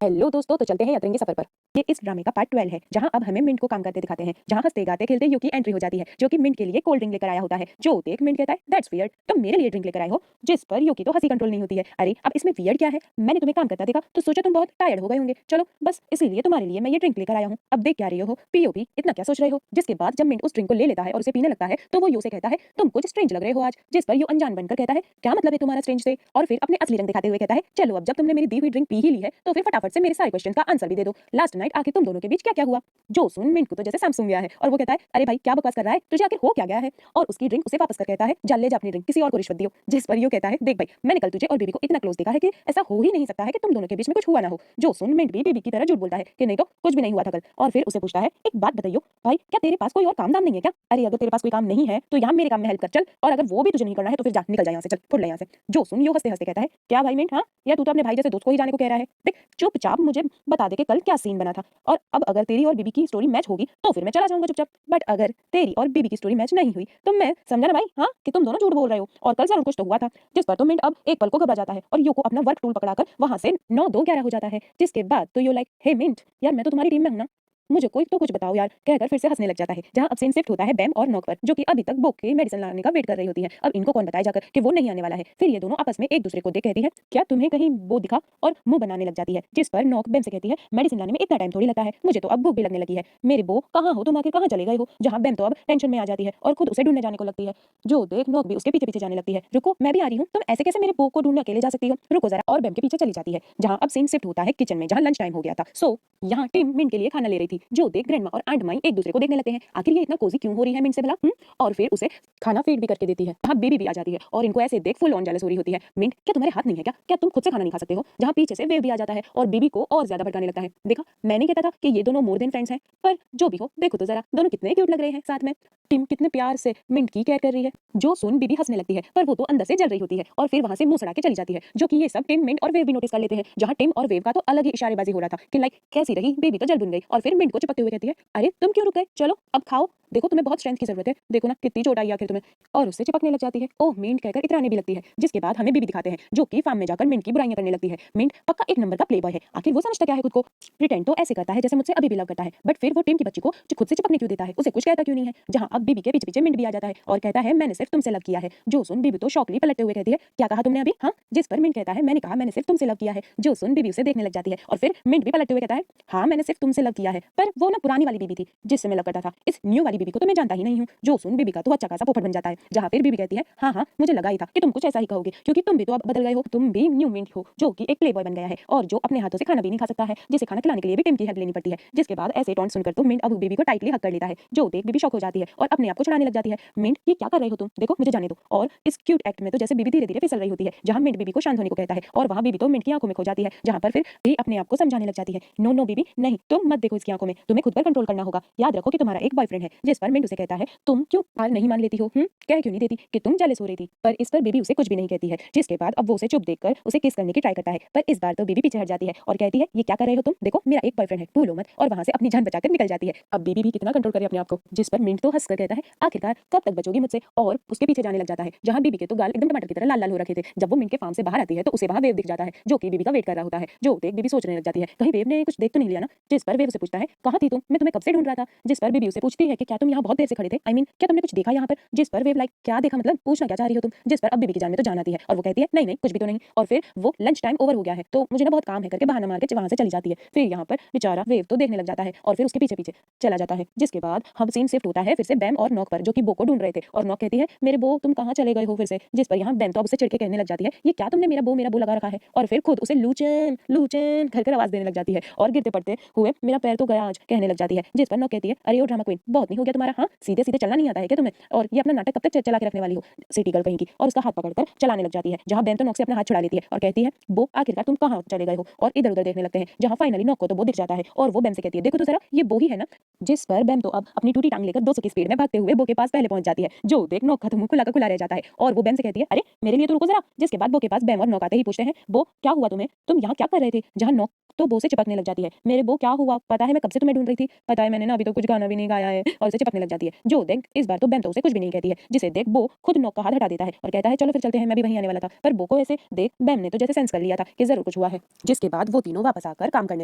Hello दोस्तों, तो चलते हैं यात्रियों सफर पर। ये इस ड्रामे का पार्ट 12 है, जहां अब हमें मिंट को काम करते दिखाते हैं, जहां हंसते गाते खेलते यू की एंट्री हो जाती है, जो कि मिंट के लिए कोल्ड ड्रिंक लेकर आया होता है। जो देख मिंट कहता है दैट्स वियर्ड, तुम मेरे लिए ड्रिंक लेकर आए हो। जिस पर यूकी तो हंसी कंट्रोल नहीं होती है। अरे अब इसमें वियर्ड क्या है, मैंने तुम्हें काम करता देखा तो सोचा तुम बहुत टायर्ड हो गए होंगे, चलो बस इसीलिए तुम्हारे लिए मैं ये ड्रिंक लेकर आया हूँ। अब देख क्या रही हो, पियो पी, इतना क्या सोच रहे हो। जिसके बाद जब मिंट उस ड्रिंक को ले लेता है और उसे पीने लगता है तो वो यू से कहता है तुम कुछ स्ट्रेंज लग रहे हो आज। जिस पर यू अनजान बनकर कहता है क्या मतलब है तुम्हारा स्ट्रेंज से, और फिर अपने असली रंग दिखाते हुए कहता है चलो अब जब तुमने मेरी दी हुई ड्रिंक पी ही ली है तो फिर फटाफट से मेरे सारे क्वेश्चन का आंसर भी दे दो। लास्ट नाइट आखिर तुम दोनों के बीच क्या क्या हुआ। जो सुन मिंट को तो जैसे सैमसंग गया है और वो कहता है अरे भाई क्या बकवास कर रहा है, तुझे आखिर हो क्या गया है। और उसकी ड्रिंक उसे वापस कर कहता है जा ले जा अपनी ड्रिंक, किसी और को रिश्वत दियो। जिस पर यू कहता है देख भाई मैंने कल तुझे और बीबी को इतना क्लोज देखा है कि ऐसा हो ही नहीं सकता है कि तुम दोनों के बीच में कुछ हुआ ना हो। जो सुन मिंट भी बीबी की तरह झूठ बोलता है कि नहीं तो कुछ भी नहीं हुआ था कल। और फिर उसे पूछता है एक बात बताइयो भाई, क्या तेरे पास कोई और काम दाम नहीं है क्या। अरे अगर तेरे पास कोई काम नहीं है तो यहाँ मेरे काम में हेल्प कर चल, और अगर वो भी तुझे नहीं करना है तो फिर जा निकल जा यहाँ से, चल फुट ले यहाँ से। जो सुन यू हंसते हंसते कहता है क्या भाई मिंट, हाँ या तू तो अपने भाई जैसे दोस्त को ही जाने को कह रहा है। देख चुपचाप मुझे बता दे कि कल क्या सीन बना था, और अब अगर तेरी और बीबी की स्टोरी मैच होगी तो फिर मैं चला जाऊंगा चुपचाप, बट अगर तेरी और बीबी की स्टोरी मैच नहीं हुई तो मैं समझा ना भाई, हाँ कि तुम दोनों झूठ बोल रहे हो और कल जरूर कुछ तो हुआ था। जिस पर तो मिंट अब एक पल को घबरा जाता है और यू को अपना वर्क टूल पकड़ाकर वहां से 9-2-11 हो जाता है। जिसके बाद तो यू लाइक हे मिंट यार मैं तो तुम्हारी टीम में हूं ना, मुझे कोई तो कुछ बताओ यार कहकर फिर से हंसने लग जाता है। जहां अब सीन शिफ्ट होता है बैम और नॉक पर, जो कि अभी तक बोक के मेडिसिन लाने का वेट कर रही होती है। अब इनको कौन बताया जाकर कि वो नहीं आने वाला है। फिर ये दोनों आपस में एक दूसरे को देख कहती है क्या तुम्हें कहीं वो दिखा, और मुंह बनाने लग जाती है। जिस पर नॉक बैम से कहती है मेडिसिन लाने में इतना टाइम थोड़ी लगता है, मुझे तो अब भूख भी लगने लगी है। मेरे बो कहाँ हो तुम, आखिर कहाँ चले गए हो। जहां बैम तो अब टेंशन में आ जाती है और खुद उसे ढूंढने जाने को लगती है। जो देख नॉक भी उसके पीछे पीछे जाने लगती है, रुको मैं भी आ रही हूँ, तुम ऐसे कैसे मेरे बो को ढूंढने अकेले जा सकती हो, रुको जरा, और बैम के पीछे चली जाती है। जहां अब सीन शिफ्ट होता है किचन में, जहां लंच टाइम हो गया था। सो यहाँ टीम मिंट के लिए खाना ले रही थी। जो देख ग्रैंडमा और आंट माई एक दूसरे को देखने लगते हैं, आखिर ये इतना कोजी क्यों हो रही है मिंट से भला। और फिर उसे खाना फीड भी करके देती है। हाँ बेबी भी आ जाती है और इनको ऐसे देख फुल ऑन जेलस हो रही होती है। मिंट क्या तुम्हारे हाथ नहीं है क्या, क्या तुम खुद से खाना नहीं खा सकते हो। जहाँ पीछे से वेव भी आ जाता है और बेबी को और ज्यादा भड़काने लगता है। देखा मैंने कहता था कि ये दोनों मोर देन फ्रेंड्स हैं, पर जो भी हो देखो तो जरा दोनों कितने क्यूट लग रहे हैं साथ में। टिम कितने प्यार से मिंट की केयर कर रही है। जो सुन बीबी हंसने लगती है पर वो तो अंदर से जल रही होती है और फिर वहां से मुंह सड़ा के चली जाती है। जो कि ये सब टिम मिंट और वेव भी नोटिस कर लेते हैं। जहां टिम और वेव का तो अलग ही इशारेबाजी हो रहा था कि लाइक कैसी रही बेबी तो जल बुन गई, और फिर मिंट को चिपकते हुए कहती है अरे तुम क्यों रुक गए, चलो अब खाओ, देखो तुम्हें बहुत स्ट्रेंथ की जरूरत है, देखो ना कितनी चोट आई आखिर तुम्हें। और उससे चिपकने लग जाती है। ओह मिंट कहकर इतराने भी लगती है। जिसके बाद हमें बीबी दिखाते हैं जो कि फार्म में जाकर मिंट की बुराइयां करने लगती है। मिंट पक्का एक नंबर का प्लेबॉय है, आखिर वो समझता क्या है खुद को, प्रिटेंड तो ऐसे करता है जैसे मुझसे अभी भी लव करता है, बट फिर वो टीम की बच्ची को जो खुद से चिपकने क्यों देता है, उसे कुछ कहता क्यों नहीं है। जहां अब बीबी के पीछे पीछे मिंट भी आ जाता है और कहता है मैंने सिर्फ तुमसे लव किया है। जो सुन बीबी तो शॉकली पलटते हुए कहती है क्या कहा तुमने अभी, हाँ। जिस पर मिंट कहता है मैंने कहा मैंने सिर्फ तुमसे लव किया है। जो सुन बीबी उसे देखने लग जाती है और फिर मिंट भी पलटते हुए कहता है हाँ मैंने सिर्फ तुमसे लव किया है, पर वो ना पुरानी वाली बीबी थी जिससे मैं लव करता था, इस न्यू वाली बीबी को तो मैं जानता ही नहीं हूँ। जो सुन बीबी का तो अच्छा खासा पोपट बन जाता है। जहाँ फिर बीबी कहती है हाँ हाँ मुझे लगा ही था कि तुम कुछ ऐसा ही कहोगे, क्योंकि तुम भी तो अब बदल गए हो, तुम भी न्यू मिंट हो जो कि एक प्लेबॉय बन गया है और जो अपने हाथों से खाना भी नहीं खा सकता है, जिसे खाना खिलाने के लिए भी टिम की हेल्प लेनी पड़ती है। जिसके बाद ऐसे टॉन्ट सुनकर तो मिंट अब बेबी को टाइटली हक कर लेता है। जो देख बेबी शॉक हो जाती है और अपने आप को छुड़ाने लग जाती है। मिंट ये क्या कर रहे हो तुम, देखो मुझे जाने दो। और इस क्यूट एक्ट में तो जैसे बेबी धीरे धीरे फिसल रही होती है। जहाँ मिंट बेबी को शांत होने को कहता है और वहाँ बेबी तो मिंट की आंखों में खो जाती है। जहाँ पर फिर भी अपने आप को समझाने लग जाती है नो नो बेबी नहीं, तुम मत देखो इसकी आंखों में, तुम्हें खुद पर कंट्रोल करना होगा, याद रखो कि तुम्हारा एक बॉयफ्रेंड है। जिस पर मिंट उसे कहता है तुम क्यों हार नहीं मान लेती हो, कह क्यों नहीं देती कि तुम जेलस हो रही थी। पर इस पर बेबी उसे कुछ भी नहीं कहती है। जिसके बाद अब वो उसे चुप देखकर उसे किस करने की ट्राई करता है, पर इस बार तो बेबी पीछे हट जाती है और कहती है ये क्या कर रहे हो तुम, देखो मेरा एक बॉयफ्रेंड है, भूलो मत, और वहां से अपनी जान बचाकर निकल जाती है। अब बेबी भी कितना कंट्रोल करे अपने आप को। जिस पर मिंट तो हंसकर कहता है आखिरकार कब तक बचोगी मुझसे, और उसके पीछे जाने लग जाता है। जहां बेबी के तो गाल एकदम टमाटर की तरह लाल लाल हो रखे थे। जब वो मिंट के फार्म से बाहर आती है तो उसे वहां वेव दिख जाता है जो कि बेबी का वेट कर रहा होता है। जो देख बेबी सोचने लग जाती है कहीं वेव ने कुछ देख तो नहीं लिया ना। जिस पर वेव उसे पूछता है कहाँ थी तुम, मैं तुम्हें कब से ढूंढ रहा था। जिस पर बेबी उसे पूछती है कि क्या तुम यहाँ बहुत देर से खड़े थे, आई मीन क्या तुमने कुछ देखा यहाँ पर। जिस पर वेव लाइक क्या देखा मतलब पूछना क्या चाह रही हो तुम। जिस पर अब बीबी की जान में तो जान आती है और वो कहती है नहीं नहीं कुछ भी तो नहीं, और फिर वो लंच टाइम ओवर हो गया है तो मुझे ना बहुत काम है करके बहाना मार के वहां से चली जाती है। फिर यहाँ पर बेचारा वेव तो देखने लग जाता है और फिर उसके पीछे पीछे चला जाता है। जिसके बाद हम सीन शिफ्ट होता है फिर से बैम और नॉक पर, जो कि बो को ढूंढ रहे थे और नॉक कहती है मेरे बो तुम कहाँ चले गए हो फिर से। जिस पर यहाँ बैम तो अब उसे चिढ़के कहने लग जाती है ये क्या तुमने मेरा बो लगा रखा है, और फिर खुद उसे लूचन लूचन घर आवाज देने लग जाती है और गिरते पड़ते हुए मेरा पैर तो गया आज कहने लग जाती है। जिस पर नॉक कहती है अरे ओ ड्रामा क्वीन बहुत नहीं हो गया तुम्हारा, हाँ सीधे सीधे चलना नहीं आता है क्या तुम्हें, और ये अपना नाटक कब तक चला के रखने वाली हो सिटी गर्ल कहीं की, और उसका हाथ पकड़कर चलाने लग जाती है। जहां बैम तो नॉक से अपना हाथ छुड़ा लेती है और कहती है वो आखिरकार तुम कहाँ चले गए हो, और इधर उधर देखने लगते हैं। जहां फाइनली नॉक को तो वो दिख जाता है और वो बैम से कहती है देखो तो जरा ये वो ही है ना। जिस पर बैम तो अब अपनी टूटी टांग लेकर 200 की स्पीड में भागते हुए बो के पास पहले पहुंच जाती है। जो देख नॉक का तो मुंह खुला का खुला रह जाता है और वो बैम से कहती है अरे मेरे लिए तो रुको जरा। जिसके बाद बो के पास बैम और नॉक आते ही पूछते हैं वो क्या हुआ तुम्हें, तुम यहाँ क्या कर रहे थे। जहां नॉक तो बो से चिपकने लग जाती है। मेरे बो क्या हुआ, पता है मैं कब से तुम्हें ढूंढ रही थी, पता है मैंने ना अभी तो कुछ गाना भी नहीं गाया है, और उसे चिपकने लग जाती है। जो देख इस बार तो बैम तो उसे कुछ भी नहीं कहती है, जिसे देख बो खुद नोक का हाथ हटा देता है और कहता है चलो फिर चलते हैं, मैं भी वहीं आने वाला था। पर बो को ऐसे देख बैम ने तो जैसे सेंस कर लिया था कि जरूर कुछ हुआ है, जिसके बाद वो तीनों वापस आकर काम करने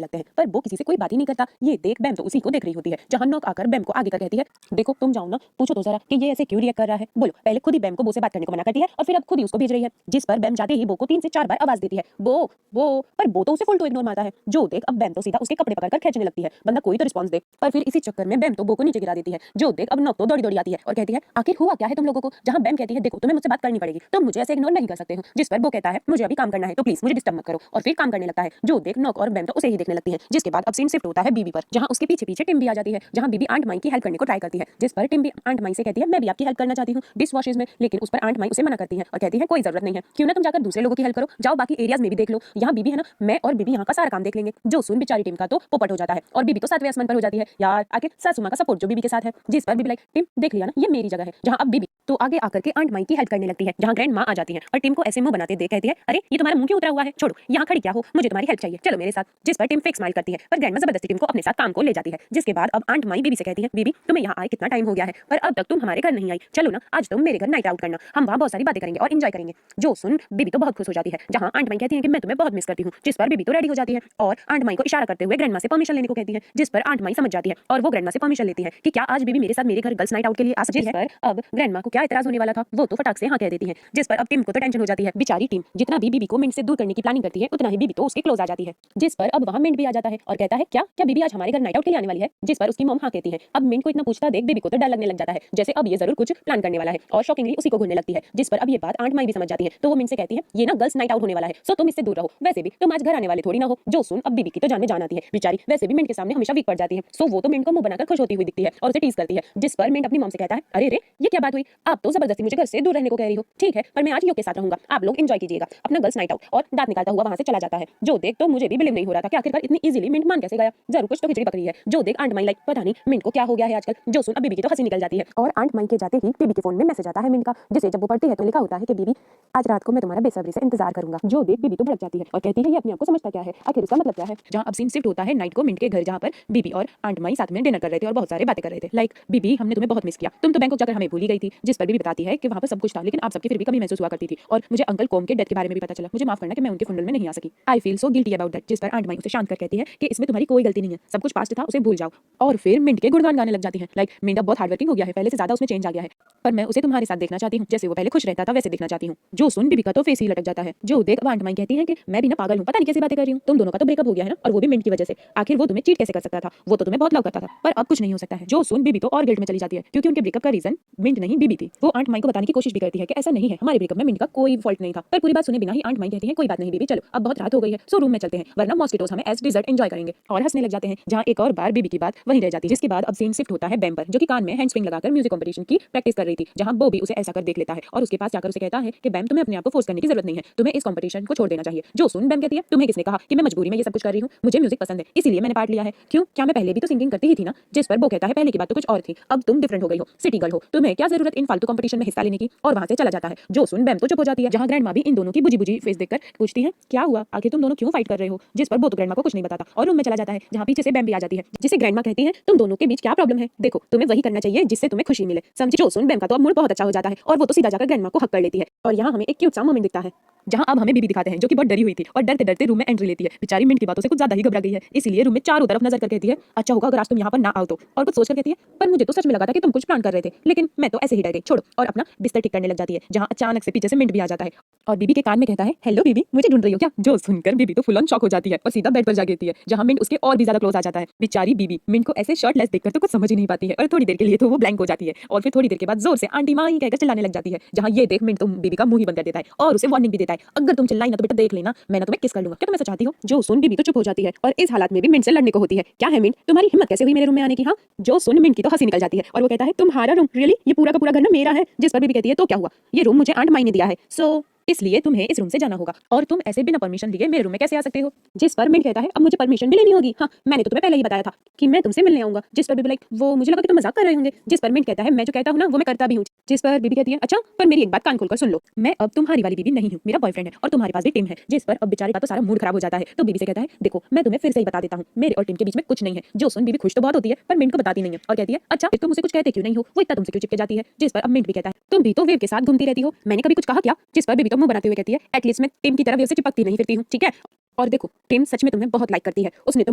लगते हैं। पर बो किसी से कोई बात ही नहीं करता। ये देख बैम तो उसी को देख रही होती है, जहां नोक आकर बैम को आगे कर कहती है देखो तुम जाओ ना, पूछो तो जरा कि ये ऐसे क्यों रिएक्ट कर रहा है। बोलो, पहले खुद ही बैम को बो से बात करने को मना करती है और फिर अब खुद ही उसको भेज रही है, जिस पर बैम जाते ही बो को 3 से 4 बार आवाज देती है बो वो। पर बो तो उसे फुल टू इग्नोर मारता है। जो देख अब बैम तो सीधा उसके कपड़े पकड़कर खींचने लगती है, बंदा कोई तो रिस्पांस दे। पर फिर इसी चक्कर में बैम तो बो को नीचे गिरा देती है। जो देख अब नोक तो दौड़ी दौड़ी आती है और कहती है आखिर हुआ क्या है तुम लोगों को। जहां बैम कहती है देखो तुम्हें मुझसे बात करनी पड़ेगी, तुम मुझे ऐसे इग्नोर नहीं कर सकते हो, जिस पर बो कहता है मुझे अभी काम करना है तो प्लीज मुझे डिस्टर्ब मत करो, और फिर काम करने लगता है। जो देख नोक और बैम तो उसे ही देखने लगती है। जिसके बाद अब सीन शिफ्ट होता है बीबी पर, जहां उसके पीछे पीछे टिम भी आ जाती है, जहां बीबी आंट माई की हेल्प करने को ट्राई करती है, जिस पर टिम भी आंट माई से कहती है मैं भी आपकी हेल्प करना चाहती हूँ डिश वॉशेज में। लेकिन उस पर आंट माई उसे मना करती है और कहती है कोई जरूरत नहीं है, क्यों ना तुम जाकर दूसरे लोगों की हेल्प करो, जाओ बाकी एरियाज में भी देख लो, यहाँ बीबी है ना, मैं और बीबी यहाँ का सारा काम देख लेंगे। जो सुन बेचारी टिम का तो पोपट हो जाता है और बीबी तो 7वें आसमान पर हो जाती है। यार आखिर सासू माँ का सपोर्ट जो बीबी के साथ है, जिस पर बीबी लाइक टिम देख लिया ना ये मेरी जगह है। जहाँ अब बीबी तो आगे आकर के आंट माई की हेल्प करने लगती है, जहाँ ग्रैंड माँ आ जाती है और टिम को ऐसे मुंह बनाते देख कहती है अरे ये तुम्हारा मुंह क्यों उतरा हुआ है, छोड़ो यहाँ खड़ी क्या हो, मुझे तुम्हारी हेल्प चाहिए, चलो मेरे साथ। जिस पर टिम फेक स्माइल करती है, पर ग्रैंड माँ जबरदस्ती टिम को अपने साथ काम को ले जाती है। जिसके बाद अब आंट माई बीबी से कहती है बीबी तुम्हें यहाँ आए कितना टाइम हो गया है, पर अब तक तुम हमारे घर नहीं आई, चलो ना आज तुम मेरे घर नाइट आउट करना, हम वहाँ बहुत सारी बातें करेंगे और एंजॉय करेंगे। जो सुन बीबी तो बहुत खुश हो जाती है, जहाँ आंट माई कहती है कि मैं तुम्हें बहुत मिस करती हूँ, जिस पर बीबी तो रेडी हो जाती है और आंट माई को इशारा करते हुए ग्रैंड माँ से परमिशन लेने को कहती है, जिस पर आंट माई समझ जाती है और वो ग्रैंड माँ से परमिशन लेती है कि क्या आज बीबी मेरे साथ मेरे घर गर्ल्स नाइट आउट के लिए आ सकती है। पर अब ग्रैंड माँ को क्या इतराज होने वाला था, वो तो फटाक से हाँ कह देती है। जिस पर अब टिम को तो टेंशन हो जाती है, बेचारी टिम जितना भी बीबी को मिंट से दूर करने की प्लानिंग करती है उतना ही बीबी तो उसके क्लोज आ जाती है। जिस पर अब वहाँ मिंट भी आ जाता है और कहता है क्या क्या बीबी आज हमारे घर नाइट आउट के लिए आने वाली है, जिस पर उसकी मॉम हाँ कहती है। अब मिंट को इतना पूछता देख बीबी को तो डर लगने लग जाता है, जैसे अब ये जरूर कुछ प्लान करने वाला है और शॉकिंगली उसी को घूरने लगती है। जिस पर अब ये बात आंट माई भी समझ जाती है, तो वो मिंट से कहती है ये ना गर्ल्स नाइट आउट होने वाला है, सो तुम इससे दूर रहो, वैसे भी तुम आज घर आने वाले थोड़ी ना हो। जो सुन अब बीबी की तो जान में जान आती है, बेचारी वैसे भी मिंट के सामने हमेशा वीक पड़ जाती है, सो वो तो मिंट को मुंह बनाकर खुश होती हुई दिखती है और उसे टीज करती है। जिस पर मिंट अपनी मॉम से कहता है अरे रे ये क्या बात हुई, आप तो जबरदस्ती मुझे घर से दूर रहने को कह रही हो, ठीक है पर मैं आज यो के साथ रहूंगा, आप लोग एंजॉय कीजिएगा अपना गर्ल्स नाइट आउट, और दांत निकालता हुआ वहां से चला जाता है। जो देख तो मुझे भी बिलीव नहीं हो रहा था कि आखिरकार इतनी इजीली मिंट मान कैसे गया, जरूर कुछ तो खिचड़ी पकड़ी है। जो देख आंट माई लाइक पता नहीं मिंट को क्या हो गया है आजकल। जो सुन अब बीबी की तो हंसी निकल जाती है और आंट माई के जाते ही बीबी के फोन में मैसेज आता है मिंट का, जिसे जब वो पढ़ती है तो लिखा होता है कि बीबी आज रात को मैं तुम्हारा बेसब्री से इंतजार करूंगा। जो देख बीबी तो भड़क जाती है और कहती है ये अपने आप को समझता क्या है, आखिर इसका मतलब क्या है। जहाँ अब सीन शिफ्ट होता है नाइट को मिंट के घर, जहाँ पर बीबी और आंट माई साथ में डिनर कर रहे थे और बहुत सारे बातें कर रहे थे, लाइक बीबी हमने तुम्हें बहुत मिस किया, तुम तो बैंकॉक जाकर हमें भूल ही गई थी। जिस पर बीबी बताती है कि वहाँ पर सब कुछ था लेकिन आप सबकी फिर भी कमी महसूस हुआ करती थी और मुझे अंकल कॉम के डेथ के बारे में भी पता चला, मुझे माफ करना कि मैं उनके फंडल में नहीं आ सकी, I feel so guilty about that. जिस पर आंट माई उसे शांत कर कहती है कि इसमें तुम्हारी कोई गलती नहीं है, सब कुछ पास्ट था उसे भूल जाओ। और फिर मिंट के गुणगान गाने लग जाती है, लाइक मिंट अब बहुत हार्डवर्किंग हो गया है, पहले से ज्यादा उसमें चेंज आ गया है, पर मैं उसे तुम्हारे साथ देखना चाहती हूँ, जैसे वो पहले खुश रहता था वैसे देखना चाहती हूँ। जो सुन बीबी का तो फेस ही लटक जाता है। जो देख अब आंट माई कहती है कि मैं भी ना पागल हूँ, पता नहीं कैसी बातें कर रही हूँ, तुम दोनों का तो ब्रेकअप हो गया है ना, और वो भी मिंट की वजह से, आखिर वो तुम्हें चीट कैसे कर सकता था, वो तो तुम्हें बहुत लव करता था, पर अब कुछ नहीं हो सकता है। जो सुन बीबी तो और गिल्ट में चली जाती है क्योंकि उनके ब्रेकअप का रीजन मिंट नहीं बीबी थी। वो आंट माई को बताने की कोशिश भी करती है कि ऐसा नहीं है, हमारे ब्रेकअप में मिंट का कोई फॉल्ट नहीं था, पर पूरी बात सुने बिना ही आंट माई कहती है कोई बात नहीं बीबी, चलो अब बहुत रात हो गई है, सो रूम में चलते हैं वरना मॉस्किटोस हमें एज डिजर्ट एंजॉय करेंगे, और हंसने लग जाते हैं। जहाँ एक और बार बीबी की बात वहीं रह जाती है। जिसके बाद अब सीन शिफ्ट होता है बैम पर, जो कि कान में हैंड स्प्रिंग लगाकर म्यूजिक कंपटीशन की प्रैक्टिस कर रही थी, जहाँ बॉबी उसे ऐसा कर देख लेता है और उसके पास जाकर उसे कहता है कि बैम तुम्हें अपने आप को फोर्स करने की जरूरत नहीं है, तुम्हें इस कंपटीशन को छोड़ देना चाहिए। जो सुन बैम कहती है तुम्हें किसने कहा कि मैं मजबूरी में ये सब कुछ कर रही हूँ, मुझे म्यूजिक पसंद है इसीलिए मैंने पार्ट लिया है, क्यों क्या मैं पहले भी तो सिंगिंग करती ही थी ना। जिस पर वो कहता है पहले की बात तो कुछ और थी, अब तुम डिफरेंट हो गई हो, सिटी गर्ल हो, तुम्हें क्या जरूरत इन फालतू कंपटीशन में हिस्सा लेने की, और वहां से चला जाता है। जो सुन बैम तो चुप हो जाती है, जहाँ ग्रैंड माँ भी इन दोनों की बुझी बुझी फेस देखकर पूछती है क्या हुआ, आखिर तुम दोनों क्यों फाइट कर रहे हो। जिस पर वो तो ग्रैंड माँ को कुछ नहीं बताता और रूम में चला जाता है, जहाँ पीछे से बैम भी आ जाती है, जिसे ग्रैंड माँ कहती है तुम दोनों के बीच क्या प्रॉब्लम है, देखो तुम्हें वही करना चाहिए जिससे तुम्हें खुशी मिले, समझी। जो सुन बैम का तो अब मूड बहुत अच्छा हो जाता है और वो तो सीधा जाकर ग्रैंड माँ को हक कर लेती है। और यहाँ हमें एक क्यूट सा मोमेंट दिखता है, जहाँ अब हमें बीबी दिखाते हैं जो कि बहुत डरी हुई थी और डरते डरते रूम में एंट्री लेती है। बेचारी मिंट की बातों से कुछ ज्यादा ही घबरा गई है, इसलिए रूम में चारों तरफ नजर कर कहती है अच्छा होगा अगर आज तुम यहाँ पर ना आओ तो, और कुछ सोचकर कहती है पर मुझे तो सच में लगा था कि तुम कुछ प्लान कर रहे थे, लेकिन मैं तो ऐसे ही डर गई, छोड़ो, और अपना बिस्तर ठीक करने लग जाती है। जहाँ अचानक से पीछे से मिंट भी आ जाता है और बीबी के कान में कहता है हेलो बीबी मुझे ढूंढ रही हो क्या। जो सुनकर बीबी तो फुल ऑन शॉक हो जाती है और सीधा बेड पर जा गिरती है, जहाँ मिंट उसके और भी ज्यादा क्लोज आ जाता है। बेचारी बीबी मिंट को ऐसे शर्टलेस देखकर तो कुछ समझ ही नहीं पाती है और थोड़ी देर के लिए तो वो ब्लैंक हो जाती है और फिर थोड़ी देर के बाद जोर से आंटी माँ ही कहकर चिल्लाने लग जाती है। जहाँ ये देख मिंट तो बीबी का मुंह ही बंद कर देता है और उसे वार्निंग भी देता है अगर तुम चिल्लाई ना तो बेटा देख लेना मैं ना तुम्हें किस कर लूंगा, क्या तुम ऐसा चाहती हो। जो सुन बीबी तो चुप हो जाती है और इस हालत में भी मिंट से लड़ने को होती है। क्या है मिंट तुम्हारी हिम्मत कैसे हुई मेरे रूम में आने की। हाँ जो सुन मिंट की तो हंसी निकल जाती है और वो कहता है तुम्हारा रूम रियली, ये पूरा का पूरा घर ना मेरा है। जिस पर बीबी कहती है तो क्या हुआ, ये रूम मुझे आंट माई ने दिया है, सो इसलिए तुम्हें इस रूम से जाना होगा और तुम ऐसे बिना परमिशन लिए मेरे रूम में कैसे आ सकते हो। जिस पर मिंट कहता है अब मुझे परमिशन भी लेनी होगी। हाँ मैंने तो तुम्हें पहले ही बताया था कि मैं तुमसे मिलने आऊंगा। जिस पर बीबी लाइक वो मुझे लगा कि तुम मजाक कर रहे होंगे। जिस पर मिंट कहता है मैं जो कहता हूँ ना वो मैं करता भी हूँ। जिस पर बीबी कहती है अच्छा पर मेरी एक बात कान खोलकर सुन लो, मैं अब तुम्हारी वाली बीबी नहीं हूँ, मेरा बॉयफ्रेंड है और तुम्हारे पास भी टिम है। जिस पर अब बेचारे का तो सारा मूड खराब हो जाता है। तो बीबी से कहता है देखो मैं तुम्हें फिर से ही बता देता हूँ मेरे और टिम के बीच में कुछ नहीं है। जो सुन बीबी खुश तो बहुत होती है पर मिंट को बताती नहीं है और कहती है अच्छा फिर तुम मुझे कुछ कहते क्यों नहीं हो, वो इतना तुमसे क्यों चिपके जाती है। जिस पर अब मिंट भी कहता है तुम भी तो वेव के साथ घूमती रहती हो, मैंने कभी कुछ कहा क्या। जिस पर बीबी तो मुंह बनाते हुए कहती है एटलीस्ट मैं टिम की तरह वेव से चिपकती नहीं फिरती हूँ, ठीक है। और देखो टिम सच में तुम्हें बहुत लाइक करती है, उसने तो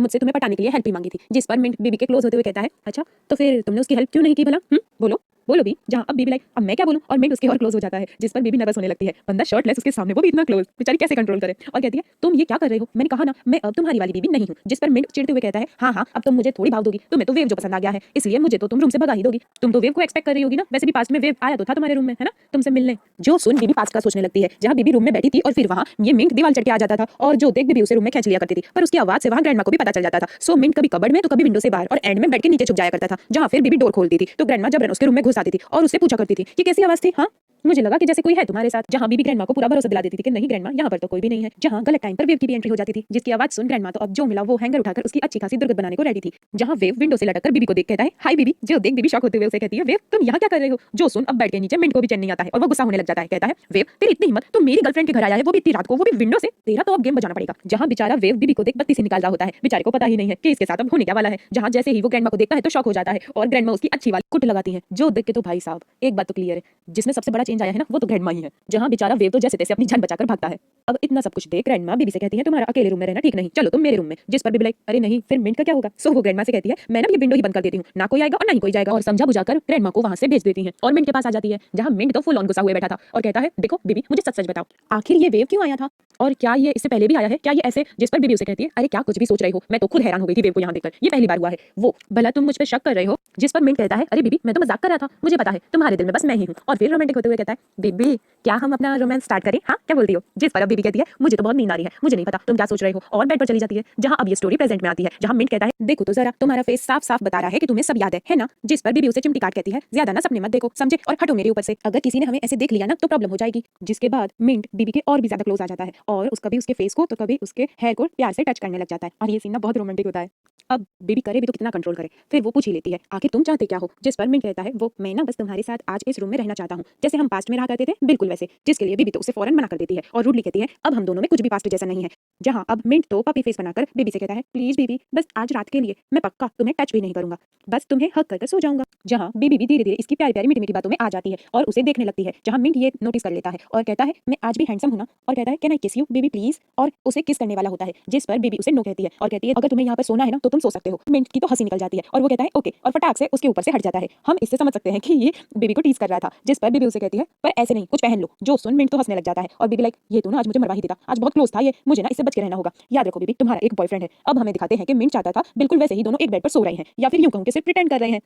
मुझसे तुम्हें पटाने के लिए हेल्प भी मांगी थी। जिस पर मिंट बीबी के क्लोज होते हुए कहता है अच्छा तो फिर तुमने उसकी हेल्प क्यों नहीं की भला, बोलो बोलो भी। जहाँ अब बीबी लाइक अब मैं क्या बोलूं और मिंट उसके और क्लोज हो जाता है। जिस पर बीबी नर्वस होने लगती है, बंदा शर्टलेस उसके सामने वो भी इतना क्लोज, बेचारी कैसे कंट्रोल करे। और कहती है तुम ये क्या कर रहे हो, मैंने कहा ना मैं अब तुम्हारी वाली बीबी नहीं हूँ। जिस पर मिंट चिढ़ते हुए कहता है हाँ हाँ अब तुम मुझे थोड़ी भाव दोगी, तुम्हें तो वेव जो पसंद आ गया है इसलिए मुझे तो तुम रूम से भगा ही दोगी। तुम तो वेव को एक्सपेक्ट कर रही होगी ना, वैसे भी पास्ट में वेव आया तो था तुम्हारे रूम में है ना तुमसे मिलने। जो सुन बीबी पास्ट का सोचने लगती है जहाँ बीबी रूम में बैठी थी और फिर वहाँ ये मिंट दीवार चढ़ के आ जाता था और जो देख बीबी उसे रूम में खींच लिया करती थी, पर उसकी आवाज से वहाँ ग्रैंडमा को भी पता चल जाता था। सो मिंट कभी कबर्ड में तो कभी विंडो से बाहर और एंड में बेड के नीचे छुप जाया करता था जहाँ फिर बीबी डोर खोलती थी तो ग्रैंडमा जबरन उसके रूम में घुस आती थी और उससे पूछा करती थी कि कैसी आवाज थी। हाँ मुझे लगा कि जैसे कोई है तुम्हारे साथ। जहाँ बीबी ग्रैंडमा को पूरा भरोसा दिला देती थी कि नहीं ग्रैंडमा यहाँ पर तो कोई भी नहीं है। जहाँ गलत टाइम पर वेव की भी एंट्री हो जाती थी जिसकी आवाज सुन ग्रैंडमा तो अब जो मिला वो हैंगर उठाकर उसकी अच्छी खासी दुर्गत बनाने को रेडी थी। जहाँ वेव विंडो से लटककर बीबी को देख कहता है हाय बीबी। जो देख बीबी शॉक होते हुए उसे कहती है वेव तुम यहाँ क्या कर रहे हो। जो सुन अब बेड के नीचे मिंट को भी चैन नहीं आता है और वो गुस्सा होने लग जाता है। कहता है वेव तेरी इतनी हिम्मत, तुम मेरी गर्लफ्रेंड के घर आया है वो भी इतनी रात को, वो भी विंडो से, तेरा तो अब गेम बजाना पड़ेगा। जहाँ बेचारा वेव बीबी को देख बत्ती से निकाल रहा होता है, बेचारे को पता ही नहीं है कि इसके साथ अब होने क्या वाला है। जहाँ जैसे ही वो ग्रैंडमा को देखता है तो शॉक हो जाता है और ग्रैंडमा उसकी अच्छी वाली कुट लगाती है। जो देख के तो भाई साहब एक बात तो क्लियर है, जिसमें सबसे बड़ा चेंज आया है ना वो तो ग्रैंडमा ही है। जहाँ बेचारा वेव तो जैसे तैसे अपनी जान बचाकर भागता है। अब इतना सब कुछ देख ग्रैंडमा बीबी से कहती है तुम्हारा अकेले रूम में रहना ठीक नहीं, चलो तुम मेरे रूम में। जिस पर बीबी लाइक अरे नहीं फिर मिंट का क्या होगा। सो वो ग्रैंडमा से कहती है मैं ना ये विंडो ही बंद कर देती हूँ, ना कोई आएगा और ना ही कोई जाएगा। और समझा बुझाकर ग्रैंडमा को वहां से भेज देती है और मिंट के पास आ जाती है जहाँ मिंट तो फुल ऑन गुस्सा हुए बैठा था और कहता है देखो बीबी मुझे सच सच बताओ आखिर ये वेव क्यों आया था और क्या ये इससे पहले भी आया है, क्या ये ऐसे। जिस पर बीबी उसे कहती है अरे क्या कुछ भी सोच रही हो, मैं तो खुद हैरान हो गई थी वेव को यहाँ देखकर, ये पहली बार हुआ है। वो भला तुम मुझ पर शक कर रहे हो। जिस पर मिंट कहता है अरे बीबी मैं तो मजाक कर रहा था, मुझे पता है तुम्हारे दिल में बस मैं ही हूँ। और फिर रोमांटिक होते हुए कहता है बीबी क्या हम अपना रोमांस स्टार्ट करें, हाँ क्या बोलती हो। जिस पर अब बीबी कहती है मुझे तो बहुत नींद आ रही है, मुझे नहीं पता तुम क्या सोच रहे हो और बेड पर चली जाती है। जहाँ अब ये स्टोरी प्रेजेंट में आती है जहाँ मिंट कहता है देखो तो जरा तुम्हारा फेस साफ साफ बता रहा है कि तुम्हें सब याद है ना। जिस पर बीबी उसे चिमटी काट कहती है ज्यादा ना सपने मत देखो समझे और हटो मेरे ऊपर से, अगर किसी ने हमें ऐसे देख लिया ना तो प्रॉब्लम हो जाएगी। जिसके बाद मिंट बीबी के और भी ज्यादा क्लोज आ जाता है और कभी उसके फेस को तो कभी उसके हेयर को प्यार से टच करने लग जाता है और ये सीन ना बहुत रोमांटिक होता है। अब बेबी करे भी तो कितना कंट्रोल करे, फिर वो पूछ ही लेती है आखिर तुम चाहते क्या हो। जिस पर मिंट कहता है वो मैं ना बस तुम्हारे साथ आज इस रूम में रहना चाहता हूँ जैसे हम पास्ट में रहा करते थे बिल्कुल वैसे। जिसके लिए बेबी तो उसे फौरन मना कर देती है और रूडली कहती है अब हम दोनों में कुछ भी पास्ट जैसा नहीं है। जहाँ अब मिंट तो पपी फेस बनाकर बेबी से कहता है प्लीज बेबी बस आज रात के लिए मैं पक्का तुम्हें टच भी नहीं करूंगा, बस तुम्हें हक कर सो जाऊंगा। जहाँ बेबी भी धीरे धीरे इसकी प्यारी प्यारी मीठी मीठी बातों में आ जाती है और उसे देखने लगती है। जहाँ मिंट ये नोटिस कर लेता है और कहता है मैं आज भी हैंडसम हूं ना, और कहता है कैन आई किस यू बेबी प्लीज, और उसे किस करने वाला होता है। जिस पर बेबी उसे नो कहती है और कहती है अगर तुम्हें यहाँ पर सोना है ना तो तुम सो सकते हो। मिंट की तो हंसी निकल जाती है और वो कहता है ओके और फटाक से उसके ऊपर से हट जाता है। हम इससे समझ सकते हैं कि ये बेबी को टीज कर रहा था। जिस पर बेबी उसे कहती है पर ऐसे नहीं कुछ पहन लो। जो सुन मिंट तो हंसने लग जाता है और बेबी लाइक ये तो ना आज मुझे मरवा ही देता, आज बहुत क्लोज था ये, मुझे ना इससे बच के रहना होगा। याद रखो बेबी तुम्हारा एक बॉयफ्रेंड है। अब हमें दिखाते हैं कि मिंट चाहता था बिल्कुल वैसे ही दोनों एक बेड पर सो रहे हैं या फिर यूं कहूं कि सिर्फ प्रिटेंड कर रहे हैं।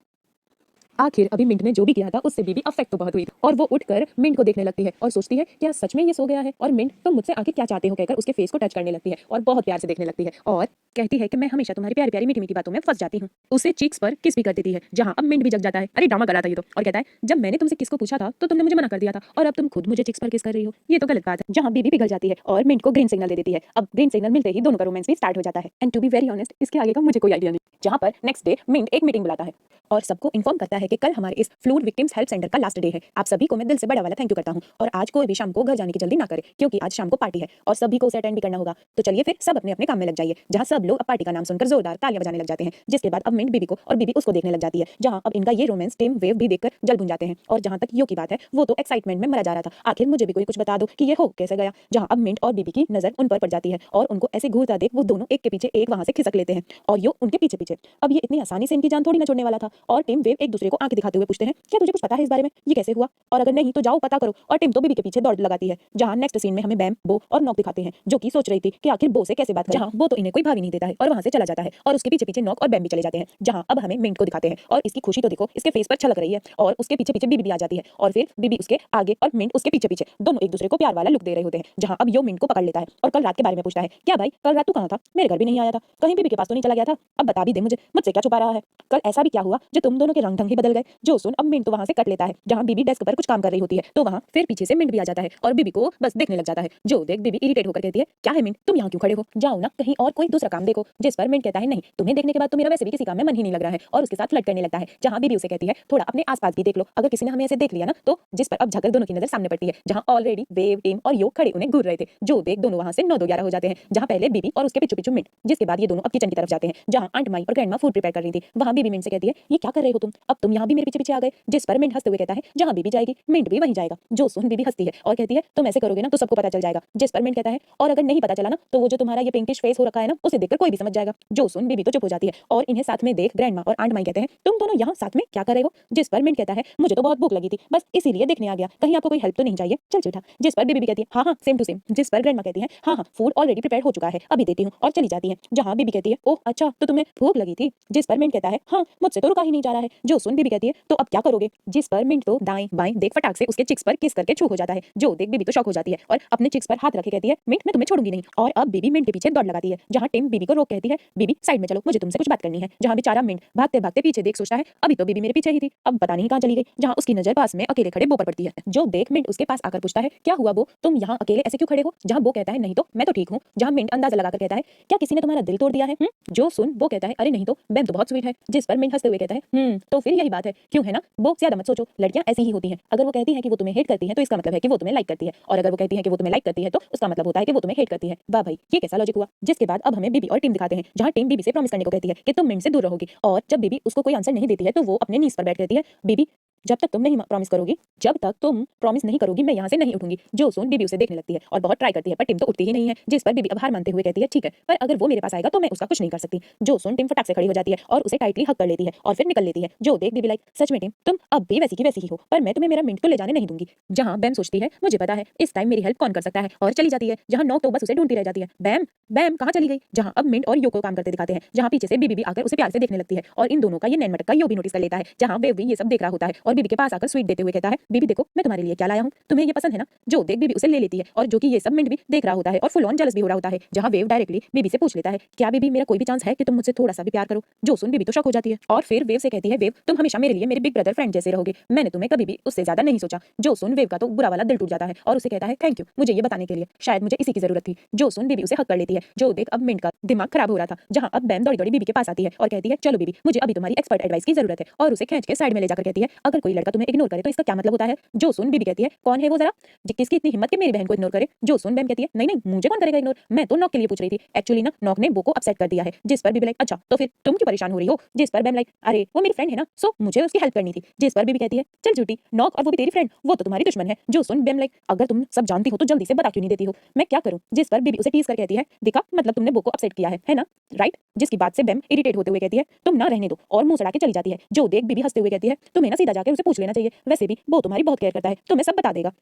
आखिर अभी मिंट ने जो भी किया था उससे बीबी अफेक्ट तो बहुत हुई थी और वो उठकर मिंट को देखने लगती है और सोचती है क्या सच में ये सो गया है। और मिंट तुम मुझसे आखिर क्या चाहते हो कहकर उसके फेस को टच करने लगती है और बहुत प्यार से देखने लगती है और कहती है कि मैं हमेशा तुम्हारी प्यारी प्यारी मीठी मीठी बातों में फंस जाती हूँ। उसे चीक्स पर किस भी कर देती है जहाँ अब मिंट भी जग जाता है, अरे ड्रामा कर रहा था ये तो, और कहता है जब मैंने तुमसे किस को पूछा था तो तुमने मुझे मना कर दिया था और अब तुम खुद मुझे चिक्स पर किस कर रही हो, ये तो गलत बात है। जहाँ बीबी पिघल जाती है और मिंट को ग्रीन सिग्नल दे देती है। अब ग्रीन सिग्नल मिलते ही दोनों का रोमांस भी स्टार्ट हो जाता है and to be very honest इसके आगे का मुझे कोई आइडिया नहीं। जहाँ पर नेक्स्ट डे मिंट एक मीटिंग बुलाता है और सबको इन्फॉर्म करता है कि कल हमारे इस फ्लूड विक्टिम्स हेल्प सेंटर का लास्ट डे है। आप सभी को मैं दिल से बड़ा वाला थैंक यू करता हूँ और आज कोई भी शाम को घर जाने की जल्दी ना करे क्योंकि आज शाम को पार्टी है और सभी को उसे अटेंड भी करना होगा। तो चलिए फिर सब अपने अपने काम में लग जाइए। जहाँ सब लोग अब पार्टी का नाम सुनकर जोरदार तालियां बजाने लग जाते हैं। जिसके बाद अब मिंट बीबी को और बीबी उसको देखने लग जाती है। जहाँ अब इनका ये रोमांस टिम वेव भी देखकर जल भुन जाते हैं। और जहाँ तक यो की बात है वो तो एक्साइटमेंट में मरा जा रहा था, आखिर मुझे भी कोई कुछ बता दो कि ये हो कैसे गया। जहाँ अब मिंट और बीबी की नजर उन पर पड़ जाती है और उनको ऐसे घूरता देख वो दोनों एक के पीछे एक वहां से खिसक लेते हैं और यो उनके पीछे पीछे। अब ये इतनी आसानी से इनकी जान थोड़ी ना छोड़ने वाला था और टिम वेव एक दूसरे को आंखें दिखाते हुए पूछते हैं क्या तुझे कुछ पता है इस बारे में, ये कैसे हुआ, और अगर नहीं तो जाओ पता करो। और टिम तो बीबी के पीछे दौड़ लगाती है। जहाँ नेक्स्ट सीन में हमें बैम, बो और नॉक दिखाते हैं जो कि सोच रही थी कि आखिर बो से कैसे बात करें। जहाँ बो तो इन्हें कोई भावी नहीं देता है और वहां से चला जाता है और उसके पीछे पीछे नॉक और बैम भी चले जाते हैं, जहां अब हमें मिंट को दिखाते हैं और इसकी खुशी तो देखो इसके फेस पर छलक रही है और उसके पीछे पीछे बीबी भी आ जाती है और फिर बीबी उसके आगे और मिंट उसके पीछे पीछे दोनों एक दूसरे को प्यार वाला लुक दे रहे होते हैं, जहां अब यो मिंट को पकड़ लेता है और कल रात के बारे में पूछता है, क्या भाई कल रात तू कहाँ था, मेरे घर भी नहीं आया था, कहीं बीबी के पास तो नहीं चला गया था, अब बता भी दे मुझे, मुझसे क्या छुपा रहा है, कल ऐसा भी क्या हुआ जो तुम दोनों के रंग ढंग ही बदल गए। जो सुन अब मिंट तो वहां से कट लेता है, जहां बीबी डेस्क पर कुछ काम कर रही होती है तो वहां फिर पीछे से मिंट भी आ जाता है और बीबी को बस देखने लग जाता है। जो देख बीबी इरिटेट होकर कहती है, क्या है मिंट तुम यहाँ क्यों खड़े हो, जाओ ना कहीं और कोई दूसरा काम देखो। जिस पर मिंट कहता है, नहीं तुम्हें देखने के बाद तो मेरा वैसे भी किसी काम में मन ही नहीं लग रहा है और उसके साथ फ्लर्ट करने लगता है, जहां बीबी उसे कहती है थोड़ा अपने आसपास भी देख लो, अगर किसी ने हमें ऐसे देख लिया ना तो। जिस पर अब झकर दोनों की नजर सामने पड़ती है, जहां ऑलरेडी वेव टीम और यो खड़े उन्हें घूर रहे थे। जो देख दोनों वहां से 9-2-11 हो जाते हैं, जहां पहले बीबी और उसके पीछे पीछे मिंट। जिसके बाद ये दोनों अब किचन की तरफ जाते हैं, जहां आंट माई और ग्रैंडमा फूड प्रिपेयर कर रही थी। वहां बीबी मिंट से कहती है, ये क्या कर रहे हो तुम, अब तुम यहाँ भी मेरे पीछे पीछे आ गए। जिस पर मिंट हंसते हुए कहता है, जहां बीबी जाएगी मिंट भी वहीं जाएगा। जो सुन बीबी हंसती है और कहती है, तुम ऐसे करोगे ना तो सबको पता चल जाएगा। जिस पर मिंट कहता है, और अगर नहीं पता चला ना तो वो जो तुम्हारा ये पिंकिश फेस हो रखा है ना उसे देखकर कोई भी समझ जाएगा। जो सुन बीबी तो चुप हो जाती है और इन्हें साथ में देख ग्रैंडमा और आंट माई कहते हैं, तुम दोनों यहाँ साथ में क्या कर रहे हो। जिस पर मिंट कहता है, मुझे तो बहुत भूख लगी थी बस इसीलिए देखने आ गया, कहीं आपको कोई हेल्प तो नहीं चाहिए, चल चूठा। जिस पर बीबी कहती है, हाँ हाँ सेम टू सेम। जिस पर ग्रैंडमा कहती है, हाँ हाँ फूड ऑलरेडी प्रिपेयर हो चुका है, अभी देती हूँ, और चली जाती है। जहाँ बीबी कहती है, ओह अच्छा तो तुम्हें भूख लगी थी। जिस पर मिंट कहता है, हाँ मुझसे तो रुका ही नहीं जा रहा है। जो सुन बीबी कहती है, तो अब क्या करोगे। जिस पर मिंट तो दाएं बाएं देख फटाक से उसके चिक्स पर किस करके छू हो जाता है। जो देख बीबी तो शॉक हो जाती है और अपने चिक्स पर हाथ रखे कहती है, मिंट मैं तुम्हें छोड़ूंगी नहीं। और अब बीबी मिंट के पीछे दौड़ लगाती है, जहाँ टिम बीबी को रोक कहती है, बीबी साइड में चलो मुझे तुमसे कुछ बात करनी है। जहाँ बेचारा मिंट भागते भागते पीछे देख सोचता है, अभी तो बीबी मेरे पीछे ही थी, अब पता नहीं कहाँ चली गई। जहाँ उसकी नजर पास में अकेले खड़े बो पर पड़ती है। जो देख मिंट उसके पास आकर पूछता है, क्या हुआ बो, तुम यहाँ अकेले ऐसे क्यों खड़े हो। जहाँ बो कहता है, नहीं तो मैं तो ठीक हूँ। जहाँ मिंट अंदाजा लगाकर कहता है, क्या किसी ने तुम्हारा दिल तोड़ दिया है। जो सुन वो कहता है, अरे नहीं तो बैम तो बहुत स्वीट है। जिस पर मिंट हंसते हुए कहता है, तो फिर यही बात है, क्यों है ना। वो ज्यादा मत सोचो, लड़कियां ऐसी ही होती हैं, अगर वो कहती है कि वो तुम्हें हेट करती है तो इसका मतलब है कि वो तुम्हें लाइक करती है, और अगर वो कहती है कि वो तुम्हें लाइक करती है तो उसका मतलब होता है कि वो तुम्हें हेट करती है। वाह भाई ये कैसा लॉजिक हुआ। जिसके बाद अब हमें बीबी और टीम दिखाते हैं, जहाँ टीम बीबी से प्रॉमिस करने को कहती है कि तुम मिंट से दूर रहोगी, और जब बीबी उसको कोई आंसर नहीं देती है तो वो अपने नीज पर बैठ कहती है, बीबी जब तक तुम नहीं प्रॉमिस करोगी, जब तक तुम प्रॉमिस नहीं करोगी मैं यहाँ से नहीं उठूंगी। जो सुन बीबी उसे देखने लगती है और बहुत ट्राई करती है पर टिम तो उठती ही नहीं है। जिस पर बीबी अब हार मानते हुए कहती है, ठीक है पर अगर वो मेरे पास आएगा तो मैं उसका कुछ नहीं कर सकती। जो सुन टिम फटाक से खड़ी हो जाती है और उसे टाइटली हक कर लेती है और फिर निकल लेती है। जो देख बीबी लाइक, सच में टिम तुम अब भी वैसी की वैसी ही हो, पर मैं तुम्हें मेरा मिंट तो ले जाने नहीं दूंगी। जहाँ बैम सोचती है, मुझे पता है इस टाइम मेरी हेल्प कौन कर सकता है, और चली जाती है। जहाँ नॉक तो बस उसे ढूंढती रह जाती है, बैम बैम कहाँ चली गई। जहाँ अब मिंट और यो को काम करते दिखाते हैं, जहाँ पीछे से बीबी भी आकर उसे प्यार से देखने लगती है और इन दोनों का ये नैन मटक का यो भी नोटिस कर लेता है। जहाँ वेव भी ये सब देख रहा होता है और बीबी के पास आकर स्वीट देते हुए कहता है, बीबी देखो मैं तुम्हारे लिए क्या लाया हूँ, तुम्हें ये पसंद है ना। जो देख बीबी उसे ले लेती है और जो कि ये सब मिंट भी देख रहा होता है और फुल ऑन जेलस भी हो रहा होता है। जहाँ वेव डायरेक्टली बीबी से पूछ लेता है, क्या बीबी मेरा कोई भी चांस है कि तुम मुझसे थोड़ा सा भी प्यार करो। जो सुन बीबी तो शॉक हो जाती है और फिर वेव से कहती है, वेव तुम हमेशा मेरे लिए मेरे बिग ब्रदर फ्रेंड जैसे रहोगे, मैंने तुम्हें कभी भी उससे ज्यादा नहीं सोचा। जो सुन वेव का तो बुरा वाला दिल टूट जाता है और उसे कहता है, थैंक यू मुझे ये बताने के लिए, शायद मुझे इसी की जरूरत थी। जो सुन बीबी उसे हक कर लेती है। जो देख अब मिंट का दिमाग खराब हो रहा था, जहाँ अब बैम दौड़ी दौड़ी बीबी के पास आती है और कहती है, चलो बीबी मुझे अभी तुम्हारी एक्सपर्ट एडवाइस की जरूरत है, और उसे खींच के साइड में ले जाकर कहती है, अगर कोई लड़का तुम्हें इग्नोर करे तो इसका क्या मतलब होता है। जो सुन बीबी कहती है, कौन है वो जरा, किसकी इतनी हिम्मत कि मेरी बहन को इग्नोर करे। जो सुन बैम कहती है, नहीं नहीं मुझे कौन करेगा इग्नोर, मैं तो नॉक के लिए पूछ रही थी, एक्चुअली ना नॉक ने बो को अपसेट कर दिया है। जिस पर बीबी लाइक, अच्छा तो फिर तुम क्यों परेशान हो रही हो। जिस पर बैम लाइक, अरे वो मेरी फ्रेंड है ना, सो मुझे उसकी हेल्प करनी थी। जिस पर बीबी कहती है, चल झूठी, नॉक और वो भी तेरी फ्रेंड, वो तो तुम्हारी दुश्मन है। जो सुन बैम लाइक, अगर तुम सब जानती हो तो जल्दी से बता क्यों नहीं देती हो, मैं क्या करूं। जिस पर बीबी उसे टीज कर कहती है, दिखा मतलब तुमने बो को अपसेट किया है ना, राइट। जिसकी बात से बैम इरिटेट होते हुए कहती है, तुम ना रहने दो, और मुंह सड़ा के चली जाती है। जो देख बीबी हंसते हुए कहती है, तुम्हें ना सीधा जाकर उसे पूछ लेना चाहिए, वैसे भी वो तुम्हारी बहुत केयर करता है, तुम्हें सब बता देगा।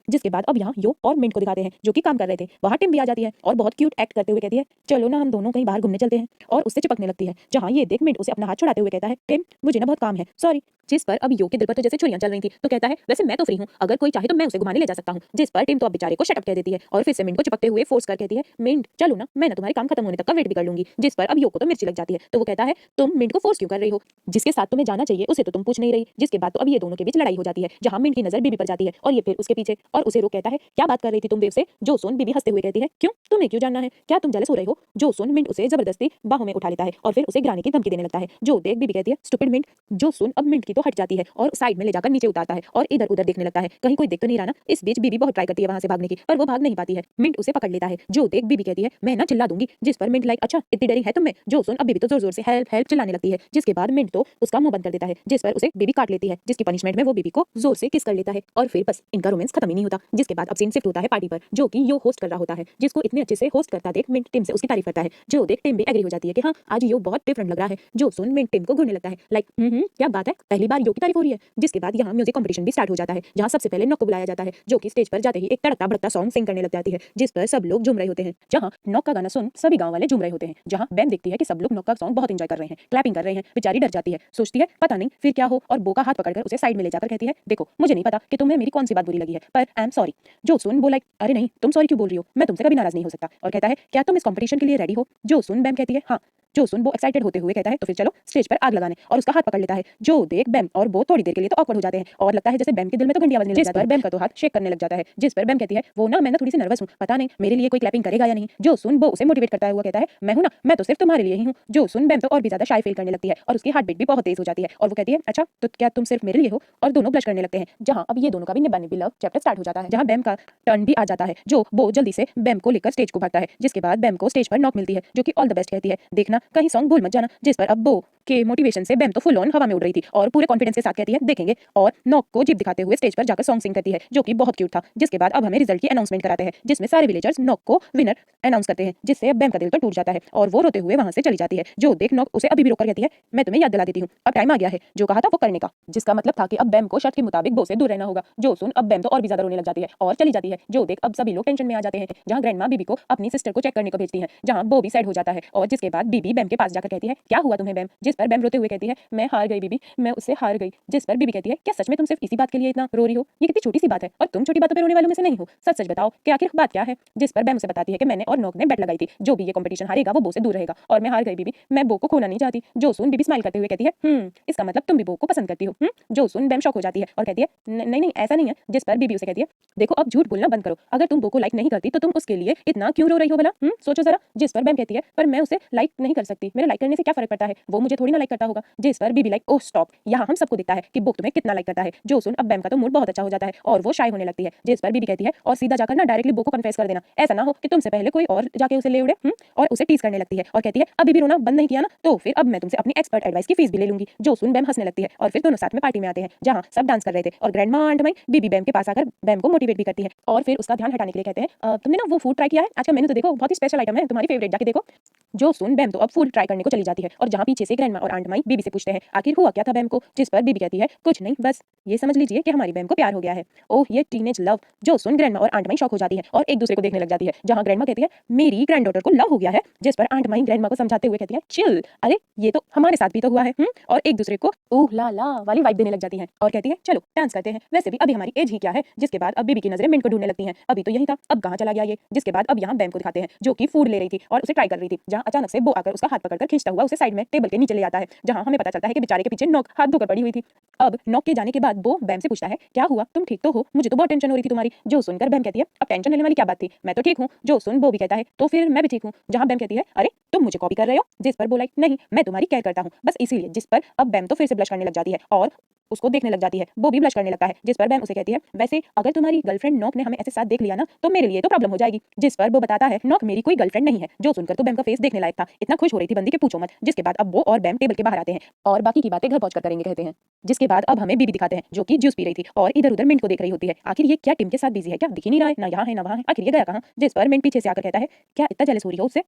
जिसके बाद अब यहाँ यो और मिंट को दिखाते हैं जो कि काम कर रहे थे। वहाँ टिम भी आ जाती है और बहुत क्यूट एक्ट करते हुए कहती है, चलो ना हम दोनों कहीं बाहर घूमने चलते हैं, और उससे चिपकने लगती है। जहाँ ये देख मिंट उसे अपना हाथ छुड़ाते हुए कहता है, टिम मुझे ना बहुत काम है, सॉरी। जिस पर अब यो के दिल पर तो जैसे छुरियां चल रही थी, तो कहता है, वैसे मैं तो फ्री हूँ, अगर कोई चाहे तो मैं उसे घुमाने ले जा सकता हूँ। जिस पर टिम तो अब बेचारे को शट अप कह देती है और फिर से मिंट को चिपकते हुए फोर्स कर कहती है, मिंट चलो ना, मैं ना तुम्हारे काम खत्म होने तक का वेट भी कर लूंगी। जिस पर अब यो को तो मिर्ची लग जाती है, तो वो कहता है, तुम मिंट को फोर्स क्यों कर रही हो, जिसके साथ तुम्हें जाना चाहिए उसे तो तुम पूछ नहीं रही। जिसके बाद तो अब ये दोनों के बीच लड़ाई हो जाती है, जहाँ मिंट की नजर बीबी पर जाती है और ये फिर उसके पीछे और उसे रोक कहता है, क्या बात कर रही थी तुम वेव से। जो सुन बीबी हंसते हुए कहती है, क्यों तुम्हें क्यों जानना है, क्या तुम जेलस हो रहे हो। जो सुन मिंट उसे जबरदस्ती बाहों में उठा लेता है और फिर उसे गिराने की धमकी देने लगता है। जो देख बीबी कहती है, स्टूपिड मिंट। जो सुन अब मिंट की तो हट जाती है और साइड में ले जाकर नीचे उतारता है और इधर उधर देखने लगता है, कहीं कोई देख तो नहीं रहा ना। इस बीच बीबी बहुत ट्राई करती है वहां से भागने की, पर वो भाग नहीं पाती है। मिंट उसे पकड़ लेता है। जो देख बीबी कहती है, मैं ना चिल्ला दूंगी। जिस पर मिंट लाइक, अच्छा इतनी डरी है तुम्हें। जो सुन अब बीबी तो जोर जोर से हेल्प हेल्प चिल्लाने लगती है। जिसके बाद मिंट तो उसका मुंह बंद कर देता है, जिस पर उसे बीबी काट लेती है, जिसकी पनिशमेंट में वो बीबी को जोर से किस कर लेता है और फिर बस इनका रोमांस खत्म ही नहीं होता। जिसके बाद अब सीन शिफ्ट होता है पार्टी पर, जो कि यो होस्ट कर रहा होता है, जिसको इतने अच्छे से होस्ट करता देख मिंट टिम से उसकी तारीफ करता है। जो देख टिम भी एग्री हो जाती है कि हाँ आज यो बहुत डिफरेंट लग रहा है। जो सुन मिंट टिम को घूरने लगता है, लाइक क्या बात है, पहली पहली बार योगी तारीफ हो रही है। जिसके बाद यहाँ म्यूजिक कंपटीशन भी स्टार्ट हो जाता है, जहाँ सबसे पहले नॉक को बुलाया जाता है, जो कि स्टेज पर जाते ही एक तड़कता भड़कता सॉन्ग सिंग करने लग जाती है, जिस पर सब लोग झूम रहे होते हैं। जहाँ नॉक का गाना सुन सभी गांव वाले झूम रहे होते हैं। जहाँ बैम देखती है कि सब लोग नॉक का सॉन्ग बहुत एंजॉय कर रहे हैं, क्लैपिंग कर रहे हैं, बेचारी डर जाती है, सोचती है पता नहीं फिर क्या हो, और बो का हाथ पकड़कर उसे साइड में ले जाकर कहती है, देखो मुझे नहीं पता कि तुम्हें मेरी कौन सी बात बुरी लगी है, पर आई एम सॉरी। जो सुन बोला, अरे नहीं तुम सॉरी क्यों बोल रही हो, मैं तुमसे कभी नाराज नहीं हो सकता, और कहता है क्या तुम इस कंपटीशन के लिए रेडी हो। जो सुन बैम कहती है हाँ। जो सुन वो एक्साइटेड होते हुए कहता है तो फिर चलो स्टेज पर आग लगाने, और उसका हाथ पकड़ लेता है। जो देख बैम और वो थोड़ी देर के लिए तो ऑकवर्ड हो जाते हैं, और लगता है जैसे बैम के दिल में तो घंटियां बजने लग जाती है। बैम का तो हाथ शेक करने लग जाता है, जिस पर बैम कहती है वो ना मैं ना थोड़ी सी नर्वस हूँ, पता नहीं मेरे लिए कोई क्लैपिंग करेगा या नहीं। जो सुन वो उसे मोटिवेट करता हुआ कहता है मैं हूं ना, मैं तो सिर्फ तुम्हारे लिए ही हूँ। जो सुन बैम तो और भी ज्यादा शाय फील करने लगती है, और उसकी हार्ट बीट भी बहुत तेज हो जाती है, और वो कहती है अच्छा तो क्या तुम सिर्फ मेरे लिए हो, और दोनों ब्लश करने लगते हैं। जहाँ अब ये दोनों का भी निभाने भी लव चैप्टर स्टार्ट हो जाता है, जहाँ बैम का टर्न भी आ जाता है। जो वो जल्दी से बैम को लेकर स्टेज को भागता है, जिसके बाद बैम को स्टेज पर नॉक मिलती है, जो कि ऑल द बेस्ट कहती है, देखना कहीं सॉन्ग भूल मत जाना। जिस पर अब बो के मोटिवेशन से बैम तो फुल ऑन हवा में उड़ रही थी, और पूरे कॉन्फिडेंस के साथ कहती है देखेंगे, और नॉक को जिप दिखाते हुए स्टेज पर जाकर सॉन्ग सिंग करती है, जो कि बहुत क्यूट था। जिसके बाद अब हमें रिजल्ट की अनाउंसमेंट कराते हैं, जिसमें सारे विलेजर्स नॉक को विनर अनाउंस करते हैं, जिससे अब बैम का दिल तो टूट जाता है, और वो रोते हुए वहां से चली जाती है। जो देख नॉक उसे अभी भी रोककर कहती है मैं तुम्हें याद दिला देती हूँ, अब टाइम आ गया है जो कहा था वो करने का, जिसका मतलब था कि अब बैम को शर्त के मुताबिक बो से दूर रहना होगा। जो सुन अब बैम तो और भी ज्यादा रोने लग जाती है और चली जाती है। जो देख अब सभी लोग टेंशन में आ जाते हैं, जहाँ ग्रैंडमा बीबी को अपनी सिस्टर को चेक करने को भेजती है, जहाँ बो भी सैड हो जाता है, और जिसके बाद बीबी बैम के पास जाकर कहती है क्या हुआ तुम्हें बैम। जिस पर बैम रोते हुए कहती है मैं हार गई बीबी, मैं उससे हार गई। जिस पर बीबी कहती है क्या सच में तुम सिर्फ इसी बात के लिए इतना रो रही हो, ये कितनी छोटी सी बात है, और तुम छोटी बातों पर रोने वालों में से नहीं हो, सच सच बताओ कि आखिर बात क्या है। जिस पर बैम उसे बताती है कि मैंने और नॉक ने बेट लगाई थी, जो भी ये कंपटीशन हारेगा वो बो से दूर रहेगा, और मैं हार गई बीबी, मैं बो को खोना नहीं चाहती। जो सुन बीबी स्माइल करते हुए कहती है इसका मतलब तुम भी बो को पसंद करती हो। जो सुन बैम शॉक हो जाती है और कहती है नहीं नहीं ऐसा नहीं है। जिस पर बीबी उसे कहती है देखो अब झूठ बोलना बंद करो, अगर तुम बो को लाइक नहीं करती तो तुम उसके लिए इतना क्यों रो रही हो भला, सोचो जरा। जिस पर बैम कहती है पर मैं उसे लाइक नहीं कर सकती, मेरा लाइक करने से क्या फर्क पड़ता है, वो मुझे थोड़ी ना लाइक करता होगा। जिस पर बीबी लाइक ओह स्टॉप, यहाँ हम सबको दिखता है कि बो तुम्हें कितना लाइक करता है। जो सुन अब बैम का तो मूड बहुत अच्छा हो जाता है, और वो शाय होने लगती है। जिस पर बीबी कहती है और सीधा जाकर ना डायरेक्टली बो को कन्फेस कर देना, ऐसा ना हो कि तुमसे पहले कोई और जाके उसे ले उड़े। और उसे टीज करने लगती है और कहती है अभी भी रोना बंद नहीं किया ना, तो फिर अब मैं तुमसे अपनी एक्सपर्ट एडवाइस की फीस भी ले लूंगी। जो सुन बैम हंसने लगती है, और फिर दोनों साथ में पार्टी में आते हैं, जहाँ सब डांस कर रहे थे, और ग्रैंडमा आंट मई बीबी बैम के पास आकर बैम को मोटिवेट भी करती है, और फिर उसका ध्यान हटाने के लिए कहते हैं तुमने ना वो फूड ट्राई किया है, आज का मेनू तो देखो बहुत ही स्पेशल आइटम है, तुम्हारी फेवरेट जाके देखो। जो सुन बैम तो अब फूड ट्राई करने को चली जाती है, और जहाँ पीछे से ग्रैंडमा और आंट माई बीबी से पूछते हैं आखिर हुआ क्या था बैम को। जिस पर बीबी कहती है कुछ नहीं, बस ये समझ लीजिए कि हमारी बैम को प्यार हो गया है। ओह ये टीनेज लव। जो सुन ग्रैंडमा और आंट माई शॉक हो जाती है और एक दूसरे को देखने लग जाती है, जहाँ ग्रैंडमा कहती है मेरी ग्रैंड डॉटर को लव हो गया है। जिस पर आंट माई ग्रैंडमा को समझाते हुए कहती है चिल, अरे ये तो हमारे साथ भी तो हुआ है। और एक दूसरे को ओह ला ला वाली वाइब देने लग जाती है, और कहती है चलो डांस करते हैं, वैसे भी अभी हमारी एज ही क्या है। जिसके बाद अब बीबी की नजरें मिंट को ढूंढने लगती हैं, अभी तो यही था अब कहाँ चला गया ये। जिसके बाद अब यहाँ बैम को दिखाते हैं, जो कि फूड ले रही थी और उसे ट्राई कर रही थी, जहाँ अचानक से बो आकर उसका हाथ पकड़कर खींचता हुआ उसे साइड में टेबल के नीचे ले आता है, जहाँ हमें पता चलता है कि बेचारे के पीछे नॉक हाथ धोकर पड़ी हुई थी। अब नॉक के जाने के बाद बो बैम से पूछता है क्या हुआ, तुम ठीक तो हो, मुझे तो बहुत टेंशन हो रही थी तुम्हारी। जो सुनकर बैम कहती है अब टेंशन लेने वाली क्या बात थी, मैं तो ठीक हूँ। जो सुन बो भी कहता है तो फिर मैं भी ठीक हूँ, जहाँ बैम कहती है अरे तुम मुझे कॉपी कर रहे हो। जिस पर बो लाइक नहीं मैं तुम्हारी केयर करता हूँ बस इसीलिए। जिस पर अब बैम तो फिर से ब्लश करने लग जाती है और उसको देखने लग जाती है, वो भी ब्लश करने लगता है। जिस पर बैम उसे कहती है वैसे अगर तुम्हारी गर्लफ्रेंड नॉक ने हमें ऐसे साथ देख लिया ना तो मेरे लिए तो प्रॉब्लम हो जाएगी। जिस पर वो बताता है नॉक मेरी कोई गर्लफ्रेंड नहीं है। जो सुनकर तो बैम का फेस देखने लायक था, इतना खुश हो रही थी बंदी के पूछो मत। जिसके बाद अब वो और बैम टेबल के बाहर आते हैं और बाकी की बातें घर पहुंचकर करेंगे कहते हैं। जिसके बाद अब हमें बीबी दिखाते हैं, जो कि जूस पी रही थी और इधर उधर मिंट को देख रही होती है, आखिर ये क्या टिम के साथ बिजी है, क्या दिख ही नहीं रहा है, ना यहाँ है ना वहाँ है, आखिर ये गया कहाँ। जिस पर मिंट पीछे से आकर कहता है क्या इतना जेलस हो रही हो उससे,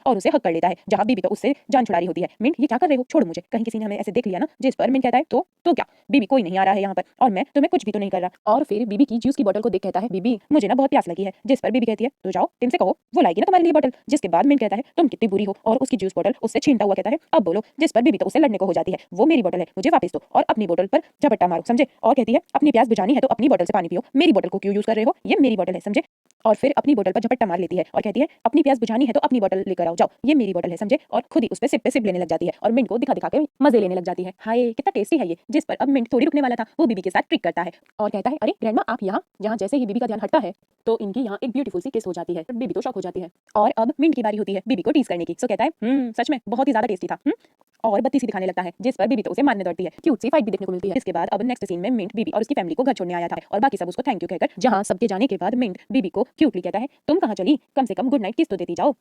और उसे हक कर लेता है, जहाँ बीबी तो उससे जान छुड़ा रही होती है। मिंट ये क्या कर रहे हो, छोड़ मुझे, कहीं किसी ने हमें ऐसे देख लिया ना। जिस पर मिंट कहता है तो क्या बीबी कोई नहीं आ रहा है यहाँ पर, और मैं तुम्हें कुछ भी तो नहीं कर रहा। और फिर बीबी की जूस की बोतल को देख कहता है बीबी मुझे ना बहुत प्यास लगी है। जिस पर बीबी कहती है तो जाओ टिम से कहो वो लाएगी ना तुम्हारे लिए बोतल। जिसके बाद मिंट कहता है तुम कितनी बुरी हो, और उसकी जूस बोतल उससे छीनता हुआ कहता है अब बोलो। जिस पर बीबी तो उससे लड़ने को हो जाती है, वो मेरी बोतल है मुझे वापस दो, और अपनी बोतल पर झपट्टा मारो समझे, और कहती है अपनी प्यास बुझानी है तो अपनी बोतल से पानी पियो, मेरी बोतल को क्यों यूज कर रहे हो, ये मेरी बोतल है समझे। और फिर अपनी बोतल पर झपट्टा मार लेती है और कहती है अपनी प्यास बुझानी है तो अपनी बोतल लेकर आओ जाओ, ये मेरी बोतल है समझे, और खुद ही उस पे सिप लेने लग जाती है और मिंट को दिखा दिखा के मजे लेने लग जाती है। हाय कितना टेस्टी है ये। जिस पर अब मिंट थोड़ी रुकने वाला था, वो बीबी के साथ ट्रिक करता है और कहता है अरे ग्रैंडमा आप यहाँ, जहाँ जैसे ही बीबी का ध्यान हटता है तो इनकी यहाँ एक ब्यूटीफुल सी किस हो जाती है। बीबी तो शॉक हो जाती है, और अब मिंट की बारी होती है बीबी को टीज करने की। सो कहता है सच में बहुत ही ज्यादा टेस्टी था, और बत्ती सी दिखाने लगता है। जिस पर बीबी तो उसे मारने दौड़ती है, क्यूट सी फाइट भी देखने को मिलती है। इसके बाद अब नेक्स्ट सीन में मिंट बीबी और उसकी फैमिली को घर छोड़ने आया था, और बाकी सब उसको थैंक यू कहकर, जहाँ सबके जाने के बाद मिंट बीबी को क्यूटली कहता है तुम कहाँ चली, कम से कम गुड नाइट किस तो देती जाओ।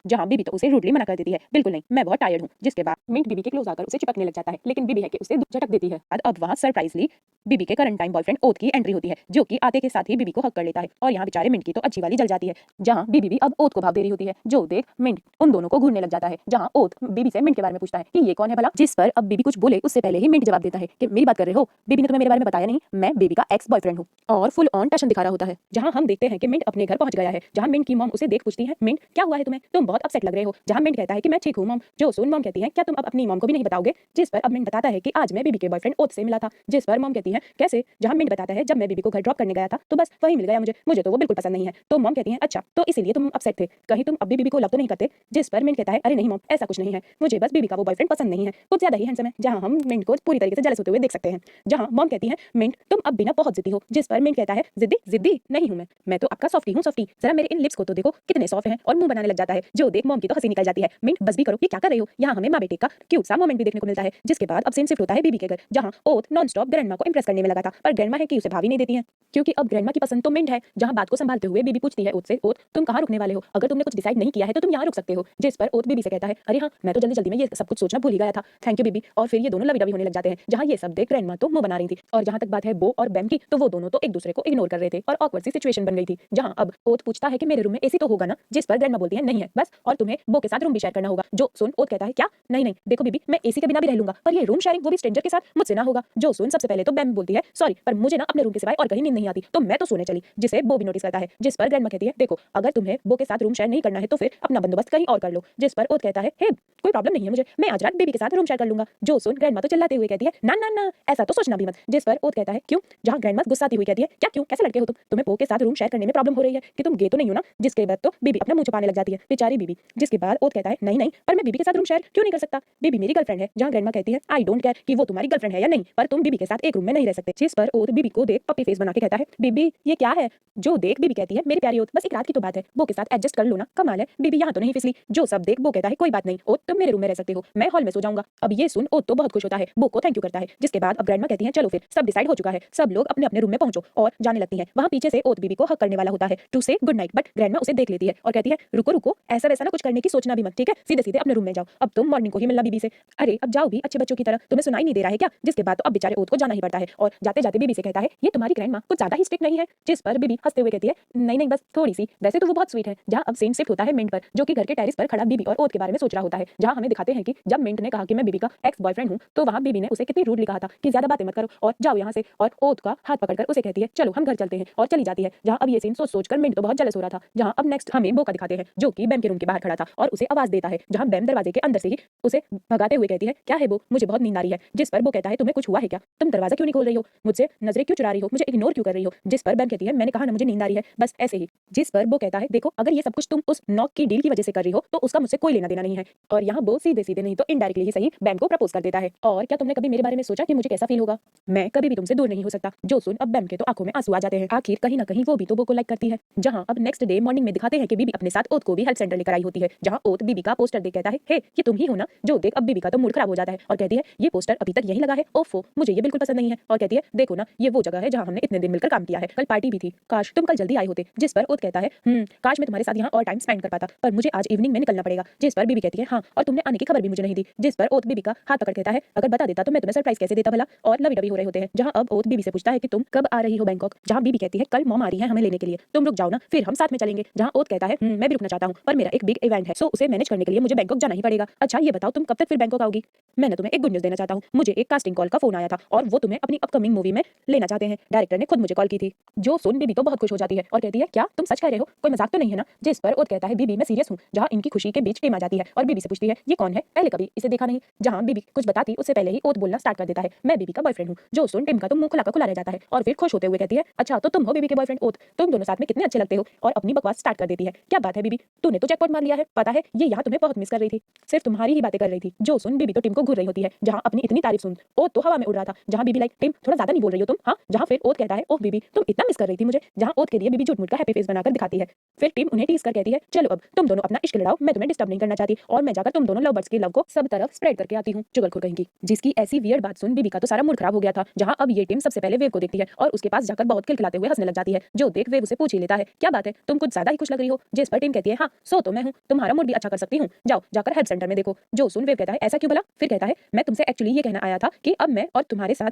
जहाँ बीबी तो उसे रूडली मना कर देती है, बिल्कुल नहीं, मैं बहुत टायर्ड हूँ। जिसके बाद मिंट बीबी के क्लोज आकर उसे चिपकने लग जाता है, लेकिन बीबी है कि उसे झटक देती है। अब वहाँ सरप्राइजली बीबी के करंट टाइम बॉयफ्रेंड ओथ की एंट्री होती है, जो कि आते के साथ ही बीबी को हक कर लेता है और यहाँ बेचारे मिंट की तो अच्छी वाली जल जाती है। जहाँ बीबी भी अब ओथ को भाव दे रही होती है, जो देख मिंट उन दोनों को घूरने लग जाता है। जहाँ ओथ बीबी से मिंट के बारे में पूछता है कि ये कौन है भला, जिस पर अब बीबी कुछ बोले उससे पहले ही मिंट जवाब देता है कि मेरी बात कर रहे हो, बीबी ने तुम्हें मेरे बारे में बताया नहीं, मैं बेबी का एक्स बॉयफ्रेंड हूँ। और फुल ऑन टशन दिखा रहा होता है। जहाँ हम देखते हैं कि मिंट अपने घर पहुंच गया है, जहाँ मिंट की मॉम उसे देख पूछती है, मिंट क्या हुआ है तुम्हें, तुम बहुत अपसेट लग रहे हो। जहाँ मिंट कहता है कि मैं ठीक हूँ मॉम, जो सुन मॉम कहती है क्या तुम अब अपनी मॉम को भी नहीं बताओगे, जिस पर अब मिंट बताता है कि आज मैं बीबी के बॉयफ्रेंड ओथ से मिला था। जिस पर मॉम कहती है कैसे, जहाँ मिंट बताता है जब मैं बीबी को घर ड्रॉप करने गया था तो बस वही मिल गया मुझे तो वो बिल्कुल पसंद नहीं है। तो मॉम कहती है अच्छा तो इसीलिए तुम अपसेट थे, कहीं तुम अब भी बीबी को लव तो नहीं करते। जिस पर मिंट कहता है अरे नहीं मॉम, ऐसा कुछ नहीं है, मुझे बस बीबी का वो बॉयफ्रेंड पसंद नहीं है, कुछ ज्यादा ही हैंडसम है। जहाँ हम मिंट को पूरी तरीके से जेलस होते हुए देख सकते हैं। जहाँ मॉम कहती है मिंट तुम अब भी ना बहुत जिद्दी हो। जिस पर मिंट कहता है जिद्दी जिद्दी नहीं हूं मैं तो आपका सॉफ्टी हूँ सॉफ्टी, जरा मेरे इन लिप्स को तो देखो कितने सॉफ्ट हैं, और मुंह बनाने लग जाता है। जो देख मॉम की तो हंसी निकल जाती है। मिंट बस भी करो, ये क्या कर रही हो। यहाँ हमें माँ बेटे का क्यूट सा मोमेंट भी देखने को मिलता है। जिसके बाद अब सीन शिफ्ट होता है बीबी के घर, जहाँ ओथ नॉन स्टॉप ग्रैंडमा को इंप्रेस करने में लगा था, पर ग्रैंडमा है कि उसे भाभी नहीं देती है, क्योंकि अब ग्रैंडमा की पसंद तो मिंट है। जहाँ बात को संभालते हुए बीबी पूछती है ओथ से, ओथ तुम कहाँ रुकने वाले हो, अगर तुमने कुछ डिसाइड नहीं किया है तो तुम यहाँ रुक सकते हो। जिस पर ओथ बीबी से कहता है अरे हाँ मैं तो जल्दी जल्दी में ये सब कुछ सोचना भूल ही गया था, थैंक यू बीबी। और फिर ये दोनों लवी डवी होने लग जाते हैं। जहाँ ये सब देख ग्रैंडमा तो मुंह बना रही थी, और जहाँ तक बात है बो और बैम की, तो वो दोनों तो एक दूसरे को इग्नोर कर रहे थे और ऑकवर्ड सी सिचुएशन बन गई थी। जहाँ अब ओथ पूछता है कि मेरे रूम में एसी तो होगा ना, जिस पर ग्रैंडमा बोलती है नहीं है बस, और तुम्हें बो के साथ रूम भी शेयर करना होगा। जो सुन ओथ कहता है क्या, नहीं नहीं देखो बीबी मैं एसी के बिना भी रह लूंगा, पर ये रूम शेयरिंग वो भी स्ट्रेंजर के साथ मुझसे ना होगा। जो सुन सबसे पहले तो बैम बोलती है सॉरी पर मुझे ना अपने रूम के सिवाय और कहीं नींद नहीं आती, तो मैं तो सोने चली। जिसे बो भी नोटिस करता है। जिस पर ग्रैंडमा कहती है देखो अगर तुम्हें बो के साथ रूम शेयर नहीं करना है तो फिर अपना बंदोबस्त कहीं और कर लो। जिस पर ओथ कहता है हे कोई प्रॉब्लम नहीं है मुझे, मैं आज रात बेबी के साथ रूम शेयर कर लूंगा। जो सुन ग्रैंडमा तो चिल्लाते हुए कहती है ना ना ना ऐसा तो सोचना भी मत। जिस पर ओथ कहता है क्यों, जहां ग्रैंडमा गुस्साती हुई कहती है क्या क्यों कैसे लड़के हो तुम, तुम्हें बो के साथ रूम शेयर करने में प्रॉब्लम हो रही है कि तुम गे तो नहीं हो ना। जिसके बाद तो बीबी अपना मुंह छुपाने लग जाती है, बेचारी बीबी। जिसके बाद ओथ कहता है नहीं नहीं पर मैं बीबी के साथ रूम शेयर क्यों नहीं कर सकता, बेबी मेरी गर्लफ्रेंड है। जहां ग्रैंडमा कहती है आई डोंट केयर कि वो तुम्हारी गर्लफ्रेंड है या नहीं, पर तुम बीबी के साथ एक रूम में नहीं रह सकते। जिस पर ओथ बीबी को देख पप्पी फेस बना के कहता है बीबी ये क्या है। जो देख बीबी कहती है मेरी प्यारी ओथ बस एक रात की तो बात है, बो के साथ एडजस्ट कर लो ना, कमाल है बीबी यहाँ तो नहीं फिसली। जो सब देख बो कहता है कोई बात नहीं ओथ तुम मेरे रूम में रह सकते हो, मैं हॉल में सो जाऊंगा। अब ये सुन ओथ तो बहुत खुश होता है, बो को थैंक यू करता है। जिसके बाद अब ग्रैंडमा कहती है चलो फिर सब डिसाइड हो चुका है, सब लोग अपने अपने रूम में पहुंचो, और जाने लगती है। वहाँ पीछे से ओथ बीबी को हक करने वाला होता है टू से गुड नाइट, बट ग्रैंडमा उसे देख लेती है और कहती है रुको रुको ऐसा वैसा ना कुछ करने की सोचना भी मत, ठीक है सीधे सीधे अपने रूम में जाओ, अब तुम मॉर्निंग को ही मिलना बीबी से। अरे अब जाओ भी अच्छे बच्चों की तरह, तुम्हें सुनाई नहीं दे रहा है क्या। जिसके बाद तो अब बेचारे ओथ को जाना ही पड़ता है, और जाते जाते बीबी से कहता है ये तुम्हारी ग्रैंडमा कुछ ज्यादा ही स्ट्रिक्ट नहीं है। जिस पर बीबी हंसते हुए कहती है नहीं नहीं बस थोड़ी सी, वैसे तो वो बहुत स्वीट है। जहाँ अब सीन शिफ्ट होता है मिंट पर, जो कि घर के टेरिस पर खड़ा बीबी और ओथ के बारे में सोच रहा होता है। जहाँ हमें दिखाते हैं कि जब मिंट ने कहा कि मैं बीबी का एक्स बॉयफ्रेंड हूँ, तो वहाँ बीबी ने उसे कितनी रूडली कहा था कि ज्यादा बातें मत करो और जाओ यहाँ से, और ओथ का हाथ पकड़कर उसे कहती है चलो हम घर चलते हैं, और चली जाती है। जहाँ अब ये सीन सोच सोचकर मिंट तो बहुत जेलस हो रहा था। जहाँ अब नेक्स्ट हमें बो का दिखाते हैं, जो कि बैम के रूम के बाहर खड़ा था और उसे आवाज देता है। जहाँ बैम दरवाजे के अंदर से ही उसे भगाते हुए कहती है क्या है बो, मुझे बहुत नींद आ रही है। जिस पर बो कहता है तुम्हें कुछ हुआ है क्या, तुम दरवाजा क्यों नहीं खोल रही हो, मुझसे नजरें क्यों चुरा रही हो, मुझे इग्नोर क्यों कर रही हो। जिस पर बैम कहती है मैंने कहा ना मुझे नींद आ रही है बस ऐसे ही। जिस पर बो कहता है देखो अगर ये सब कुछ तुम उस नॉक की डील की वजह से कर रही हो तो उसका मुझसे कोई लेना देना नहीं है। और यहाँ बो सीधे सीधे नहीं तो इनडायरेक्टली ही सही बैम को प्रपोज कर देता है। और क्या तुमने कभी मेरे बारे में सोचा कि मुझे कैसा फील होगा, मैं कभी भी तुमसे दूर नहीं हो सकता। जो सुन अब बैम के तो आंखों में आंसू आ जाते हैं, आखिर कहीं ना कहीं वो भी तो बो को लाइक करती है। जहाँ अब नेक्स्ट डे मॉर्निंग में दिखाते हैं कि बीबी अपने साथ ओथ को भी हेल्थ सेंटर लेकर आई होती है। जहाँ ओथ बीबी का पोस्टर देख कहता है हे ये तुम ही हो ना। जो देख अब बीबी का तो मूड खराब हो जाता है और कहती है ये पोस्टर अभी तक यही लगा है, ओफो मुझे ये बिल्कुल पसंद नहीं है। और कहती है देखो ना ये वो जगह है जहाँ हमने इतने दिन मिलकर काम किया है, कल पार्टी भी थी, काश तुम कल जल्दी आए होते। जिस पर ओथ कहता है काश मैं तुम्हारे साथ यहाँ और टाइम स्पेंड कर पाता, पर मुझे आज इवनिंग में निकलना पड़ेगा। जिस पर बीबी कहती है हाँ और तुमने आने की खबर भी मुझे नहीं दी। जिस पर ओथ बीबी का हाथ पकड़ कहता है अगर बता देता तो मैं तुम्हें सरप्राइज कैसे देता भला। और लवी डवी हो रहे होते हैं। जहाँ अब ओथ बीबी से पूछता है कि तुम कब आ रही हो बैंकॉक। जहाँ बीबी कहती है कल मॉम आ रही है हमें लेने के लिए, तुम रुक जाओ ना फिर हम साथ में चलेंगे। जहाँ ओथ कहता है मैं भी रुकना चाहता हूँ पर मेरा एक बिग इवेंट है, सो उसे मैनेज करने के लिए मुझे बैंकॉक जाना ही पड़ेगा। अच्छा ये बताओ तुम कब तक फिर बैंकॉक आओगी। मैंने तुम्हें एक गुड न्यूज़ देना चाहता हूँ, मुझे एक कास्टिंग कॉल का फोन आया था और वो तुम्हें अपनी अपकमिंग मूवी में लेना चाहते हैं, डायरेक्टर ने खुद मुझे कॉल की थी। जो सुन बीबी तो बहुत खुश हो जाती है और कहती है क्या तुम सच कह रहे हो, कोई मजाक तो नहीं है ना। जिस पर ओथ कहता है बीबी मैं सीरियस हूँ। जहाँ इनकी खुशी के बीच टीम आ जाती है और बीबी से पूछती है ये कौन है, पहले कभी इसे देखा नहीं। जहाँ बीबी कुछ बताती उससे पहले ही ओथ बोलना स्टार्ट कर देता है मैं बीबी का बॉयफ्रेंड हूँ। जो सुन टिम का तो मुंह खुला रह जाता है और फिर खुश होते हुए कहती है अच्छा तो तुम हो बीबी के बॉयफ्रेंड ओथ, तुम दोनों साथ में कितने अच्छे लगते हो। और अपनी बकवास स्टार्ट कर देती है क्या बात है बीबी तूने तो जैकपॉट मार लिया है, पता है ये यहाँ तुम्हें बहुत मिस कर रही थी, सिर्फ तुम्हारी ही बातें कर रही थी। जो सुन बीबी तो टिम को घूर रही होती है। जहाँ अपनी इतनी तारीफ सुन ओथ तो हवा में उड़ रहा था। जहाँ बीबी लाइक टिम थोड़ा ज्यादा नहीं बोल रही हो तुम, हाँ। जहाँ फिर ओथ कहता है ओह बीबी तुम इतना मिस कर रही थी मुझे। जहाँ ओथ के लिए बीबी झूठ-मूठ का हैप्पी फेस बनाकर दिखाती है। फिर टिम उन्हें टीज कर कहती है चलो अब तुम दोनों अपना इश्क लड़ाओ, मैं तुम्हें डिस्टर्ब नहीं करना चाहती और मैं जाकर तुम दोनों लव बर्ड्स की लव को सब तरफ स्प्रेड करके आती हूँ। चुगलखोर कहीं की। जिसकी ऐसी वियर्ड बात सुन बीबी का तो सारा मूड खराब हो गया था। जहाँ अब ये टिम सबसे पहले वेव को देखती है और उसके पास जाकर बहुत खिलखिलाते हुए हंसने लग जाती है। जो देख वेव उसे पूछ ही लेता है क्या बात है तुम कुछ ज्यादा ही खुश लग रही हो। जिस पर टिम कहती है हाँ सो तो तो मैं हूँ, तुम्हारा मूड भी अच्छा कर सकती हूँ, जाओ जाकर हेल्प सेंटर में देखो। जो सुन वेव कहता है ऐसा क्यों बोला? फिर कहता है मैं तुमसे एक्चुअली ये कहना आया था कि अब मैं और तुम्हारे साथ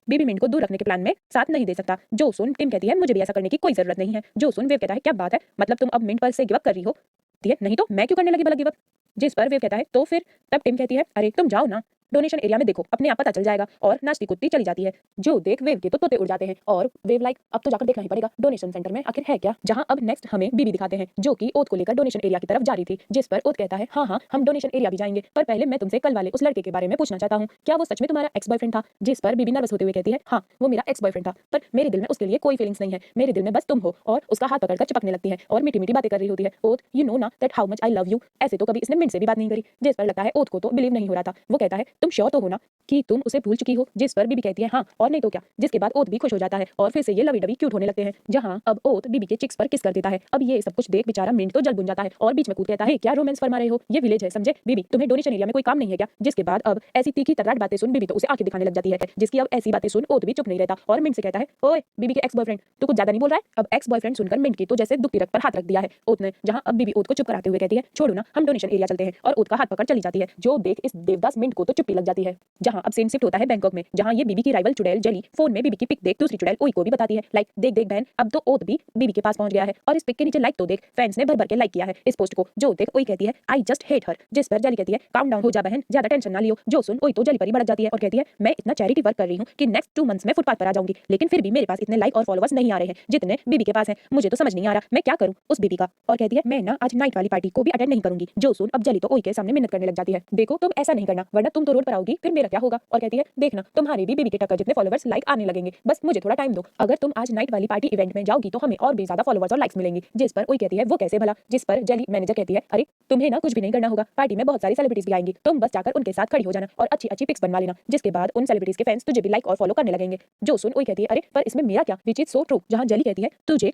बेबी मिंट को दूर रखने के प्लान में साथ नहीं दे सकता। जो सुन टिम कहती है मुझे भी ऐसा करने की कोई जरूरत नहीं है। जो सुन वेव कहता है क्या बात है, मतलब तुम अब मिंट पर से गिव अप कर रही हो? नहीं तो मैं क्यों करने लगी भला गिव अप? जिस पर वेव कहता है तो फिर? तब टिम कहती है अरे तुम जाओ ना, डोनेशन एरिया में देखो, अपने आप पता चल जाएगा। और नाचती कूदती चली जाती है। जो देख वेव के तो तोते उड़ जाते हैं और वेव लाइक अब तो जाकर देखना ही पड़ेगा डोनेशन सेंटर में आखिर है क्या। जहां अब नेक्स्ट हमें बीबी दिखाते हैं जो कि ओथ को लेकर डोनेशन एरिया की तरफ जा रही थी। जिस पर ओथ कहता है हाँ हम डोनेशन एरिया भी जाएंगे, पर पहले मैं तुमसे कल वाले उस लड़के के बारे में पूछना चाहता हूँ, क्या वो सच में तुम्हारा एक्स बॉयफ्रेंड था? जिस पर बीबी नर्वस होते हुए कहती है हाँ वो मेरा एक्स बॉयफ्रेंड था, पर मेरे दिल में उसके लिए कोई फीलिंग्स नहीं है, मेरे दिल में बस तुम हो। और उसका हाथ पकड़कर चिपकने लगती है और मीठी मीठी बातें कर रही होती है। ओथ यू नो ना that how much I love you. ऐसे तो कभी इसने मिंट से भी बात नहीं करी। जिस पर लगता है ओथ को तो बिलीव नहीं हो रहा था। वो कहता है तुम श्योर तो हो ना कि तुम उसे भूल चुकी हो? जिस पर बीबी कहती है हाँ और नहीं तो क्या। जिसके बाद ओथ भी खुश हो जाता है और फिर से ये लवी डवी क्यूट होने लगते हैं। जहां अब ओथ बीबी के चिक्स पर किस कर देता है। अब ये सब कुछ देख बेचारा मिंट तो जल बुन जाता है और बीच में कूद कहता है क्या रोमांस फरमा रहे हो, ये विलेज है समझे बीबी, तुम्हें डोनेशन एरिया में कोई काम नहीं है क्या? जिसके बाद अब ऐसी तीखी तर्राट बातें सुन बीबी तो उसे आंखें दिखाने लग जाती है। जिसकी अब ऐसी बातें सुन ओथ भी चुप नहीं रहता और मिंट से कहता है ओए बीबी के एक्स बॉयफ्रेंड, तू कुछ ज्यादा नहीं बोल रहा है? अब एक्स बॉयफ्रेंड सुनकर मिंट की तो जैसे दुखती रग पर हाथ रख दिया है ओथ ने। जहां अब बीबी ओथ को चुप कराते हुए कहती है छोड़ो ना हम डोनेशन एरिया चलते हैं, और ओथ का हाथ पकड़ चली जाती है। जो देख इस देवदास मिंट को तो चुप्पी लग जाती है। जहां अब सीन शिफ्ट होता है बैंकॉक में, जहां ये बीबी की राइवल चुड़ैल जली फोन में बीबी की पिक देख दूसरी चुड़ैल ओई को भी बताती है लाइक देख देख बहन अब तो ओथ भी बीबी के पास पहुंच गया है, और इस पिक के नीचे लाइक तो देख फैंस ने भर भर के लाइक किया है इस पोस्ट को। जो देख ओई कहती है आई जस्ट हेट हर। जिस पर जली कहती है काउंट डाउन हो जा बहन, ज्यादा टेंशन ना लियो। जो सुन ओई तो जली परी भड़क जाती है और कहती है मैं इतना चैरिटी वर्क कर रही हूँ कि नेक्स्ट 2 मंथ्स में फुटपाथ पर आ जाऊंगी, लेकिन फिर भी मेरे पास इतने लाइक और फॉलोअर्स नहीं आ रहे हैं जितने बीबी के पास हैं। मुझे तो समझ नहीं आ रहा मैं क्या करूं उस बीबी का। और कहती है मैं ना आज नाइट वाली पार्टी को भी अटेंड नहीं करूंगी। जो सुन अब जली तो ओई के सामने मिन्नत करने लग जाती है देखो तुम ऐसा नहीं करना वरना तुम तो रोड पर आओगी फिर मेरा क्या होगा। और कहती है देखना तुम्हारे भी बीबी के टक्कर जितने फॉलोअर्स लाइक आने लगेंगे, बस मुझे थोड़ा टाइम दो। अगर तुम आज नाइट वाली पार्टी इवेंट में जाओगी तो हमें और भी ज्यादा फॉलोअर्स और लाइक्स मिलेंगी। जिस पर ओई कहती है वो कैसे भला। जिस पर जली मैनेजर कहती है अरे तुम्हें ना कुछ भी नहीं करना होगा, पार्टी में बहुत सारी सेलिब्रिटीज भी आएंगी, तुम बस जाकर उनके साथ खड़ी हो जाना और अच्छी अच्छी पिक्स बनवा लेना। जिसके बाद उन सेलिब्रिटीज के फैंस तुझे भी लाइक और फॉलो करने लगेंगे। जो सुन ओई कहती है अरे पर इसमें मेरा क्या, विच इज सो ट्रू। जहां जली कहती है तुझे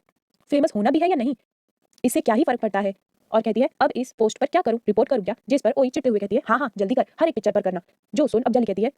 फेमस होना भी है या नहीं, इससे क्या ही फर्क पड़ता है। और कहती है अब इस पोस्ट पर क्या करूं, रिपोर्ट करूं क्या? जिस पर ओई चिढ़ते हुए कहती है हाँ जल्दी कर, हर एक पिक्चर पर करना। जो सुन अब जली कहती है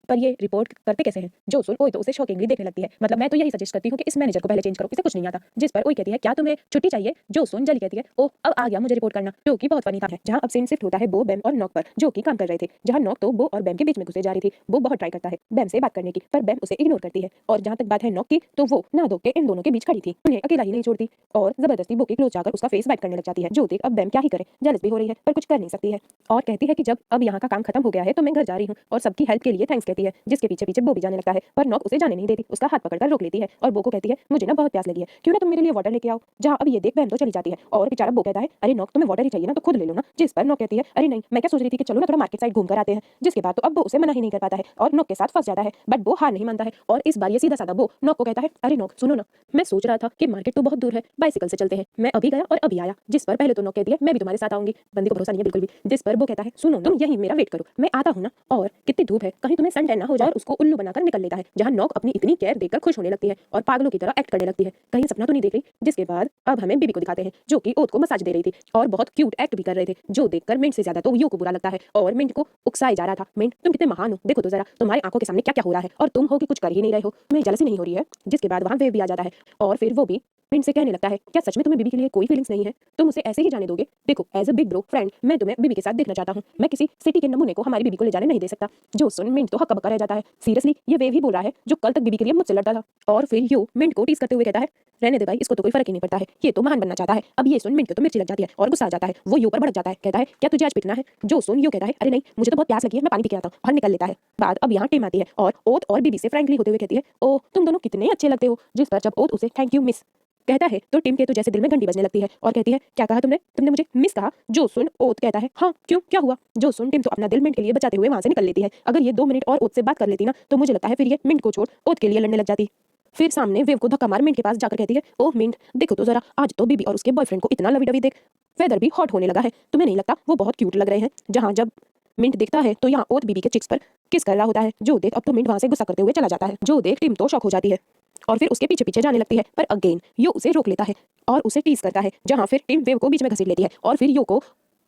पर ये रिपोर्ट करते कैसे हैं? जो सुन ओई तो उसे शॉकिंगली देखने लगती है, मतलब मैं तो यही सजेस्ट करती हूँ कि इस मैनेजर को पहले चेंज करो, इसे कुछ नहीं आता। जिस पर ओई कहती है क्या तुम्हें छुट्टी चाहिए? जो सुन जली कहती है ओ अब आ गया मुझे रिपोर्ट करना, जो कि बहुत फनी था। जहां अब सीन शिफ्ट होता है बो, बैम और नॉक पर, जो कि काम कर रहे थे। जहां नॉक तो बो और बैम के बीच में घुसे जा रही थी। बो बहुत ट्राई करता है बैम से बात करने की, पर बैम उसे इग्नोर करती है। और जहां तक बात है नॉक की तो वो ना धो के इन दोनों के बीच खड़ी थी, उन्हें अकेला ही नहीं छोड़ती और जबरदस्ती बो के क्लोज जाकर उसका फेस वाइप करने लग जाती है। जो देख अब बैम क्या ही करे, जेलस भी हो रही है पर कुछ कर नहीं सकती है और कहती है कि जब अब यहाँ का काम खत्म हो गया है तो मैं घर जा रही हूँ और सबकी हेल्प के लिए थैंक्स कहती है। जिसके पीछे पीछे बो भी जाने लगता है पर नॉक उसे जाने नहीं देती, उसका हाथ पकड़कर रोक लेती है और बो को कहती है मुझे ना बहुत प्यास लगी है, क्यों ना तुम मेरे लिए वाटर लेके आओ। जहां अब ये देख बैम तो चली जाती है और बेचारा बो कहता है अरे नॉक तुम्हें वाटर ही चाहिए ना तो खुद ले लो ना। जिस पर नॉक कहती है अरे नहीं मैं क्या सोच रही थी कि चलो ना थोड़ा मार्केट साइड घूम कर आते हैं। जिसके बाद तो अब वो उसे मना ही नहीं कर पाता है और नॉक के साथ फंस जाता है, बट वो हार नहीं मानता है और इस बार ये सीधा साधा वो नॉक को कहता है अरे नॉक सुनो ना, मैं सोच रहा था कि मार्केट तो बहुत दूर है, बाइसिकल से चलते हैं, मैं अभी गया और अभी आया। जिस पर पहले तो नॉक कहती है मैं भी तुम्हारे साथ आऊंगी, बंदी को भरोसा नहीं है बिल्कुल भी। जिस पर वो कहता है सुनो तुम यहीं मेरा वेट करो, मैं आता हूं ना, और कितनी धूप है कहीं तुम्हें सन टैन ना हो जाए, और उसको उल्लू बनाकर निकल लेता है। जहां नॉक अपनी इतनी केयर देखकर खुश होने लगती है और पागलों की तरह एक्ट करने लगती है, कहीं सपना तो नहीं देख रही। जिसके बाद अब हमें बीबी को दिखाते हैं जो कि ओथ को मसाज दे रही थी और बहुत क्यूट एक्ट भी कर रहे थे, जो देखकर मिंट से ज्यादा तो यू को बुरा लगता है और मिंट को उकसाए जा रहा था। मिंट तुम कितने महान हो, देखो तो जरा तुम्हारी आंखों के सामने क्या क्या हो रहा है और तुम हो कि कुछ कर ही नहीं रहे हो, तुम्हें जेलसी नहीं हो रही है। जिसके बाद वहां वेव भी आ जाता है और फिर वो भी मिंट से कहने लगता है क्या सच में तुम्हें बीबी के लिए कोई फीलिंग्स नहीं है, तुम उसे ऐसे ही जाने दोगे? देखो as a big bro friend मैं तुम्हें बीबी के साथ देखना चाहता हूँ, मैं किसी सिटी के नमूने को हमारी बीबी को ले जाने नहीं दे सकता। जो सुन मिंट तो हक्का बक्का रह जाता है, सीरियसली ये वेव ही बोल रहा है जो कल तक बीबी के लिए मुझसे लड़ता था। और फिर यू मिंट को टीज करते हुए कहता है रहने दे भाई, इसको तो कोई फर्क ही नहीं पड़ता है, ये तो महान बनना चाहता है। अब ये सुन मिंट को तो मिर्ची लग जाती है और गुस्सा आ जाता है, वो यू पर भड़क जाता है, कहता है क्या तुझे आज पिटना है? जो सुन यू कहता है अरे नहीं मुझे तो बहुत प्यास लगी है, मैं पानी पी के आता हूँ, और निकल लेता है। बात अब यहाँ टीम आती है और ओथ और बीबी से फ्रैंकली होते हुए कहती है ओ तुम दोनों कितने अच्छे लगते हो। जिस पर जब ओथ उसे थैंक यू मिस कहता है तो टिम के तो जैसे दिल में घंटी बजने लगती है और कहती है क्या कहा तुमने, तुमने मुझे मिस कहा? जो सुन ओथ कहता है हाँ क्यों क्या हुआ? जो सुन टिम तो अपना दिल मिंट के लिए बचाते हुए वहां से निकल लेती है। अगर ये 2 मिनट और ओथ से बात कर लेती ना तो मुझे लगता है फिर ये मिंट को छोड़ ओथ के लिए लड़ने लग जाती। फिर सामने वेव को धक्का मार मिंट के पास जाकर कहती है ओह मिंट देखो तो जरा, आज तो बीबी और उसके बॉयफ्रेंड को इतना लवी डवी देख, वेदर भी हॉट होने लगा है, तुम्हें नहीं लगता वो बहुत क्यूट लग रहे हैं? जहां जब मिंट दिखता है तो यहाँ ओथ बीबी के चिक्स पर किस कर रहा होता है। जो देख अब तो मिंट वहां से गुस्सा करते हुए चला जाता है। जो देख टिम तो शॉक हो जाती है और फिर उसके पीछे पीछे जाने लगती है, पर अगेन यो उसे रोक लेता है और उसे टीज करता है। जहां फिर टिम वेव को बीच में घसीट लेती है और फिर यो को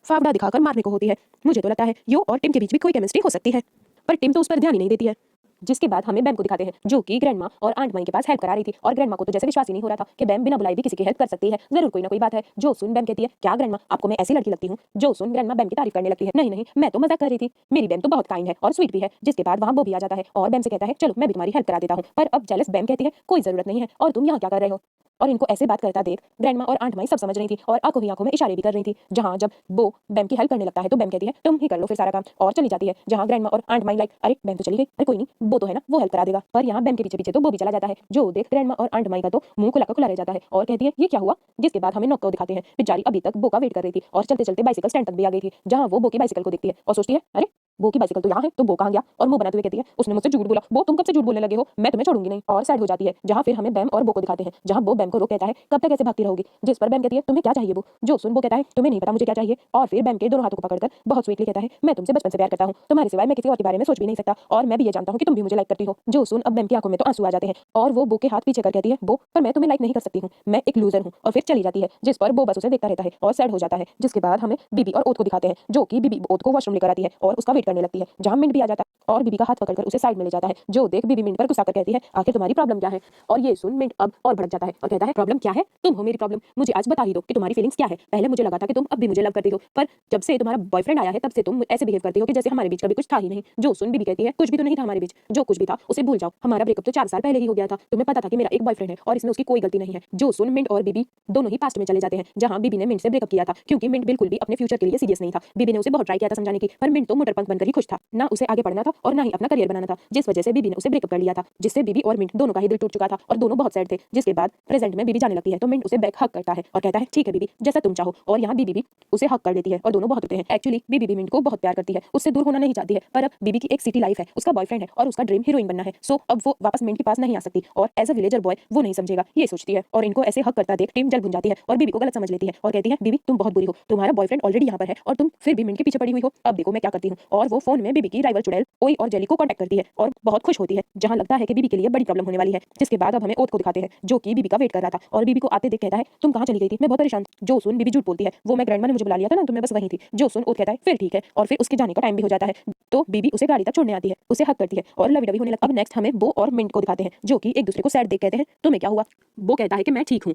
फावड़ा दिखाकर मारने को होती है। मुझे तो लगता है यो और टिम के बीच भी कोई केमिस्ट्री हो सकती है, पर टिम तो उस पर ध्यान ही नहीं देती है। जिसके बाद हमें बैम को दिखाते हैं जो कि ग्रैंडमा और आंट माई के पास हेल्प करा रही थी और ग्रैंडमा को तो जैसे विश्वास ही नहीं हो रहा था कि बैम बिना बुलाए भी किसी की हेल्प कर सकती है, जरूर कोई ना कोई बात है। जो सुन बैम कहती है क्या ग्रैंडमा आपको मैं ऐसी लड़की लगती हूँ? जो सुन ग्रैंडमा बैम की तारीफ करने लगती है नहीं नहीं मैं तो मजाक कर रही थी, मेरी बैम तो बहुत काइंड है और स्वीट भी है। जिसके बाद वहाँ बॉबी आ जाता है और बैम से कहता है चलो मैं भी तुम्हारी हेल्प करा देता हूँ, पर अब जेलस बैम कहती है कोई जरूरत नहीं है और तुम यहाँ क्या कर रहे हो? और इनको ऐसे बात करता देख ग्रैंडमा और आंट माई सब समझ रही थी और आंखों ही आंखों में इशारे भी कर रही थी। जहाँ जब वो बैम की हेल्प करने लगता है तो बैम कहती है तुम ही कर लो फिर सारा काम और चली जाती है। जहाँ ग्रैंडमा और आंट माई लाइक अरे बैम तो चली गई, अरे कोई नहीं वो तो है ना वो हेल्प करा देगा। पर यहाँ बैम के पीछे पीछे तो वो भी चला जाता है जो देख ग्रैंडमा और आंट माई का तो मुंह खुला का खुला रह जाता है और कहती है ये क्या हुआ। जिसके बाद हमें नॉक को दिखाते हैं बेचारी अभी तक बो का वेट कर रही थी और चलते चलते बाइसिकल स्टैंड तक भी आ गई थी। जहाँ वो बो की बाइसिकल को देखती है और सोचती है अरे बो की बाइसिकल तो यहाँ है तो बो कहाँ गया, और मुंह बनाते हुए कहती है उसने मुझसे झूठ बोला, बो तुम कब से झूठ बोलने लगे हो, मैं तुम्हें छोड़ूंगी नहीं, और सैड हो जाती है। जहाँ फिर हमें बैम और बो को दिखाते हैं जहाँ बो बैम को रोक कहता है कब तक ऐसे भागती रहोगी। जिस पर बैम कहती है तुम्हें क्या चाहिए वो। जो सुन बो कहता है तुम्हें नहीं पता मुझे क्या चाहिए, और फिर बैम के दोनों हाथों को पकड़कर बहुत स्वीटली कहता है मैं तुमसे बचपन से प्यार करता हूँ, तुम्हारे सिवाय मैं किसी और के बारे में सोच भी नहीं सकता और मैं भी ये जानता हूँ कि तुम भी मुझे लाइक करती हो। जो सुन अब बैम की आंखों में तो आंसू आ जाते हैं और वो बो के हाथ पीछे कर कहती है बो पर मैं तुम्हें लाइक नहीं कर सकती हूँ, मैं एक लूजर हूँ, और फिर चली जाती है। जिस पर बो बस उसे देखता रहता है और सैड हो जाता है। जिसके बाद हमें बीबी और ओत को दिखाते हैं जो कि बीबी ओत को वॉशरूम लेकर आती है और उसका वेट करने लगती है। जहाँ मिंट भी आ जाता है और बीबी का हाथ पकड़कर उसे साइड में ले जाता है। जो देख बीबी मिंट पर गुस्सा कर कहती है आखिर तुम्हारी प्रॉब्लम क्या है, और ये सुन मिंट अब और भड़क जाता है और कहता है प्रॉब्लम क्या है, तुम हो मेरी प्रॉब्लम, मुझे आज बता ही दो कि तुम्हारी फीलिंग्स क्या है। पहले मुझे लगा था कि तुम अब भी मुझे लव करती हो, पर जब से तुम्हारा बॉयफ्रेंड आया है तब से तुम ऐसे बिहेव करती हो कि जैसे हमारे बीच कभी कुछ था ही नहीं। जो सुन बीबी कहती है कुछ भी तो नहीं था हमारे बीच, जो कुछ भी था उसे भूल जाओ, हमारा ब्रेकअप तो 4 साल पहले ही हो गया था, तुम्हें पता था कि मेरा एक बॉयफ्रेंड है और इसमें उसकी कोई गलती नहीं है। जो सुन मिंट और बीबी दोनों ही पास्ट में चले जाते हैं जहां बीबी ने मिंट से ब्रेकअप किया था क्योंकि मिंट बिल्कुल भी अपने फ्यूचर के लिए सीरियस नहीं था। बीबी ने उसे बहुत ट्राई किया था समझाने की, पर मिंट तो मोटरपंख बनकर ही खुश था, ना उसे आगे बढ़ना था और ना ही अपना करियर बनाना था, जिस वजह से बीबी ने उसे ब्रेकअप कर लिया था, जिससे बीबी और मिंट दोनों का ही दिल टूट चुका था और दोनों बहुत सैड थे। जिसके बाद प्रेजेंट में बीबी जाने लगती है तो मिंट उसे बैक हक करता है और कहता है ठीक है बीबी जैसा तुम चाहो, और यहाँ बीबी भी उसे हक कर लेती है और दोनों बहुत होते हैं। एक्चुअली बीबी भी मिंट को बहुत प्यार करती है, उससे दूर होना नहीं चाहती है, पर अब बीबी की एक सिटी लाइफ है, उसका बॉयफ्रेंड है और उसका ड्रीम हीरोइन बनना है, सो अब वो वापस मिंट के पास नहीं आ सकती और एज अ विलेजर बॉय वो नहीं समझेगा ये सोचती है, और इनको ऐसे हक करता देख टीम जल भुन जाती है और बीबी को गलत समझ लेती है और कहती है बीबी तुम बहुत बुरी हो, तुम्हारा बॉयफ्रेंड ऑलरेडी यहाँ पर है और तुम फिर भी मिंट के पीछे पड़ी हुई हो, अब देखो मैं क्या करती हूँ। और वो फोन में बीबी की राइवल चुड़ैल ओई और जेली को कांटेक्ट करती है और बहुत खुश होती है, जहाँ लगता है कि बीबी के लिए बड़ी प्रॉब्लम होने वाली है। जिसके बाद अब हमें ओत को दिखाते हैं जो कि बीबी का वेट कर रहा था और बीबी को आते देख कहता है तुम कहाँ चली गई थी, मैं बहुत परेशान। जो सुन बीबी झूठ बोलती है वो मैं ग्रैंडमा ने मुझे बुला लिया था ना तो मैं बस वहीं थी। जो सुन ओत कहता है फिर ठीक है, और फिर उसके जाने का टाइम भी हो जाता है तो बीबी उसे गाड़ी तक छोड़ने आती है, उसे हक करती है और लवी डवी होने लगता है। अब नेक्स्ट हमें बो और मिंट को दिखाते हैं जो कि एक दूसरे को सैड देख कहते हैं तुम्हें क्या हुआ। बो कहता है कि मैं ठीक हूँ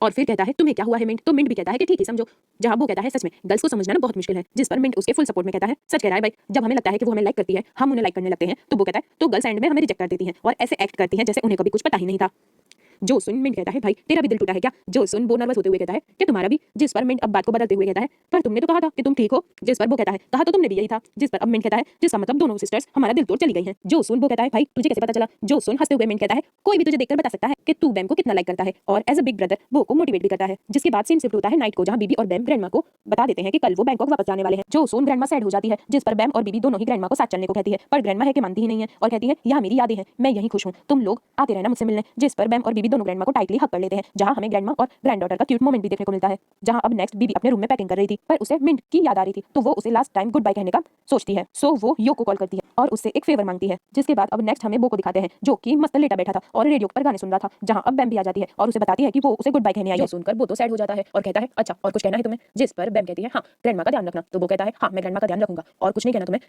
और फिर कहता है तुम्हें क्या हुआ है मिंट, तो मिंट भी कहता है कि ठीक ही समझो। जहाँ वो कहता है सच में गर्ल्स को समझना ना बहुत मुश्किल है, जिस पर मिंट उसके फुल सपोर्ट में कहता है सच कह रहा है भाई, जब हमें लगता है कि वो हमें लाइक करती है हम उन्हें लाइक करने लगते हैं तो वो कहता है तो गर्ल्स एंड में हमें रिजेक्ट कर देती हैं और ऐसे एक्ट करती हैं जैसे उन्हें कभी कुछ पता ही नहीं था। जो सुन मिंट कहता है भाई तेरा भी दिल टूटा है क्या। जो सुन वो नर्वस होते हुए कहता है कि तुम्हारा भी। जिस पर मिंट अब बात को बदलते हुए कहता है पर तुमने तो कहा था कि तुम ठीक हो। जिस पर वो कहता है कहा तो तुमने भी यही था। जिस पर अब मिंट कहता है जिसका मतलब दोनों सिस्टर्स हमारा दिल तोड़ चली गई हैं। जो सुन वो कहता है भाई तुझे कैसे पता चला। जो सुन हंसते हुए मिंट कहता है कोई भी तुझे देखकर बता सकता है कि तू बैम को कितना लाइक करता है, और एज अ बिग ब्रदर वो को मोटिवेट भी करता है। जिसके बाद सीन शिफ्ट होता है नाइट को, जहां बीबी और बैम ग्रैंडमा को बता देते हैं कि कल वो बैंकॉक वापस जाने वाले हैं। जो सुन ग्रैंडमा सैड हो जाती है, जिस पर बैम और बीबी दोनों ही ग्रैंडमा को साथ चलने को कहती है, पर ग्रैंडमा है कि मानती ही नहीं है और कहती है यहाँ मेरी यादें हैं, मैं यहीं खुश हूँ, तुम लोग आते रहना मुझसे मिलने। जिस पर बैम और बीबी दोनों ग्रैंडमा को टाइटली हक कर लेते हैं, जहां हमें ग्रैंडमा और ग्रैंडडॉटर का क्यूट मोमेंट भी देखने को मिलता है। जहां अब नेक्स्ट बीबी अपने रूम में पैकिंग कर रही थी पर उसे मिंट की याद आ रही थी तो वो उसे लास्ट टाइम गुड बाय कहने का सोचती है, सो वो यो को कॉल करती है और उससे एक फेवर मांगती है। जिसके बाद अब नेक्स्ट हमें बो को दिखाते हैं जो कि मस्त लेटा बैठा था और रेडियो पर गाने सुन रहा था, जहां अब बैम भी आ जाती है और उसे बताती है कि वो उसे गुड बाय कहने आई है। सुनकर वो तो सैड हो जाता है और कहता है अच्छा और कुछ कहना है तुम्हें। जिस पर बैम कहती है हाँ ग्रैंडमा का ध्यान रखना, तो वो कहता है हाँ मैं ग्रैंडमा का ध्यान रखूंगा और कुछ नहीं कहना तुम्हें,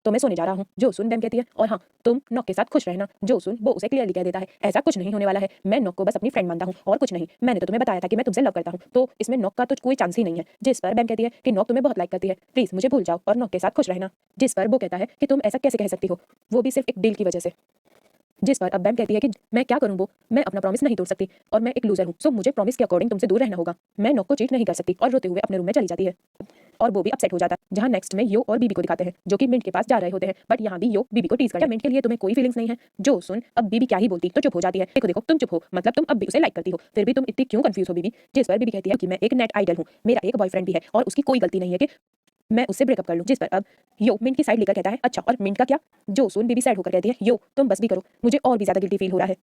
तो मैं सोने जा रहा हूँ। जो सुन बैम कहती है और हाँ तुम नॉक के साथ खुश रहना। जो सुन वो उसे क्लियरली कह देता है ऐसा कुछ नहीं होने वाला है, मैं नॉक को बस अपनी फ्रेंड मानता हूँ और कुछ नहीं, मैंने तो तुम्हें बताया था कि मैं तुमसे लव करता हूँ तो इसमें नॉक का तो कोई चांस ही नहीं है। जिस पर बैम कहती है कि नॉक तुम्हें बहुत लाइक करती है, प्लीज मुझे भूल जाओ और नॉक के साथ खुश रहना। जिस पर वो कहता है कि तुम ऐसा कैसे कह सकती हो, वो भी सिर्फ एक डील की वजह से। जिस पर अब बैम कहती है कि मैं क्या करूं वो, मैं अपना प्रॉमिस नहीं तोड़ सकती और मैं एक लूजर हूं, सो मुझे प्रॉमिस के अकॉर्डिंग तुमसे दूर रहना होगा, मैं नॉक को चीट नहीं कर सकती, और रोते हुए अपने रूम में चली जाती है और वो भी अपसेट हो जाता है। जहां नेक्स्ट में यो और बीबी को दिखाते हैं जो कि मिंट के पास जा रहे होते हैं, बट यहाँ भी यो बीबी को टीज करता है मिंट के लिए तुम्हें कोई फीलिंग्स नहीं है। जो सुन अब बीबी क्या ही बोलती तो चुप हो जाती है। देखो देखो तुम चुप हो मतलब तुम अब भी उसे लाइक करती हो, फिर भी तुम इतनी क्यों कंफ्यूज हो बीबी। जिस पर बीबी कहती है कि मैं एक नेट आइडल हूँ, मेरा एक बॉयफ्रेंड भी है और उसकी कोई गलती नहीं है कि मैं उससे ब्रेकअप कर लूं। जिस पर अब यो मिंट की साइड लेकर कहता है अच्छा और मिंट का क्या। जो सुन बीबी साइड होकर कहती है यो तुम बस भी करो, मुझे और भी ज्यादा गिल्टी फील हो रहा है।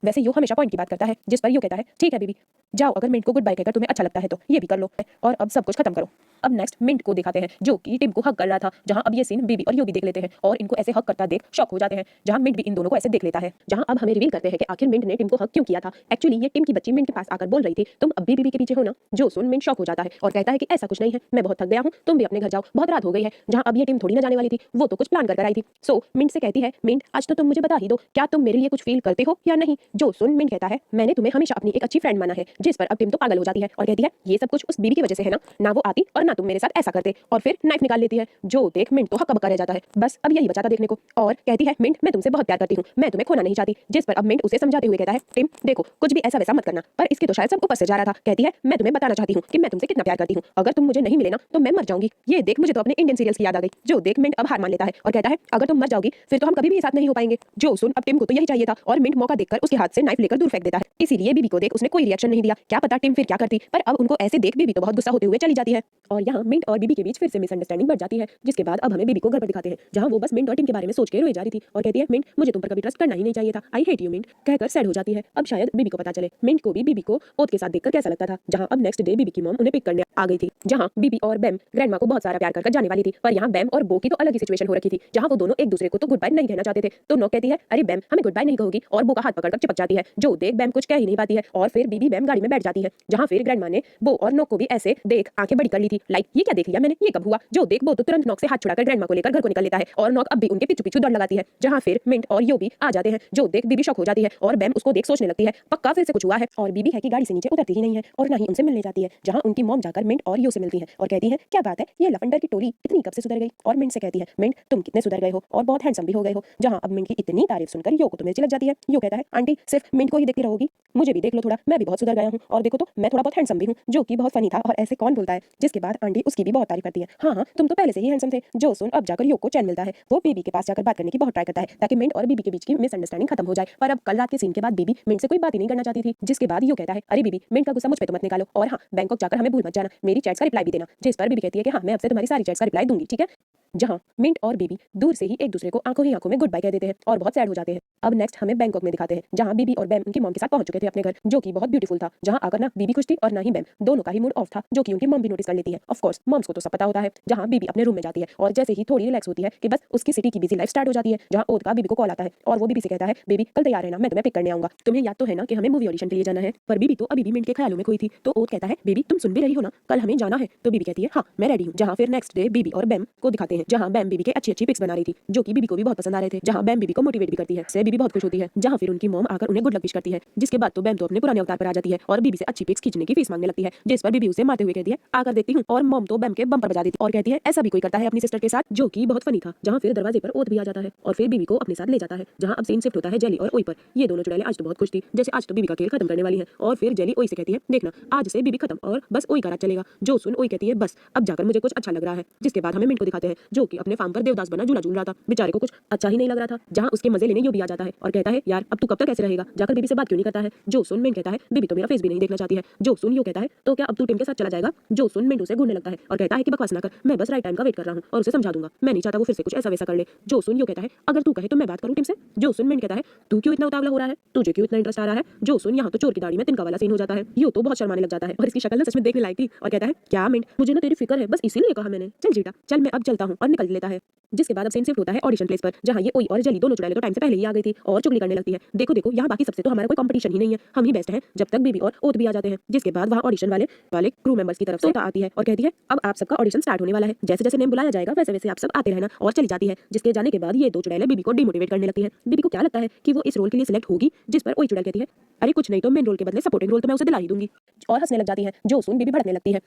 वैसे यो हमेशा पॉइंट की बात करता है, जिस पर यो कहता है ठीक है बीबी, जाओ अगर मिंट को गुड बाय कहकर तुम्हें अच्छा लगता है तो ये भी कर लो और अब सब कुछ खत्म करो। अब नेक्स्ट मिंट को दिखाते हैं जो कि टिम को हक कर रहा था, जहां अब ये सीन बीबी और यो भी देख लेते हैं और इनको ऐसे हक करता देख शॉक हो जाते हैं, जहां मिंट भी इन दोनों को ऐसे देख लेता है। जहां अब हमें रिवील करते हैं कि आखिर मिंट ने टिम को हक क्यों किया था। एक्चुअली ये टिम की बच्ची मिंट के पास आकर बोल रही थी तुम अब भी बीबी के पीछे हो ना, जो सुन मिंट शॉक हो जाता है और कहता है कि ऐसा कुछ नहीं है, मैं बहुत थक गया हूं, तुम भी अपने घर जाओ, बहुत रात हो गई है। जहां अब ये टिम थोड़ी ना जाने वाली थी, वो तो कुछ प्लान कर आई थी। सो मिंट से कहती है मिंट आज तो तुम मुझे बता ही दो, क्या तुम मेरे लिए कुछ फील करते हो या नहीं। जो सुन मिंट कहता है मैंने तुम्हें हमेशा अपनी एक अच्छी फ्रेंड माना है, जिस पर अब टिम तो पागल हो जाती है और कहती है ये सब कुछ उस बीबी की वजह से है ना वो आती और ना तुम मेरे साथ ऐसा करते, और फिर नाइफ निकाल लेती है। जो देख मिंट तो हक्का बक्का रह जाता है, बस अब यही बचा था देखने को, और कहती है मिंट मैं तुमसे बहुत प्यार करती हूँ, मैं तुम्हें खोना नहीं चाहती। जिस पर अब मिंट उसे समझाते हुए कहता है टिम देखो कुछ भी ऐसा वैसा मत करना, पर इसकी तो शायद सब ऊपर से जा रहा था। कहती है मैं तुम्हें बताना चाहती हूँ कि मैं तुमसे कितना प्यार करती हूँ, अगर तुम मुझे नहीं मिले ना तो मैं मर जाऊंगी। ये देख मुझे तो अपने इंडियन सीरियल्स की याद आ गई। जो देख मिंट अब हार मान लेता है और कहता है अगर तुम मर जाओगी फिर तो हम कभी भी साथ नहीं हो पाएंगे। जो सुन अब टिम को तो यही चाहिए था और मिंट मौका देखकर उसके हाथ से नाइफ लेकर दूर फेंक देता है। इसीलिए बीबी को देख उसने कोई रिएक्शन नहीं दिया, क्या पता टिम फिर क्या करती, पर अब उनको ऐसे देख बीबी तो बहुत गुस्सा होते हुए चली जाती है। और यहाँ मिंट और बीबी के बीच फिर से मिसअंडरस्टैंडिंग बढ़ जाती है, जिसके बाद अब हमें बीबी को घर पर दिखाते हैं, जहाँ वो बस मिंट और टिम के बारे में सोच के रोए जा रही थी और कहती है मिंट मुझे तुम पर कभी ट्रस्ट करना ही नहीं चाहिए था, आई हेट यू मिंट कहकर सैड हो जाती है। अब शायद बीबी को पता चले मिंट को भी बीबी को ओथ के साथ देखकर कैसा लगता था। जहाँ अब नेक्स्ट डे बीबी की मॉम उन्हें पिक करने आ गई थी, जहाँ बीबी और बैम ग्रैंडमा को बहुत सारा प्यार कर जाने वाली थी, पर यहाँ बैम और बो की तो अलग ही सिचुएशन हो रखी थी, जहाँ वो दोनों एक दूसरे को तो गुड बाय नहीं कहना चाहते थे। तो नॉक कहती है अरे बैम हमें गुड बाय नहीं कहोगी, और बो का हाथ पकड़कर चिपक जाती है। जो देख बैम कुछ कह ही नहीं पाती है और फिर बीबी बैम गाड़ी में बैठ जाती है, जहाँ फिर ग्रैंडमा ने बो और नॉक को भी ऐसे देख आंखें बड़ी कर ली थी, लाइक ये क्या देख लिया मैंने, ये कब हुआ। जो देख बो तो तुरंत नॉक से हाथ छुड़ाकर ग्रैंडमा को लेकर घर को निकल लेता है और नॉक अब भी उनके पीछू पीछू दौड़ लगाती है, जहाँ फिर मिंट और यो भी आ जाते हैं। जो देख बीबी शॉक हो जाती है और बैम उसको देख सोचने लगती है पक्का फिर से कुछ हुआ है, और बीबी है कि गाड़ी से नीचे उतरती ही नहीं है और ना ही उनसे मिलने जाती है, जहाँ उनकी मॉम जाकर मिंट और यो से मिलती है और कहती है क्या बात है ये लफंडर की टोली इतनी कब से सुधर गई, और मिंट से कहती है मिंट तुम कितने सुधर गए हो और बहुत हैंडसम भी हो गए हो। जहाँ अब मिंट की इतनी तारीफ सुनकर यो को तो मिर्ची लग जाती है। यो कहता है आंटी सिर्फ मिंट को ही देखती रहोगी, मुझे भी देख लो थोड़ा, मैं भी बहुत सुधर गया हूँ और देखो तो मैं थोड़ा बहुत हैंडसम भी हूँ। जो कि बहुत फनी था और ऐसे कौन बोलता है। जिसके बाद आंटी उसकी भी बहुत तारीफ करती है, हाँ हाँ तुम तो पहले से ही हैंडसम थे। जो सुन अब जाकर यो को चैन मिलता है, वो बीबी के पास जाकर बात करने की बहुत ट्राई करता है ताकि मिंट और बीबी के बीच की मिसअंडरस्टैंडिंग खत्म हो जाए, पर अब कल रात के सीन के बाद बीबी मिंट से कोई बात ही नहीं करना चाहती थी। जिसके बाद यो कहता है अरे बीबी मिंट का गुस्सा मुझ पे तो मत निकालो, और हाँ बैंकॉक जाकर हमें भूल मत जाना, मेरी चैट्स का रिप्लाई भी देना। जिस पर बीबी कहती है कि हाँ मैं अब से तुम्हारी सारी चैट्स का रिप्लाई दूंगी ठीक है। जहाँ मिंट और बीबी दूर से ही एक दूसरे को आंखों ही आंखों में गुड बाय कह देते हैं और बहुत सैड हो जाते हैं। अब नेक्स्ट हमें बैंकॉक में दिखाते हैं, जहाँ बीबी और बैम उनकी मॉम के साथ पहुंच चुके थे अपने घर, जो कि बहुत ब्यूटीफुल था। जहाँ आकर ना बीबी खुश थी और ना ही बैम, दोनों का ही मूड ऑफ था, जो कि उनकी मॉम भी नोटिस कर लेती है। ऑफ कोर्स मॉम्स को तो सब पता होता है। जहाँ बीबी अपने रूम में जाती है और जैसे ही थोड़ी रिलैक्स होती है कि बस उसकी सिटी की बिजी लाइफ स्टार्ट हो जाती है, जहाँ ओद का बीबी को कॉल आता है और वो बीबी से कहता है बेबी कल तैयार रहना, मैं तुम्हें पिक करने आऊंगा। तुम्हें याद तो है ना कि हमें मूवी ऑडिशन के लिए जाना है, पर बीबी तो अभी भी मिंट के ख्यालों में खोई थी। तो ओद कहता है बेबी तुम सुन भी रही हो ना, कल हमें जाना है। तो बीबी कहती है हाँ मैं रेडी हूँ। जहाँ फिर नेक्स्ट डे बीबी और बैम को दिखाते हैं, जहाँ बैम बीबी के अच्छी अच्छी पिक्स बना रही थी, जो कि बीबी को भी बहुत पसंद आ रहे थे। जहाँ बैम बीबी को मोटिवेट भी करती है, से बीबी बहुत खुश होती है। जहाँ फिर उनकी मॉम आकर उन्हें गुड लक विश करती है, जिसके बाद तो बैम तो अपने पुराने अवतार पर आ जाती है और बीबी से अच्छी पिक्स खींचने की फीस मांगने लगती है, जिस पर बीबी उसे मारते हुए कहती है आकर देखती हूँ, और मॉम तो बैम के बम पर बजा देती है और कहती है ऐसा भी कोई करता है अपनी सिस्टर के साथ, जो कि बहुत फनी था। जहाँ फिर दरवाजे पर ओद भी आ जाता है और फिर बीबी को अपने साथ ले जाता है, जहाँ अब सीन शिफ्ट होता है जेली और ओई पर। ये दोनों चुड़ैलें आज तो बहुत खुश थी, जैसे आज तो बीबी का खेल खत्म करने वाली है, और फिर जेली ओई से कहती है देखना आज से बीबी खत्म और बस ओई का राज चलेगा। जो सुन ओई कहती है बस अब जाकर मुझे कुछ अच्छा लग रहा है। जिसके बाद हमें मिंट को दिखाते हैं, जो कि अपने फार्म पर देवदास बना झूला झूल रहा था, बेचारे को कुछ अच्छा ही नहीं लग रहा था। जहाँ उसके मजे लेने यो भी आ जाता है और कहता है यार अब तू कब तक ऐसे रहेगा, जाकर बीबी से बात क्यों नहीं करता है। जो सुन मिंट कहता है बीबी तो मेरा फेस भी नहीं देखना चाहती है। जो सुन यो कहता है तो क्या अब तू टिम के साथ चला जाएगा। जो सुन मिंट उसे घूरने लगता है और कहता है कि बकवास ना कर, मैं बस राइट टाइम का वेट कर रहा हूँ और उसे समझा दूंगा, मैं नहीं चाहता वो फिर से कुछ ऐसा वैसा कर ले। जो सुन यो कहता है अगर तू कहे तो मैं बात करूँ टिम से। जो सुन मिंट कहता है तू क्यों इतना उतावला हो रहा है, तुझे क्यों इतना इंटरेस्ट आ रहा है। जो सुन यहाँ तो चोर की दाढ़ी में तिनका वाला सीन हो जाता है। यो तो बहुत शर्माने लग जाता है और इसकी शक्ल ना सच में देखने लायक थी और कहता है क्या मिंट मुझे ना तेरी फिक्र है, बस इसीलिए कहा मैंने, चल जीटा चल मैं अब चलता हूँ, और निकल लेता है। जिसके बाद अब सीन शिफ्ट होता है ऑडिशन प्लेस पर, जहाँ ये ओई और जेली दोनों चुड़ैलें तो टाइम से पहले ही आ गई थी और चुगली करने लगती है। देखो देखो यहाँ बाकी सबसे तो हमारा कोई कंपटीशन ही नहीं है, हम ही बेस्ट हैं, जब तक बीबी और ओद भी आ जाते हैं। जिसके बाद वहाँ ऑडिशन वाले क्रू मेंबर्स की तरफ से आती है और कहती है अब आप सबका ऑडिशन स्टार्ट होने वाला है, जैसे जैसे नेम बुलाया जाएगा वैसे वैसे आप सब आते रहना, और चली जाती है। जिसके जाने के बाद ये दो चुड़ैलें बीबी को डिमोटिवेट करने लगती है। बीबी को क्या लगता है कि वो इस रोल के लिए सिलेक्ट होगी, जिस पर ओई चुड़ैल कहती है अरे कुछ नहीं तो मेन रोल के बदले सपोर्टिंग रोल तो मैं उसे दिला ही दूंगी, और हंसने लग जाती है। जो सुन बीबी भड़कने लगती है,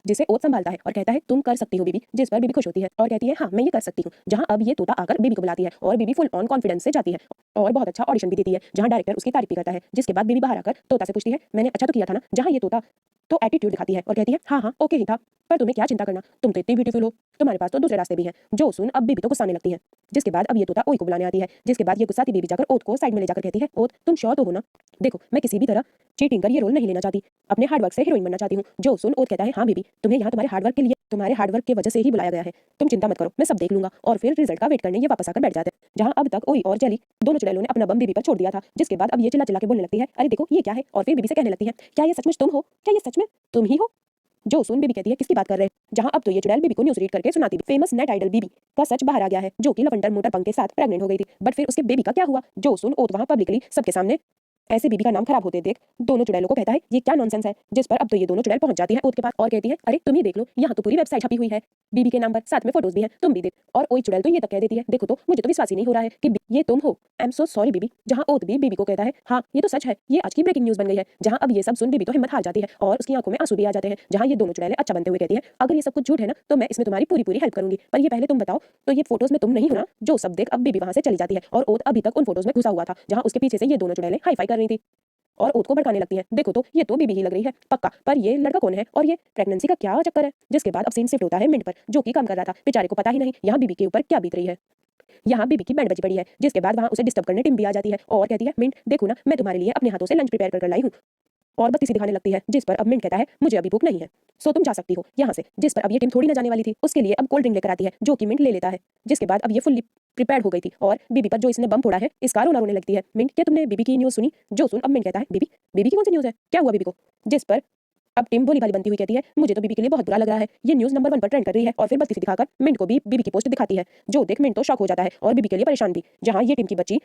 जिसे ओद संभालता है और कहता है तुम कर सकती हो बीबी, जिस पर बीबी खुश होती है और कहती है हाँ मैं ये कर सकती हूँ। जहाँ अब ये तोता आकर बीबी को बुलाती है और बीबी फुल ऑन कॉन्फिडेंस से जाती है और बहुत अच्छा ऑडिशन भी देती है, जहाँ डायरेक्टर उसकी तारीफ भी करता है। जिसके बाद बीबी बाहर आकर तोता से पूछती है मैंने अच्छा तो किया था ना। जहाँ ये तोता तो एटीट्यूड दिखाती है और कहती है हाँ हाँ ओके ही था, पर तुम्हें क्या चिंता करना, तुम तो इतनी ब्यूटीफुल हो, तुम्हारे पास तो दूसरे रास्ते भी हैं। जो सुन अब बीबी तो गुस्साने लगती है। जिसके बाद अब ये तोता ओई को बुलाने आती है। जिसके बाद ये गुस्साती बीबी जाकर ओद को साइड में ले जाकर कहती है ओद तुम श्योर तो हो ना, देखो मैं किसी भी तरह चीटिंग कर ये रोल नहीं लेना चाहती, अपने हार्डवर्क से हीरोइन बनना चाहती हूँ। जो सुन ओद कहता है हाँ बीबी तुम्हें यहाँ तुम्हारे हार्डवर्क के लिए तुम्हारे हार्डवर्क की वजह से ही बुलाया गया है। तुम चिंता मत करो, मैं सब देख लूंगा। और फिर रिजल्ट का वेट करने ये वापस आकर बैठ जाते हैं। जहां अब तक ओई और जेली दोनों चुड़ैलों ने अपना बम बीबी पर छोड़ दिया था, जिसके बाद अब ये चिल्ला चिल्ला के बोलने लगती है, अरे देखो ये क्या है, और फिर बीबी से कहने लगती है, क्या ये सचमुच तुम हो, क्या ये सच में तुम ही हो। जो सुन बीबी कहती है, किसकी बात कर रहे हैं। जहां अब तो ये चुड़ैल बीबी को न्यूज़ रीड करके सुनाती थी। फेमस नेट आइडल बीबी का सच बाहर आ गया है, जो कि लवंडर मोटर पंख के साथ प्रेग्नेंट हो गई थी। बट फिर उसके बेबी का क्या हुआ। जो सुन ओत वहां पब्लिकली सबके सामने ऐसे बीबी का नाम खराब होते देख दोनों चुड़ैलों को कहता है, ये क्या नॉनसेंस है। जिस पर अब तो ये दोनों चुड़ैल पहुंच जाती है ओत के पास और कहती है, अरे तुम ही देख लो, यहाँ तो पूरी वेबसाइट छपी हुई है बीबी के नाम पर, साथ में फोटोज भी हैं, तुम भी देख। और ओई चुड़ैल तो ये तक कह देती है, देखो तो मुझे तो विश्वास ही नहीं हो रहा है कि ये तुम हो। आई एम सो सॉरी बीबी। जहां ओत भी बीबी को कहता है, हाँ ये तो सच है, ये आज की ब्रेकिंग न्यूज बन गई है। जहां अब ये सब सुन बीबी तो हिम्मत हार जाती है और उसकी आंखों में आंसू भी आ जाते हैं। जहां ये दोनों चुड़ैलें अच्छा बनते हुए कहती है, अगर ये सब कुछ झूठ है ना तो मैं इसमें तुम्हारी पूरी पूरी हेल्प करूंगी, पर ये पहले तुम बताओ तो ये फोटोज में तुम नहीं हो ना। जो सब देख अब बीबी वहां से चली जाती है और ओत अभी तक उन फोटोज में घुसा हुआ था, जहां उसके पीछे से ये दोनों चुड़ैलें हाई फाई कर रही थी और ओत को भड़काने लगती है, देखो तो ये तो बीबी ही लग रही है पक्का, पर ये लड़का कौन है और ये प्रेगनेंसी का क्या चक्कर है। जिसके बाद अब सीन शिफ्ट होता है मिंट पर, जो कि काम कर रहा था। बेचारे को पता ही नहीं यहाँ बीबी के ऊपर क्या बीत रही है। यहाँ बीबी की बैंड बजी पड़ी है। जिसके बाद वहाँ उसे डिस्टर्ब करने टिम भी आ जाती है और कहती है, मिंट देखो ना, मैं तुम्हारे लिए अपने हाथों से लंच प्रिपेयर कर लाई हूँ, और बत्ती सी दिखाने लगती है। जिस पर अब मिंट कहता है, मुझे अभी भूख नहीं है, सो तुम जा सकती हो यहाँ से। जिस पर अब ये टीम थोड़ी ना जाने वाली थी, उसके लिए अब कोल्ड ड्रिंक लेकर आती है, जो कि मिंट ले लेता है। जिसके बाद अब ये फुल्ली प्रिपेयर्ड हो गई थी और बीबी पर जो इसने बम फोड़ा है इसका रोना रोने लगती है। मिंट, क्या तुमने बीबी की न्यूज़ सुनी। जो सुन अब मिंट कहता है, बीबी बीबी की कौन सी न्यूज़ है, क्या हुआ बीबी को। जिस पर अब टीम भोली भाली बनती हुई कहती है, मुझे तो बीबी के लिए बहुत बुरा लग रहा है, ये न्यूज़ नंबर 1 पर ट्रेंड कर रही है। और फिर बत्ती सी दिखाकर मिंट को भी बीबी की पोस्ट दिखाती है, जो देख मिंट तो शॉक हो जाता है और बीबी के लिए परेशान भी। जहाँ ये टीम की बच्ची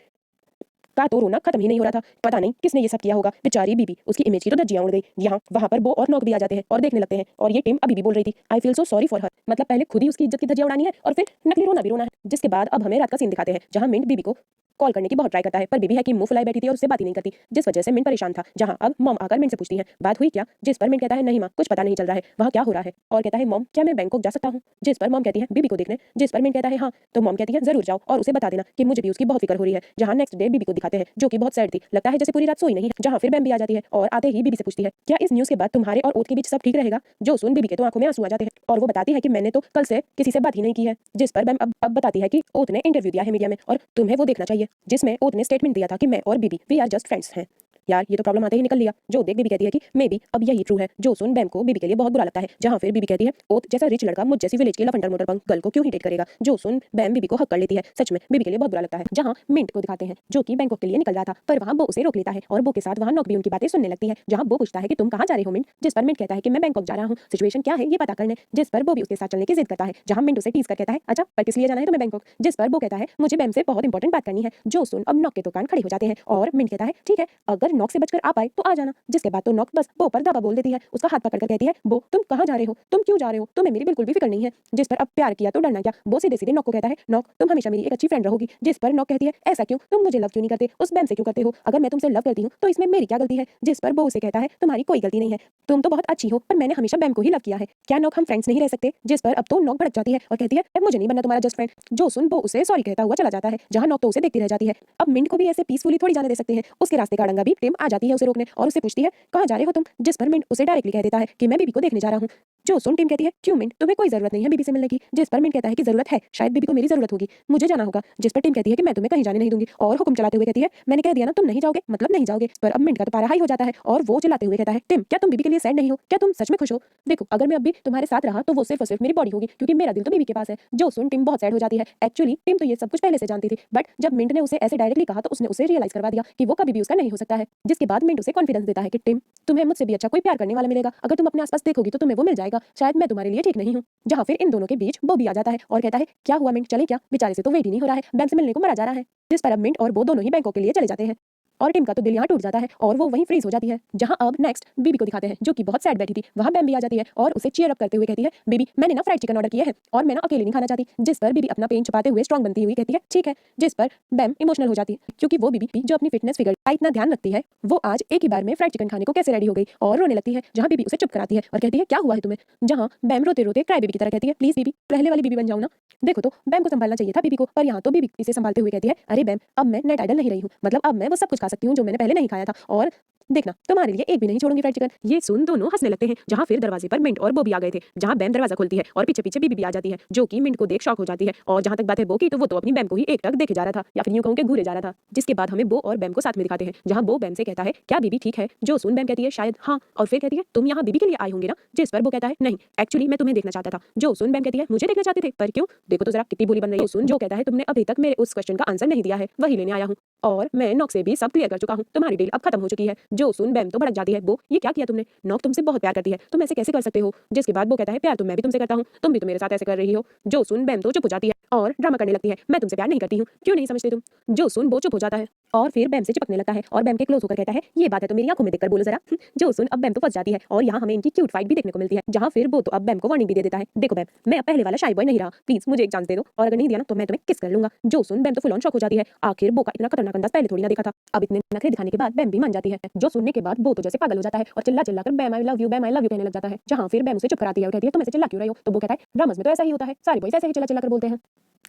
का तो रोना खत्म ही नहीं हो रहा था। पता नहीं किसने ये सब किया होगा, बेचारी बीबी, उसकी इमेज की तो धज्जियां उड़ गई। यहाँ वहां पर वो और नौक भी आ जाते हैं और देखने लगते हैं और ये टीम अभी भी बोल रही थी, I feel so sorry for her, मतलब पहले खुद ही उसकी इज्जत की धज्जियां उड़ानी है और फिर नकली रोना भी रोना है। जिसके बाद अब हमें रात का सीन दिखाते हैं, जहां मिंट बीबी को कॉल करने की बहुत ट्राई करता है, पर बीबी है कि मुंह फुलाए बैठी थी और उससे बात ही नहीं करती, जिस वजह से मिंट परेशान था। जहां अब मॉम आकर मिंट से पूछती है, बात हुई क्या। जिस पर मिंट कहता है, नहीं मां, कुछ पता नहीं चल रहा है वहाँ क्या हो रहा है। और कहता है, मॉम क्या मैं बैंकॉक जा सकता हूँ। जिस पर मॉम कहती है, बीबी को देखने। जिस पर मिंट कहता है, हाँ। तो मॉम कहती है, जरूर जाओ और उसे बता देना कि मुझे भी उसकी बहुत फिक्र हो रही है। जहां नेक्स्ट डे बीबी को दिखाते हैं, जो कि बहुत सैड थी, लगता है जैसे पूरी रात सोई नहीं है। जहां फिर बैम भी आ जाती है और आते ही बीबी से पूछती है, क्या इस न्यूज़ के बाद तुम्हारे और ओत के बीच सब ठीक रहेगा। जो सुन बीबी के तो आंखों में आंसू आ जाते हैं और वो बताती है कि मैंने तो कल से किसी से बात ही नहीं की है। जिस पर बैम अब बताती है कि ओत ने इंटरव्यू दिया है मीडिया में और तुम्हें वो देखना चाहिए, जिसमें ओत ने स्टेटमेंट दिया था कि मैं और बीबी वी आर जस्ट फ्रेंड्स हैं। यार ये तो प्रॉब्लम आते ही निकल लिया। जो देख बीबी कहती है कि मे बी अब यही ट्रू है। जो सुन बैम को बीबी के लिए बहुत बुरा लगता है। जहां फिर बीबी कहती है, ओत जैसा रिच लड़का मुझ जैसी विलेज के लफंडर मोटर पंख गर्ल को क्यों ही डेट करेगा। जो सुन बैम बीबी को हक कर लेती है। सच में बीबी के लिए बहुत बुरा लगता है। जहां मिंट को दिखाते हैं, जो कि बैंकॉक के लिए निकल रहा था, पर वहां वो उसे रोक लेता है और वो के साथ वहां नॉक भी उनकी बातें सुनने लगती है। जहां वो पूछता है कि तुम कहां जा रहे हो मिंट। जिस पर मिंट कहता है कि मैं बैंकॉक जा रहा हूं, सिचुएशन क्या है ये पता करने। जिस पर वो भी उसके साथ चलने की जिद करता है। जहां मिंट उसे टीज कर कहता है, अच्छा पर किस लिए जाना है तुम्हें बैंकॉक। जिस पर वो कहता है, मुझे बैम से बहुत इंपॉर्टेंट बात करनी है। जो सुन अब नॉक के दुकान खड़े हो जाते हैं और मिंट कहता है, ठीक है अगर नॉक से बचकर आ पाए तो आ जाना। जिसके बाद तो नॉक बस वो पर दावा बोल देती है, उसका हाथ पकड़कर कहती है, वो तुम कहां जा रहे हो, तुम क्यों जा रहे हो, तुम्हें मेरी बिल्कुल भी फिक्र नहीं है। जिस पर अब प्यार किया तो डरना क्या, वो सीधे सीधे नॉक को कहता है, नॉक तुम हमेशा मेरी एक अच्छी फ्रेंड रहोगी। जिस पर नॉक कहती है, ऐसा क्यों, तुम मुझे लव क्यों नहीं करते, उस बैम से क्यों करते हो, अगर मैं तुमसे लव करती हूँ तो इसमें मेरी क्या गलती है। जिस पर वो उसे कहता है, तुम्हारी कोई गलती नहीं है, तुम तो बहुत अच्छी हो, पर मैंने हमेशा बैम को ही लव किया है, क्या नॉक हम फ्रेंड्स नहीं रह सकते। जिस पर अब तो नॉक भड़क जाती है और कहती है, मुझे नहीं बनना तुम्हारा जस्ट फ्रेंड। जो सुन वो उसे सॉरी कहता हुआ चला जाता है। जहां नॉक तो उसे देखती रह जाती है। अब मिंट को भी ऐसे पीसफुली थोड़ी जाने दे सकते हैं। उसके रास्ते का अड़ंगा भी टिम आ जाती है उसे रोकने और उससे पूछती है, कहां जा रहे हो तुम। जिस पर मिंट उसे डायरेक्टली कह देता है कि मैं बीबी को देखने जा रहा हूँ। जो सुन टीम कहती है, क्यों मिंट, तुम्हें कोई जरूरत नहीं है बीबी से मिलने की। जिस पर मिंट कहता है कि जरूरत है, शायद बीबी को मेरी जरूरत होगी, मुझे जाना होगा। जिस पर टीम कहती है कि मैं तुम्हें कहीं जाने नहीं दूंगी और हुक्म चलाते हुए कहती है, मैंने कह दिया ना तुम नहीं जाओगे मतलब नहीं जाओगे। पर अब मिंट का तो पारा हाई हो जाता है और वो चिल्लाते हुए कहता है, टिम क्या तुम बीबी के लिए सैड नहीं हो, क्या तुम सच में खुश हो। देखो अगर मैं अभी तुम्हारे साथ रहा तो वो सिर्फ और सिर्फ मेरी बॉडी होगी, क्योंकि मेरा दिल तो बीबी के पास है। जो सुन टीम बहुत सैड हो जाती है। एक्चुअली टीम तो ये सब कुछ पहले से जानती थी, बट जब मिंट ने उसे ऐसे डायरेक्टली कहा तो उसने उसे रियलाइज करवा दिया कि वो कभी भी उसका नहीं हो सकता है। जिसके बाद मिंट उसे कॉन्फिडेंस देता है कि टिम तुम्हें मुझसे भी अच्छा कोई प्यार करने वाला मिलेगा, अगर तुम अपने आसपास देखोगी तो तुम्हें वो मिल जाएगा, शायद मैं तुम्हारे लिए ठीक नहीं हूँ। जहाँ फिर इन दोनों के बीच वो भी आ जाता है और कहता है, क्या हुआ मिंट, चले क्या, बेचारे से तो वेट ही नहीं हो रहा है, बैंक से मिलने को मरा जा रहा है। जिस पर अब मिंट और वो दोनों ही बैंकों के लिए चले जाते हैं और टिम का तो दिल यहाँ टूट जाता है और वो वहीं फ्रीज हो जाती है। जहां अब नेक्स्ट बीबी को दिखाते हैं, जो कि बहुत सैड बैठी थी। वहां बैम भी आ जाती है और उसे चीयर अप करते हुए कहती है, बेबी मैंने ना फ्राइड चिकन ऑर्डर किया है और मैं ना अकेले नहीं खाना चाहती। जिस पर बीबी अपना पेन छुपाते हुए स्ट्रॉन्ग बनती हुई कहती है, ठीक है। जिस पर बैम इमोशनल हो जाती है, क्योंकि वो बीबी जो अपनी फिटनेस फिगर का इतना ध्यान रखती है, वो आज एक ही बार में फ्राइड चिकन खाने को कैसे रेडी हो गई और रोने लगती है। जहां बीबी उसे चुप कराती है और कहती है, क्या हुआ है तुम्हें। जहां बैम रोते रोते क्राई बेबी की तरह कहती है, प्लीज बीबी पहले वाली बीबी बन जाओ ना। देखो तो बैम को संभालना चाहिए था बीबी को, पर यहाँ तो बीबी इसे संभालते हुए कहती है, अरे बैम अब मैं नेट आइडल नहीं रही हूँ, मतलब अब मैं वो सब कुछ खा सकती हूँ जो मैंने पहले नहीं खाया था और देखना तुम्हारे लिए एक भी नहीं छोड़ूंगी फ्राइड चिकन। ये सुन दोनों हंसने लगते हैं। जहाँ फिर दरवाजे पर मिंट और बो भी आ गए थे। जहाँ बैम दरवाजा खोलती है और पीछे पीछे बीबी भी आ जाती है, जो कि मिंट को देख शॉक हो जाती है। और जहाँ तक बात है बो की, तो वो तो अपनी बैम को ही एकटक देखे जा रहा था, या फिर यूं कहूं कि घूरे जा रहा था। जिसके बाद हमें बो और बैम को साथ में दिखाते हैं, जहाँ बो बैम से कहता है क्या बीबी ठीक है। जो सुन बैम कहती है शायद हाँ, और फिर कहती है तुम यहाँ बीबी के लिए आए होंगे ना। जिस पर वो कहता है नहीं, एक्चुअली मैं तुम्हें देखना चाहता था। जो सुन बैम कहती है मुझे देखना चाहते थे, पर क्यों? देखो तो जरा कितनी बोली बन रही है। सुन जो कहता है तुमने अभी तक मेरे उस क्वेश्चन का आंसर नहीं दिया है, वही लेने आया हूँ, और मैं नॉक से भी सब क्लियर कर चुका हूँ। तुम्हारी डील अब खत्म हो चुकी है। जो सुन बैम तो भड़क जाती है, वो ये क्या किया तुमने? नॉक तुमसे बहुत प्यार करती है, तुम ऐसे कैसे कर सकते हो? जिसके बाद वो कहता है प्यार तो मैं भी तुमसे करता हूँ, तुम भी तो मेरे साथ ऐसे कर रही हो। जो सुन बैम तो चुप हो जाती है और ड्रामा करने लगती है, मैं तुमसे प्यार नहीं करती हूँ, क्यों नहीं समझते तुम? जो सुन वो चुप हो जाता है और फिर बैम से चिपकने लगता है और बैम के क्लोज होकर कहता है ये बात है तो मेरी आंखों में देखकर बोलो जरा। जो सुन अब बैम तो फंस जाती है और यहाँ हमें इनकी क्यूट फाइट भी देखने को मिलती है, जहाँ फिर वो तो अब बैम को वार्निंग भी दे देता है, देखो बैम मैं अब पहले वाला शाई बॉय नहीं रहा, प्लीज मुझे एक चांस दे दो, और अगर नहीं दिया ना तो मैं तुम्हें किस कर लूंगा। जो सुन बैम तो फुल ऑन शॉक हो जाती है, आखिर बो का इतना खतरनाक अंदाज पहले थोड़ी ना देखा था। अब इतने नखरे दिखाने के बाद बैम भी मान जाती है। जो सुनने के बाद बो तो जैसे पागल हो जाता है और चिल्ला चिल्ला कर bam I love you, bam I love you कहने लग जाता है, जहाँ फिर बैम उसे चुप कराती है और कहती है तुम ऐसे चिल्ला क्यों रही हो? तो वो कहता है ड्रामास में तो ऐसा ही होता है, सारे बॉयज ऐसे ही चिल्ला चिल्ला कर बोलते हैं।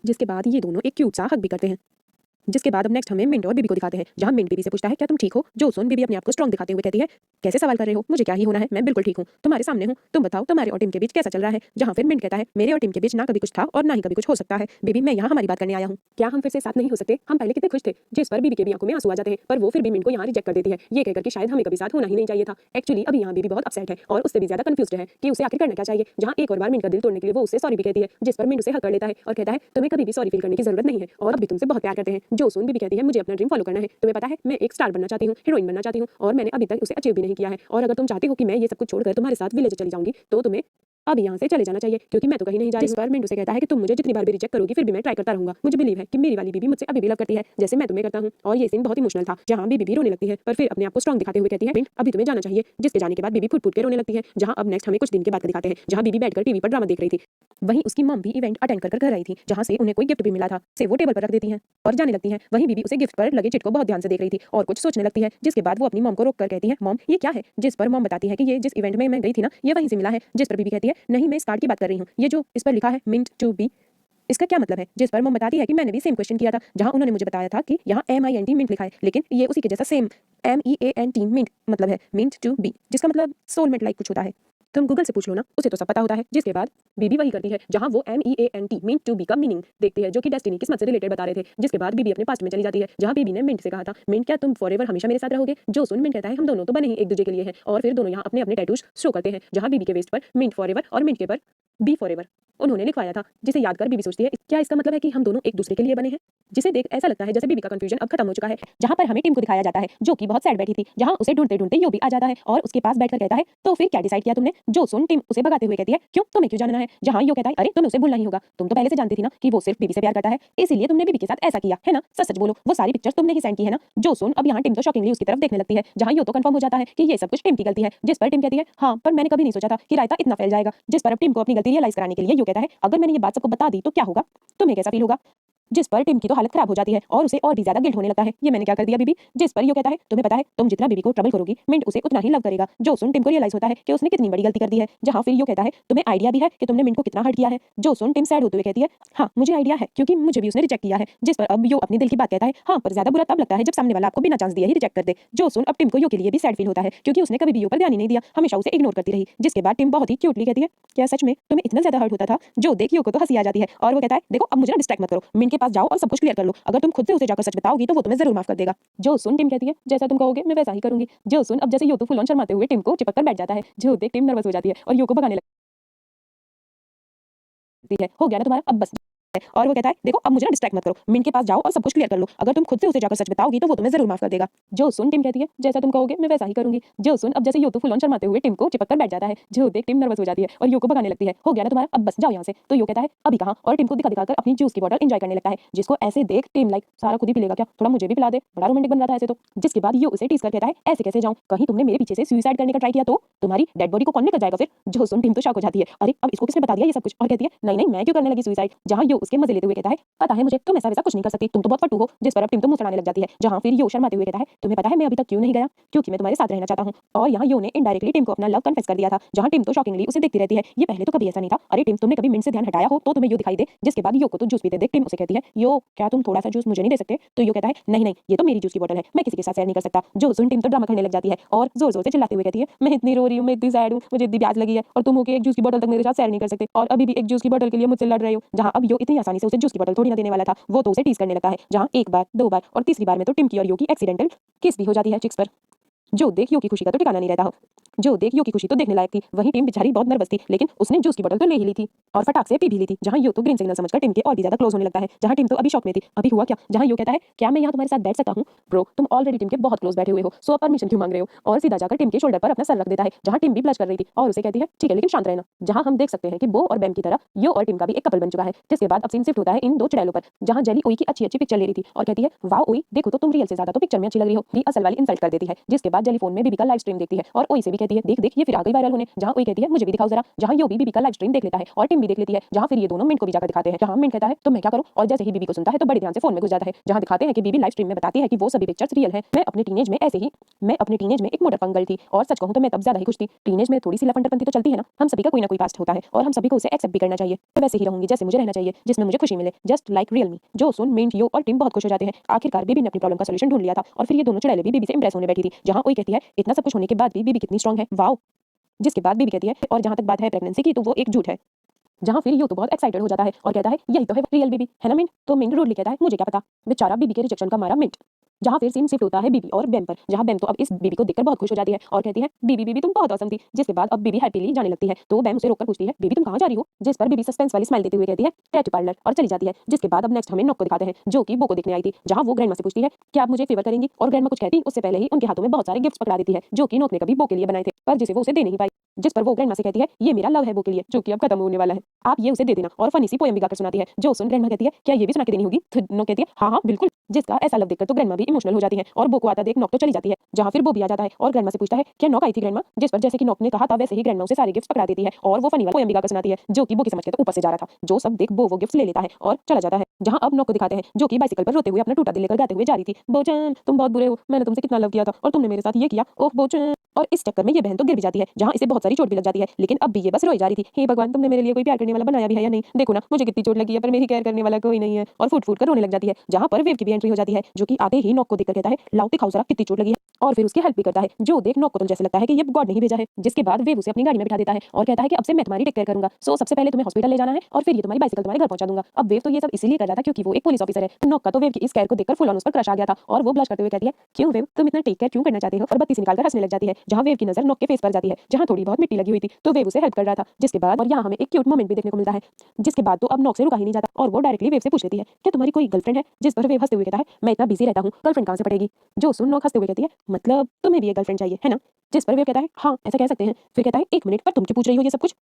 जिसके बाद ये दोनों एक क्यूट सा हग भी करते हैं। जिसके बाद अब नेक्स्ट हमें मिंट और बीबी को दिखाते हैं, जहाँ मिंट बीबी से पूछता है क्या तुम ठीक हो? जो सुन बीबी अपने आप को स्ट्रांग दिखाते हुए कहती है कैसे सवाल कर रहे हो, मुझे क्या ही होना है, मैं बिल्कुल ठीक हूँ, तुम्हारे सामने हूँ, तुम बताओ तुम्हारे और टीम के बीच कैसा चल रहा है। जहाँ फिर मिंट कहता है मेरे और टीम के बीच ना कभी कुछ था और ना ही कभी कुछ हो सकता है। बीबी मैं यहाँ हमारी बात करने आया हूँ, क्या हम फिर से साथ नहीं हो सकते? हम पहले कितने खुश थे। जिस पर बीबी के भी आंखों में आंसू आ जाते हैं, पर वो फिर भी मिंट को यहाँ रिजेक्ट कर देती है, ये कहकर कि शायद हमें कभी साथ होना ही नहीं चाहिए था। एक्चुअली अभी यहाँ बीबी बहुत अपसेट है और उससे भी ज्यादा कंफ्यूज्ड है कि उसे आखिर करना क्या चाहिए। जहाँ एक और बार मिंट का दिल तोड़ने के लिए वो उससे सॉरी भी कहती है, जिस पर मिंट उसे हक कर लेता है और कहता है तुम्हें कभी भी सॉरी फील करने की जरूरत नहीं है और अभी तुमसे बहुत प्यार करते हैं। जो सुन बीबी कहती है मुझे अपना ड्रीम फॉलो करना है, तुम्हें पता है मैं एक स्टार बनना चाहती हूँ, हीरोइन बनना चाहती हूँ, और मैंने अभी तक उसे अचीव भी नहीं किया है, और अगर तुम चाहती हो कि मैं ये सब कुछ छोड़कर तुम्हारे साथ विलेज चली जाऊंगी तो तुम्हें अब यहाँ से चले जाना चाहिए, क्योंकि मैं तो कहीं नहीं जा रही। जिस पर मिंटू से कहता है कि तुम मुझे जितनी बार भी रिजेक्ट करोगी फिर भी मैं ट्राई करता रहूंगा, मुझे बिलीव है कि मेरी वाली बीबी मुझसे अभी भी लव करती है जैसे मैं तुम्हें करता हूँ। और ये सीन बहुत ही इमोशनल था, जहाँ बीबी भी रोने लगती है पर फिर अपने आप को स्ट्रांग दिखाते हुए कहती है मिंट अभी तुम्हें जाना चाहिए। जिसके जाने के बाद बीबी फुट फुट के रोने लगती है। जहाँ अब नेक्स्ट हमें कुछ दिन के बाद का दिखाते हैं, जहाँ बीबी बैठकर टीवी पर ड्रामा देख रही थी, वहीं उसकी मॉम भी इवेंट अटेंड कर घर आई थी, जहाँ से उन्हें कोई गिफ्ट भी मिला था, से वो टेबल पर रख देती हैं और जाने लगती हैं। वहीं बीबी उसे गिफ्ट पर लगे चिट को बहुत ध्यान से देख रही थी और कुछ सोचने लगती है, जिसके बाद वो अपनी मॉम को रोक कर कहती है मॉम ये क्या है। जिस पर मॉम बताती है कि ये जिस इवेंट में मैं गई थी ना ये वहीं से मिला है। जिस पर बीबी कहती है नहीं मैं इस कार्ड की बात कर रही हूँ, ये जो इस पर लिखा है मिंट टू बी, इसका क्या मतलब है। जिस पर मॉम बताती है कि मैंने भी सेम क्वेश्चन किया था, जहां उन्होंने मुझे बताया था कि यहाँ MINT मिंट लिखा है, लेकिन ये उसी के जैसा सेम MEANT मिंट मतलब है मिंट टू बी, जिसका मतलब सोलमेट लाइक कुछ होता है। तुम गूगल से पूछ लो ना, उसे तो सब पता होता है। जिसके बाद बीबी वही करती है, जहां वो MEANT मीन टू बी का मीनिंग देखती है, जो कि डेस्टिनी किस्मत से रिलेटेड बता रहे थे। जिसके बाद बीबी अपने पास्ट में चली जाती है, जहां बीबी ने मिंट से कहा था मिंट क्या तुम फॉरएवर हमेशा मेरे साथ रहोगे। जो सुन मिंट कहता है हम दोनों तो बने ही एक दूसरे के लिए हैं, और फिर दोनों यहाँ अपने अपने टैटूज शो करते हैं, जहां बीबी के वेस्ट पर मिंट फॉरएवर और मिंट के पर बी फॉरएवर उन्होंने लिखवाया था। जिसे याद कर बीबी सोचती है क्या इसका मतलब है कि हम दोनों एक दूसरे के लिए बने हैं। जिसे देख ऐसा लगता है जैसे बीबी का कंफ्यूजन अब खत्म हो चुका है। जहां पर हमें टीम को दिखाया जाता है, जो कि बहुत सैड बैठी थी, जहां उसे ढूंढते ढूंढते यो भी आ जाता है और उसके पास बैठकर कहता है तो फिर क्या डिसाइड किया तुमने। जो सुन टीम उसे भगाते हुए कहती है क्यों तुम्हें क्यों जानना है। जहां यो कहता है अरे तुम्हें उसे भूलना ही होगा, तुम तो पहले से जानती थी ना कि वो सिर्फ बीबी से प्यार करता है, इसीलिए तुमने बीबी के साथ ऐसा किया है ना। सच सच बोलो, वो सारी पिक्चर्स तुमने ही सेंड की है ना। जो सुन अब यहाँ टीम तो शॉकिंगली उसकी तरफ देखने लगती है, जहां यो तो कंफर्म हो जाता है कि ये सब कुछ टीम की गलती है। जिस पर टीम कहती है हाँ पर मैंने कभी नहीं सोचा था कि रायता इतना फैल जाएगा। जिस पर अब टीम को अपनी गलती रियलाइज कराने के लिए यो कहता है अगर मैंने ये बात सबको बता दी तो क्या होगा, तुम्हें कैसा फील होगा। जिस पर टिम की तो हालत खराब हो जाती है और उसे और भी ज्यादा गिल्ट होने लगता है, ये मैंने क्या कर दिया बीबी। जिस पर यो कहता है तुम्हें पता है तुम जितना बीबी को ट्रबल करोगी मिंट उसे उतना ही लव करेगा। जो सुन टिम को रियलाइज होता है कि उसने कितनी बड़ी गलती कर दी है। जहां फिर यो कहता है तुम्हें आइडिया भी है कि तुमने मिंट को कितना हर्ट किया है। जो सुन टिम सैड होते हुए कहती है हाँ मुझे आइडिया है क्योंकि मुझे भी उसने रिजेक्ट किया है। जिस पर अब यो अपनी दिल की बात कहता है हाँ पर ज्यादा बुरा तब लगता है जब सामने वाला आपको बिना चांस दिए ही रिजेक्ट कर दे। जो सुन अब टिम को यो के लिए भी सैड फील होता है क्योंकि उसने कभी भी यो पर ध्यान ही नहीं दिया, हमेशा उसे इग्नोर करती रही। जिसके बाद टिम बहुत ही क्यूटली कहती है क्या सच में तुम्हें इतना ज्यादा हर्ट होता था। जो देख यो को तो हंसी आ जाती है और वो कहता है देखो अब मुझे ना डिस्ट्रैक्ट मत करो, मिंट के पास जाओ और सब कुछ क्लियर कर लो, अगर तुम खुद से उसे जाकर सच बताओगी तो वो तुम्हें जरूर माफ कर देगा। जो सुन टिम कहती है जैसा तुम कहोगे मैं वैसा ही करूंगी। जो सुन अब जैसे यो तो फुल ऑन शर्माते हुए टिम को चिपक कर बैठ जाता है। जो देख टिम नर्वस हो जाती है और यो को भगाने लगती है हो गया ना तुम्हारा अब बस। और वो कहता है देखो अब मुझे ना डिस्ट्रैक्ट मत करो, मिंट के पास जाओ और सब कुछ क्लियर कर लो, अगर तुम खुद से उसे जाकर सच बताओगी तो वो तुम्हें जरूर माफ कर देगा। जो सुन टिम कहती है जैसा तुम कहोगे मैं वैसा ही करूंगी। जो सुन अब जैसे यो तो फुल ऑन शर्माते हुए टिम को चिपक कर बैठ जाता है। जो देख टिम नर्वस हो जाती है और यो को भगाने लगती है हो गया ना तुम्हारा अब बस जाओ यहाँ से। तो यो कहता है अभी कहाँ, और टिम को दिखा दिखाकर अपनी जूस की बॉटल एंजॉय करने लगता है, जिसको ऐसे देख टिम लाइक सारा खुद ही पिलेगा क्या, थोड़ा मुझे भी पिला दे, बड़ा रोमांटिक बन रहा था ऐसे तो। जिसके बाद यो उसे टीज कर कहता है ऐसे कैसे जाऊं, कहीं तुमने मेरे पीछे से सुसाइड करने का ट्राई किया तो तुम्हारी डेड बॉडी को कौन लेकर जाएगा फिर। जो सुन टिम तो शॉक हो जाती है अरे अब इसको किसने बता दिया ये सब कुछ, और कहती है नहीं नहीं मैं क्यों करने लगी सुसाइड। जहां यो उसके मजे लेते हुए कहता है, पता है मुझे, तुम ऐसा वैसा कुछ नहीं कर सकती, तुम तो बहुत फटू हो। जिस पर अब टिम तो मुंह चढ़ाने लग जाती है, जहां फिर यो शर्माते हुए कहता है, तुम्हें पता है मैं अभी तक क्यों नहीं गया? क्योंकि मैं तुम्हारे साथ रहना चाहता हूँ। और यहाँ यो ने इनडायरेक्टली टिम को अपना लव कन्फेस कर दिया था, जहां टिम तो शॉकिंगली उसे देखती रहती है। ये पहले तो कभी ऐसा नहीं था। अरे टिम, तुमने कभी मिंट से ध्यान हटाया हो तो तुम्हें यो दिखाई दे। जिसके बाद यो को तो जूस पीते देख टिम उसे कहती है, यो क्या तुम थोड़ा सा जूस मुझे नहीं दे सकते? तो यो कहता है, नहीं नहीं, ये तो मेरी जूस की बोतल है, मैं किसी के साथ शेयर नहीं कर सकता। जो सुन टिम तो ड्रामा करने लग जाती है और जोर जोर से चिल्लाते हुए कहती है, मैं इतनी रो रही हूँ, मैं इतनी सैड हूँ, मुझे इतनी प्यास लगी है और तुम होके एक जूस की बोतल तक मेरे साथ शेयर नहीं कर सकते और अभी भी एक जूस की बोतल के लिए मुझसे लड़ रहे हो। जहां अब यो इतनी आसानी से उसे जूस की बोतल थोड़ी ना देने वाला था, वो तो उसे टीज करने लगता है। जहां एक बार, दो बार और तीसरी बार में तो टिम की और यो की एक्सीडेंटल किस भी हो जाती है चिक्स पर। जो देख यो की खुशी का तो ठिकाना नहीं रहता हो। जो देख यो की खुशी तो देखने लायक थी। वहीं टिम बेचारी बहुत नर्वस थी, लेकिन उसने जूस की बोतल तो ले ही ली थी और फटाक से पी भी ली थी। जहां यो तो ग्रीन सिग्नल समझकर टिम के और भी ज्यादा क्लोज होने लगता है। जहां टिम तो अभी शॉक में थी, अभी हुआ क्या? जहां यो कहता है, क्या मैं यहाँ तुम्हारे साथ बैठ सकता हूँ? ब्रो, तुम ऑलरेडी टिम के बहुत क्लोज बैठे हुए हो, सो अब परमिशन क्यों मांग रहे हो? और सीधा जाकर टिम के शोल्डर पर अपना सर रख देता है। जहां टिम भी ब्लश कर रही थी और उसे कहती है, ठीक है लेकिन शांत रहना। जहां हम देख सकते हैं कि बो और बैम की तरह यो और टिम का भी एक कपल बन चुका है। जिसके बाद अब सीन शिफ्ट होता है इन दो चुड़ैलों पर, जहां जेली ओई की अच्छी अच्छी पिक्चर ले रही थी और कहती है, वाह ओई, देखो तो तुम रियल से ज्यादा तो पिक्चर में अच्छी लग रही हो। भी असल वाली इंसल्ट कर देती है। जिसके बाद जेली फोन में बीबी का लाइव स्ट्रीम देखती है और ओई से भी कहती है, देख देख ये फिर आ गई वायरल होने। जहां ओई कहती है, मुझे भी दिखाओ जरा। जहां यो भी बीबी का लाइव स्ट्रीम देख लेता है और टिम भी देख लेती है। जहां फिर ये दोनों मिंट को भी जाकर दिखाते हैं। जहां मिंट कहता है, तो मैं क्या करूं? और जैसे ही बीबी को सुनता है तो बड़े ध्यान से फोन में घुस जाता है। जहां दिखाते हैं कि बीबी लाइव स्ट्रीम में बताती है कि वो सभी पिक्चर्स रियल है। मैं अपने टीनेज में एक मोटर पंगल थी और सच कहूं तो मैं तब ज्यादा ही खुश थी। टीनेज में थोड़ी सी लफंडरपंती तो चलती है ना, हम सभी का कोई ना कोई पास्ट होता है और हम सभी को उसे एक्सेप्ट भी करना चाहिए। मैं वैसे ही रहूंगी जैसे मुझे रहना चाहिए, जिसमें मुझे खुशी मिले, जस्ट लाइक रियल मी। जो सुन मिंट, यो और टिम बहुत खुश हो जाते हैं। आखिरकार बीबी ने अपनी प्रॉब्लम का सॉल्यूशन ढूंढ लिया था और फिर ये दोनों चुड़ैलें भी बीबी से इंप्रेस होने बैठी थी। जहां ओई कहती है, इतना सब कुछ होने के बाद भी बीबी कितनी स्ट्रांग है, वाओ। जिसके बाद बीबी कहती है, और जहां तक बात है प्रेगनेंसी की तो वो एक झूठ है। जहां फिर यो तो बहुत एक्साइटेड हो जाता है और कहता है, यही तो है रियल बीबी, है ना मिंट? तो मिंट रूडली कहता है, मुझे क्या पता। बेचारा बीबी के रिजेक्शन का मारा मिंट। जहां फिर सीन शिफ्ट होता है बीबी और बेम पर, जहां बेम तो अब इस बीबी को देखकर बहुत खुश हो जाती है और कहती है, बीबी बीबी तुम बहुत औसम थी। जिसके बाद अब बीबी हैप्पीली जाने लगती है तो बेम उसे रोककर पूछती है, बीबी तुम कहां जा रही हो? जिस पर बीबी सस्पेंस वाली स्माइल देते हुए कहती है, टैटू पार्लर, और चली जाती है। जिसके बाद अब नेक्स्ट हमें नॉक को दिखाते हैं, जो कि बो को देखने आई थी। जहां वो ग्रैंडमा से पूछती है, क्या आप मुझे फेवर करेंगी? और ग्रैंडमा कुछ कहती उससे पहले ही उनके हाथों में बहुत सारे गिफ्ट्स पकड़ा देती है, जो कि नॉक ने कभी बो के लिए बनाए थे पर जिसे वो उसे दे नहीं पाई। जिस पर वो ग्रैंडमा से कहती है, ये मेरा लव है बो के लिए, जो कि अब खत्म होने वाला है, आप ये उसे दे देना। और फनी सी पोएम भी गाकर सुनाती है। जो सुन ग्रैंडमा कहती है, क्या ये भी सुना के देनी होगी? तो नॉक कहती है, हाँ हाँ बिल्कुल। जिसका ऐसा लव देखकर तो ग्रैंडमा भी इमोशनल हो जाती है और बो को आता देख नॉक तो चली जाती है। जहां फिर बो भी आ जाता है और ग्रैंडमा से पूछता है, क्या नॉक आई थी ग्रैंडमा? जिस पर जैसे कि नॉक ने कहा था वैसे ही ग्रैंडमा उसे सारे गिफ्ट्स पकड़ा देती है और वो फनी वाला पोएम भी गाकर सुनाती है, जो कि बो की समझ के तो ऊपर से जा रहा था। जो सब देख बो वो गिफ्ट्स ले लेता है और चला जाता है। जहां अब नॉक को दिखाते हैं, जो कि बाइसिकल पर रोते हुए अपना टूटा दिल लेकर गाते हुए जा रही थी, बोचन तुम बहुत बुरे हो, मैंने तुमसे कितना लव किया था और तुमने मेरे साथ ये किया, ओह बोचन। और इस चक्कर में ये बहन तो गिर भी जाती है, जहां इसे बहुत सारी चोट भी लग जाती है, लेकिन अब भी ये बस रोई जा रही थी। हे भगवान, तुमने मेरे लिए कोई प्यार करने वाला बनाया भी है या नहीं? देखो ना मुझे कितनी चोट लगी है पर मेरी केयर करने वाला कोई नहीं है। और फूट फूट कर रोने लग जाती है। जहां पर वेव की भी एंट्री हो जाती है, जो कि आते ही नॉक को देखकर कहता है, लाओ दिखाओ जरा कितनी चोट लगी है, और फिर उसकी हेल्प भी करता है। जो देख नॉक को तो जैसे लगता है कि ये गॉड नहीं भेजा है। जिसके बाद वेव उसे अपनी गाड़ी में बिठा देता है और कहता है कि अब से मैं तुम्हारी टेक केयर करूंगा, सो सबसे पहले तुम्हें हॉस्पिटल ले जाना है और फिर ये तुम्हारी बाइसिकल तुम्हारे घर पहुंचा दूंगा। अब वेव तो ये सब इसीलिए कर रहा था क्योंकि वो एक पुलिस ऑफिसर है। नॉक का तो वेव की इस केयर को देखकर फुल ऑन उस पर क्रश आ गया था और वो ब्लश करते हुए कहती है, क्यों वेव, तुम इतना टेक केयर क्यों करना चाहते हो? और बत्ती से निकालकर हंसने लग जाती है। जहां वेव की नजर नॉक के फेस पर जाती है, जहां थोड़ी बहुत मिट्टी लगी हुई थी, तो वेव उसे हेल्प कर रहा था। जिसके बाद और यहाँ हमें एक क्यूट मोमेंट भी देखने को मिलता है। जिसके बाद तो अब नॉक से रुका ही नहीं जाता और वो डायरेक्टली वेव से पूछ लेती है, क्या तुम्हारी कोई गर्लफ्रेंड है? जिस पर वेव हंसते हुए कहता है, मैं इतना बिजी रहता हूँ, गर्लफ्रेंड कहां से पड़ेगी? जो सुन नॉक हंसते हुए कहती है, मतलब तुम्हें भी एक गर्लफ्रेंड चाहिए है ना? जिस पर वेव कहता है, हाँ ऐसा कह सकते हैं। फिर कहता है, एक मिनट, पर तुम क्यों पूछ रही हो ये सब कुछ?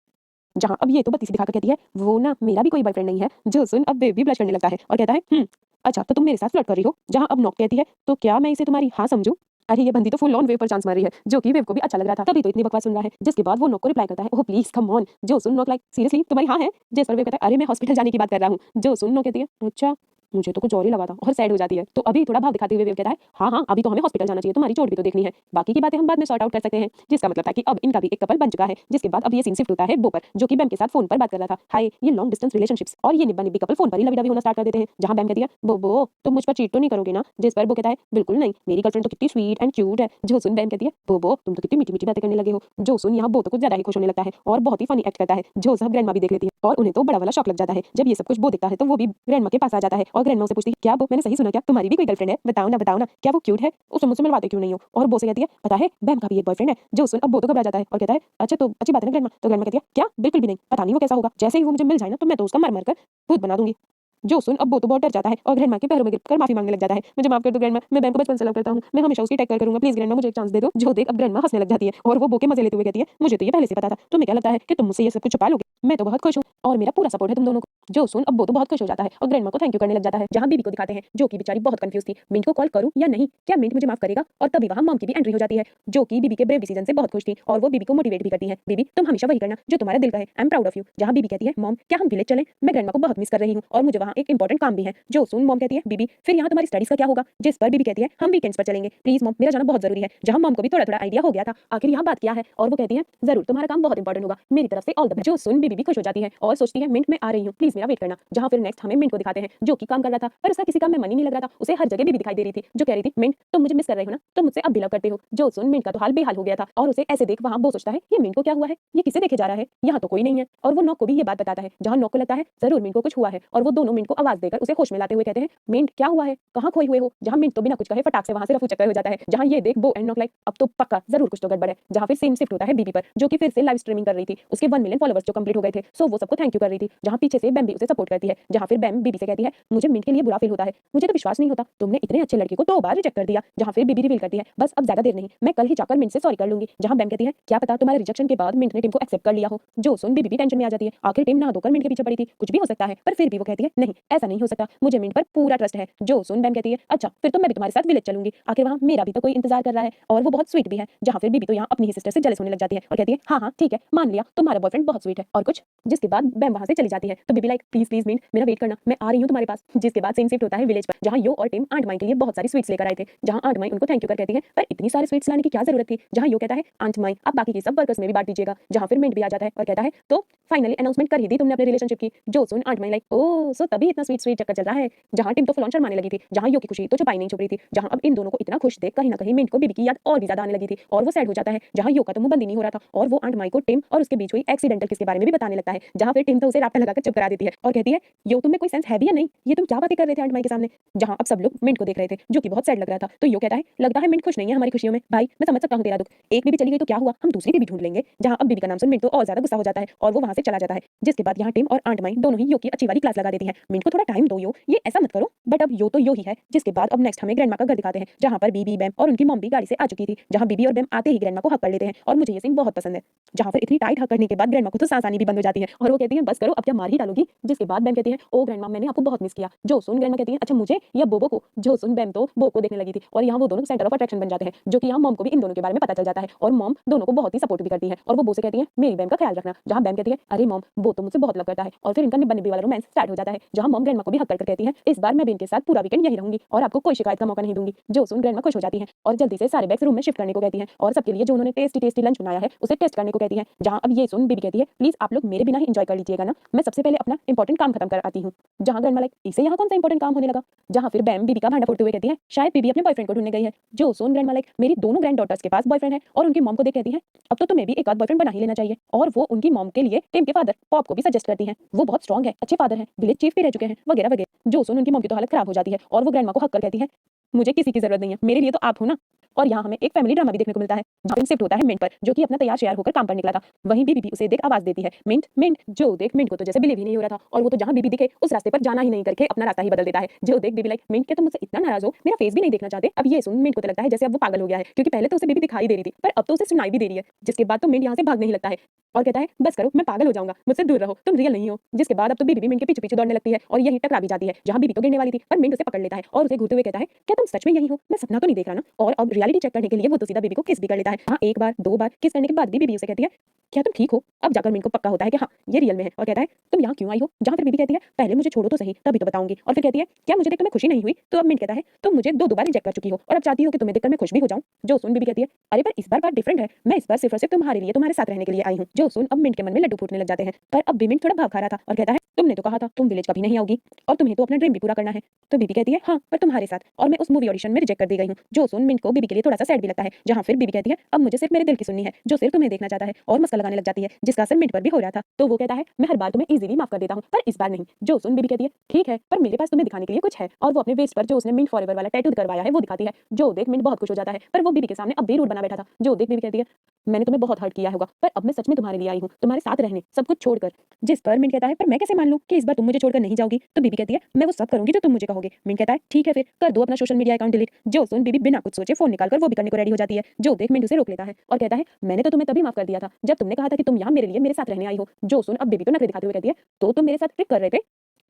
जहां अब ये तो बत्ती से दिखाकर कहती है, वो ना मेरा भी कोई बॉयफ्रेंड नहीं है। जो सुन अब वेव भी ब्लश करने लगता है और कहता है, अच्छा तो तुम मेरे साथ फ्लर्ट कर रही हो। जहां अब नॉक कहती है, तो क्या मैं इसे तुम्हारी हाँ समझूं? अरे ये बंदी तो फुल ऑन वेव पर चांस मार रही है, जो कि वेव को भी अच्छा लग रहा था, तभी तो इतनी बकवास सुन रहा है। जिसके बाद वो नॉक को रिप्लाई करता है, ओह प्लीज कम ऑन। जो सुन नॉक लाइक, सीरियसली तुम्हारी हाँ है? जिस पर वेव कहता है, अरे मैं हॉस्पिटल जाने की बात कर रहा हूँ। जो सुन नॉक कहती है, अच्छा मुझे तो कुछ और ही लगा था, और सैड हो जाती है। तो अभी थोड़ा भाव दिखाते हुए वेव कहता है, हाँ हाँ अभी तो हमें हॉस्पिटल जाना चाहिए, तुम्हारी चोट भी तो देखनी है, बाकी की बातें हम बाद में सॉर्ट आउट कर सकते हैं। जिसका मतलब था कि अब इनका भी एक कपल बन चुका है। जिसके बाद अब ये सीन शिफ्ट होता है बो पर, जो कि बैम के साथ फोन पर बात कर रहा था। हाय, ये लॉन्ग डिस्टेंस रिलेशनशिप्स और ये निब्बा निब्बी कपल फोन पर ही लवी डवी होना स्टार्ट कर देते हैं। जहां बैम कहती है, बो तुम मुझ पर चीट तो नहीं करोगे ना? जिस पर बो कहता है, बिल्कुल नहीं, मेरी गर्लफ्रेंड तो कितनी स्वीट एंड क्यूट है। जो सुन बैम कहती है, बो तुम तो कितनी मीठी मीठी बातें करने लगे हो। जो सुन यहाँ बो तो कुछ ज्यादा ही खुश होने लगता है और बहुत ही फनी एक्ट करता है। जो सब ग्रैंडमा भी देख लेती है और उन्हें तो बड़ा वाला शॉक लग जाता है। जब ये सब कुछ बो देखता है तो वो भी ग्रैंडमा के पास आ जाता है और ग्रैंडमा से पूछती है, क्या बो मैंने सही सुना क्या? तुम्हारी भी कोई गर्लफ्रेंड है? बताओ ना, क्या वो क्यूट है? उसे मुझसे मिलवाते क्यों नहीं हो? और बो से कहती है, पता है बैम का भी एक बॉयफ्रेंड है। जो सुन अब बो तो घबरा जाता है और कहता है, अच्छा तो अच्छी बात है ना ग्रैंडमा? तो ग्रैंडमा कहती है, क्या? बिल्कुल भी नहीं, पता नहीं वो कैसा होगा, जैसे ही वो मुझे मिल जाए ना तो मैं तो उसका मर मर कर भूत बना दूंगी। जो सुन अब वो तो बहुत डर जाता है और ग्रैंडमा के पैरों में गिरकर माफी मांगने लग जाता है, मुझे माफ कर दो ग्रैंडमा, मैं बैम को बचपन से लव करता हूँ, मैं हमेशा उसकी टेक केयर करूंगा, प्लीज ग्रैंडमा मुझे एक चांस दे दो। जो देख अब ग्रैंडमा हंसने लग जाती है और वो बो के मजे लेते हुए कहती है, मुझे तो ये पहले से पता था, तुम्हें क्या लगता है कि तुम मुझसे ये सब कुछ छुपा लोगे? मैं तो बहुत खुश हूँ और मेरा पूरा सपोर्ट है तुम दोनों को। जो सुन अब वो तो बहुत खुश हो जाता है और ग्रैंडमा को थैंक यू करने लग जाता है। जहाँ बीबी को दिखाते हैं जो कि बेचारी बहुत कंफ्यूज थी, मिंट को कॉल करूं या नहीं, क्या मिंट मुझे माफ करेगा। और तभी वहाँ मॉम की भी एंट्री हो जाती है जो कि बीबी के ब्रेव डिसीजन से बहुत खुश थी और वो बीबी को मोटिवेट भी करती है। बीबी तुम हमेशा वही करना जो तुम्हारा दिल कहे, I am proud of you. जहाँ बीबी कहती है मॉम क्या हम विलेज चलें, मैं ग्रैंडमा को बहुत मिस कर रही हूँ और मुझे वहाँ एक इंपॉर्टेंट काम भी है। जो सुन मॉम कहती है बीबी फिर यहाँ तुम्हारी स्टडीज का क्या होगा, जिस पर बीबी कहती है हम वीकेंड्स पर चलेंगे प्लीज मॉम, मेरा जाना बहुत जरूरी है। जहाँ मॉम को भी थोड़ा थोड़ा आइडिया हो गया था आखिर यहाँ बात क्या है और वो कहती है जरूर तुम्हारा काम बहुत इंपॉर्टेंट होगा, मेरी तरफ से ऑल द बेस्ट। जो सुन बीबी भी खुश हो जाती है और सोचती है मिंट मैं आ रही हूँ प्लीज मेरा वेट करना। जहाँ फिर नेक्स्ट हमें मिंट को दिखाते हैं जो कि काम कर रहा था पर उसका किसी काम में मन ही नहीं लग रहा था, उसे हर जगह बीबी दिखाई दे रही थी जो कह रही थी मिंट तुम मुझे मिस कर रहे हो ना, तुम मुझसे अब भी लव करते हो। जो सुन मिंट का तो हाल बेहाल हो गया था और उसे ऐसे देख वहाँ वो सोचता है ये मिंट को क्या हुआ है, ये किसे देखे जा रहा है, यहाँ तो कोई नहीं है। और वो नॉक को भी ये बात बताता है जहाँ नॉक को लगता है जरूर मिंट को कुछ हुआ है और वो दोनों मिंट को आवाज देकर उसे होश में लाते हुए कहते हैं मिंट क्या हुआ है, कहाँ खोए हुए हो। जहाँ मिंट तो बिना कुछ कहे फटाक से वहाँ से रफू चक्कर हो जाता है। जहाँ ये देख बो एंड नॉक लाइक अब तो पक्का जरूर कुछ तो गड़बड़ है। जहाँ फिर सीन शिफ्ट होता है बीबी पर जो कि फिर से लाइव स्ट्रीमिंग कर रही थी, उसके 1 मिलियन फॉलोवर्स जो कंप्लीट हो गए थे, सो वो सबको थैंक यू कर रही थी। जहाँ पीछे से बैम भी उसे सपोर्ट करती है। जहाँ फिर बैम बीबी से कहती है मुझे मिंट के लिए बुरा फील होता है, मुझे तो विश्वास नहीं होता तुमने इतने अच्छे लड़के को 2 बार रिजेक्ट कर दिया। जहाँ फिर बीबी रिवील करती है बस अब ज्यादा देर नहीं, मैं कल ही जाकर मिंट से सॉरी कर लूंगी। जहाँ बैम कहती है क्या पता तुम्हारे रिजेक्शन के बाद मिंट ने टीम को एक्सेप्ट कर लिया हो। जो सुन बीबी भी टेंशन में आ जाती है, आखिर टीम ना धोकर मिंट के पीछे पड़ी थी, कुछ भी हो सकता है। पर फिर भी वो कहती है नहीं ऐसा नहीं हो सकता, मुझे मिंट पर पूरा ट्रस्ट है। जो सुन बैम कहती है अच्छा फिर तो मैं भी तुम्हारे साथ विलेज चलूंगी, आखिर वहाँ मेरा भी तो कोई इंतजार कर रहा है और वो बहुत स्वीट भी है। जहाँ फिर बीबी तो यहाँ अपनी ही सिस्टर से जेलस होने लग जाती है और कहती है हाँ हाँ ठीक है मान लिया तुम्हारा बॉयफ्रेंड बहुत स्वीट है और कुछ। जिसके बाद बैम वहाँ से चली जाती है तो बीबी लाइक प्लीज प्लीज मिंट मेरा वेट करना, मैं आ रही हूँ तुम्हारे पास। जिसके बाद सीन शिफ्ट होता है विलेज पर जहाँ यो और टिम आंट माई के लिए बहुत सारी स्वीट्स लेकर आए थे। जहाँ आंट माई उनको थैंक यू कर कहती है पर इतनी सारी स्वीट्स लाने की क्या जरूरत थी। जहाँ यो कहता है आंट माई आप बाकी के सब वर्कर्स में भी बांट दीजिएगा। जहाँ फिर मिंट भी आ जाता है और कहता है तो फाइनली अनाउंसमेंट कर ही दी तुमने अपने रिलेशनशिप की। जो सुन आंट माई लाइक ओ सो तभी इतना स्वीट स्वीट चक्कर चल रहा है। जहाँ टिम तो फुल ऑन शर्माने लगी थी, जहाँ यो की खुशी तो छुपाई नहीं छुप रही थी। जहाँ अब इन दोनों को इतना खुश देख कहीं ना कहीं मिंट को बीबी की याद और भी ज्यादा आने लगी थी और वो सैड हो जाता है। जहाँ यो का तो मुंह बंद ही नहीं हो रहा था और वो आंट माई को टिम और उसके बीच हुई एक्सीडेंटल किस के बारे में भी बताने लगता है। जहाँ फिर टिम तो उसे रास्ता लगाकर चुप करा देती है और कहती है यो तुम्हें कोई सेंस है भी या नहीं, ये तुम क्या बातें कर रहे थे आंट माई के सामने। जहाँ अब सब लोग मिंट को देख रहे थे जो कि बहुत सैड लग रहा था तो यो कहता है लगता है मिंट खुश नहीं है हमारी खुशियों में। भाई मैं समझ सकता हूँ तेरा दुख, एक बीबी चली गई तो क्या हुआ, हम दूसरी बीबी ढूंढ लेंगे। जहाँ अब बीबी का नाम सुन मिंट तो और ज्यादा गुस्सा हो जाता है और वो वहां से चला जाता है। जिसके बाद यहाँ टिम और आंट माई दोनों ही यो की अच्छी वाली क्लास लगा देती है। मिंट को थोड़ा टाइम दो यो, ये ऐसा मत करो। बट अब यो तो यो ही है। जिसके बाद अब नेक्स्ट हमें ग्रैंडमा का घर दिखाते हैं जहाँ पर बीबी बैम और उनकी मॉम भी गाड़ी से आ चुकी थी। जहाँ बीबी और बैम आते ही ग्रैंडमा को हक कर लेते हैं और मुझे ये सीन बहुत पसंद है। जहाँ फिर इतनी टाइट हक करने के बाद ग्रैंडमा को तो सांस आनी भी बंद हो जाती है और वो कहती है बस करो अब क्या मार ही डालोगी। जिसके बाद बैम कहती है ओ ग्रैंडमा मैंने आपको बहुत मिस किया। जो सुन ग्रैंडमा कहती है अच्छा मुझे या बोबो को। जो सुन बैम तो बोबो को देखने लगी थी और यहाँ वो दोनों सेंटर ऑफ अट्रैक्शन बन जाते हैं जो कि यहाँ मॉम को भी इन दोनों के बारे में पता चल जाता है और मॉम दोनों को बहुत ही सपोर्ट भी करती है और वो बो से कहती है मेरी बैम का ख्याल रखना। जहाँ बैम कहती है अरे मॉम वो तो मुझसे बहुत लव करता है और फिर इनका निब्बा निब्बी वाला रोमांस स्टार्ट हो जाता है। जहाँ मॉम ग्रैंडमा को भी हक कर कहती है इस बार मैं भी इनके साथ पूरा वीकेंड यही रहूंगी और आपको कोई शिकायत का मौका नहीं दूंगी। जो सुन ग्रैंडमा खुश हो जाती है और जल्दी से सारे बैग्स रूम में शिफ्ट करने को कहती है और सबके लिए जो उन्होंने टेस्टी टेस्टी लंच बनाया है उसे टेस्ट करने को कहती है। जहाँ अब ये सुन बीबी कहती है प्लीज आप लोग मेरे बिना ही एंजॉय कर लीजिएगा ना, मैं सबसे पहले अपना इंपॉर्टेंट काम खत्म कर आती हूँ। जहाँ ग्रैंडमा लाइक इसे यहाँ कौन सा इंपॉर्टेंट काम होने लगा। जहाँ फिर बैम बीबी का भांडा फोड़ते हुए कहती है शायद बीबी अपने बॉयफ्रेंड को ढूंढने गई है। जो सुन ग्रैंडमा लाइक मेरी दोनों ग्रैंड डॉटर्स के पास बॉयफ्रेंड है और उनकी मॉम को देख कहती है अब तो तुम्हें भी एक आध बॉयफ्रेंड बना ही लेना चाहिए। और वो उनकी मॉम के लिए टिम के फादर पॉप को भी सजेस्ट करती है, वो बहुत स्ट्रॉन्ग है, अच्छे फादर हैं, विलेज चीफ भी रह चुके हैं वगैरह वगैरह। जो सुन उनकी मॉम की तो हालत खराब हो जाती है और वो ग्रैंडमा को हक कर कहती है मुझे किसी की जरूरत नहीं है, मेरे लिए तो आप हो ना। और यहाँ हमें एक फैमिली ड्रामा भी देखने को मिलता है जहाँ शिफ्ट होता है मिंट पर जो कि अपना तैयार शेयर होकर काम पर निकला था। वहीं बीबी उसे देख आवाज देती है मिंट मिंट। जो देख मिंट को तो जैसे बिलीव ही नहीं हो रहा था और वो तो जहाँ बीबी दिखे उस रास्ते पर जाना ही नहीं करके अपना रास्ता ही बदल देता है। जो देख बीबी लाइक मिंट के तुम मुझसे इतना नाराज हो, मेरा फेस भी नहीं देखना चाहते। अब ये सुन मिंट को तो लगता है जैसे अब वो पागल हो गया है क्योंकि पहले तो उसे बीबी दिखाई दे रही थी पर अब तो उसे सुनाई भी दे रही है। जिसके बाद तो मिंट यहाँ से भागने ही लगता है और कहता है बस करो मैं पागल हो जाऊंगा, मुझसे दूर रहो, तुम रियल नहीं हो। जिसके बाद अब तो बीबी भी मिंट के पीछे पीछे दौड़ने लगती है और यही टकरा भी जाती है। जहाँ बीबी तो गिरने वाली थी पर मिंट उसे पकड़ लेता है और उसे घूरते हुए कहता है क्या तुम सच में यही हो, मैं सपना तो नहीं देख रहा ना। और अब रियलिटी चेक करने के लिए वो तो सीधा बीबी को किस भी कर लेता है। हाँ एक बार दो बार किस करने के बाद बीबी उसे कहती है क्या तुम ठीक हो। अब जाकर मिंट को पक्का होता है कि हाँ ये रियल में है और कहता है तुम यहाँ क्यों आई हो। जहाँ फिर बीबी कहती है पहले मुझे छोड़ो तो सही तभी तो बताऊंगी। और फिर कहती है क्या मुझे देख तुम्हें खुशी नहीं हुई। तो अब मिंट कहता है तुम मुझे दो बार रिजेक्ट कर चुकी हो और अब चाहती हो कि तुम्हें देखकर मैं खुश भी हो जाऊं। जो सुन बीबी कहती है अरे पर इस बार बात डिफरेंट है, मैं इस बार सिर्फ और सिर्फ तुम्हारे लिए तुम्हारे साथ रहने के लिए आई हूँ। जो सुन अब मिंट के मन में लड्डू फूटने लग जाते हैं पर अब भी मिंट थोड़ा भाव खा रहा था और कहता है तुमने तो कहा था तुम विलेज कभी नहीं आओगी और तुम्हें तो अपना ड्रीम भी पूरा करना है। तो बीबी कहती है हाँ पर तुम्हारे साथ, और मैं उस मूवी ऑडिशन में रिजेक्ट कर दी गई हूँ। जो सुन मिंट को बीबी के लिए थोड़ा सा सैड भी लगता है। जहाँ फिर बीबी कहती है अब मुझे सिर्फ मेरे दिल की सुननी है जो सिर्फ तुम्हें देखना चाहता है और मस्का लगाने लग जाती है जिसका असर मिंट पर भी हो रहा था। तो वो कहता है मैं हर बार तुम्हें इजीली माफ कर देता हूँ पर इस बार नहीं। जो सुन बीबी कहती है ठीक है पर मेरे पास तुम्हें दिखाने के लिए कुछ है और वो अपने वेस्ट पर जो उसने मिंट फॉरएवर वाला टैटू करवाया है वो दिखाती है। जो देख मिंट बहुत खुश हो जाता है पर वो बीबी के सामने अब भी रूड बना बैठा था। जो देख बीबी कहती है मैंने तुम्हें बहुत हर्ट किया होगा पर अब मैं सच में तुम्हारे लिए आई हूँ, तुम्हारे साथ रहने सब कुछ छोड़कर। जिस पर मिंट कहता है पर मैं कैसे मान लूं कि इस बार तुम मुझे छोड़कर नहीं जाओगी। तो बीबी कहती है मैं वो सब करूंगी जो तुम मुझे कहोगे। मिंट कहता है ठीक है फिर कर दो अपना सोशल मीडिया अकाउंट डिलीट। जो सुन बीबी बिना कुछ सोचे फोन निकालकर वो भी करने को रेडी हो जाती है। जो देख मिंट उसे रोक लेता है और कहता है मैंने तो तुम्हें तभी माफ कर दिया था जब तुमने तुमने कहा था कि तुम यहाँ मेरे लिए मेरे साथ रहने आई हो। जो सुन अब बेबी तो नखरे दिखाते हुए कहती है, तो तुम मेरे साथ ट्रिक कर रहे थे।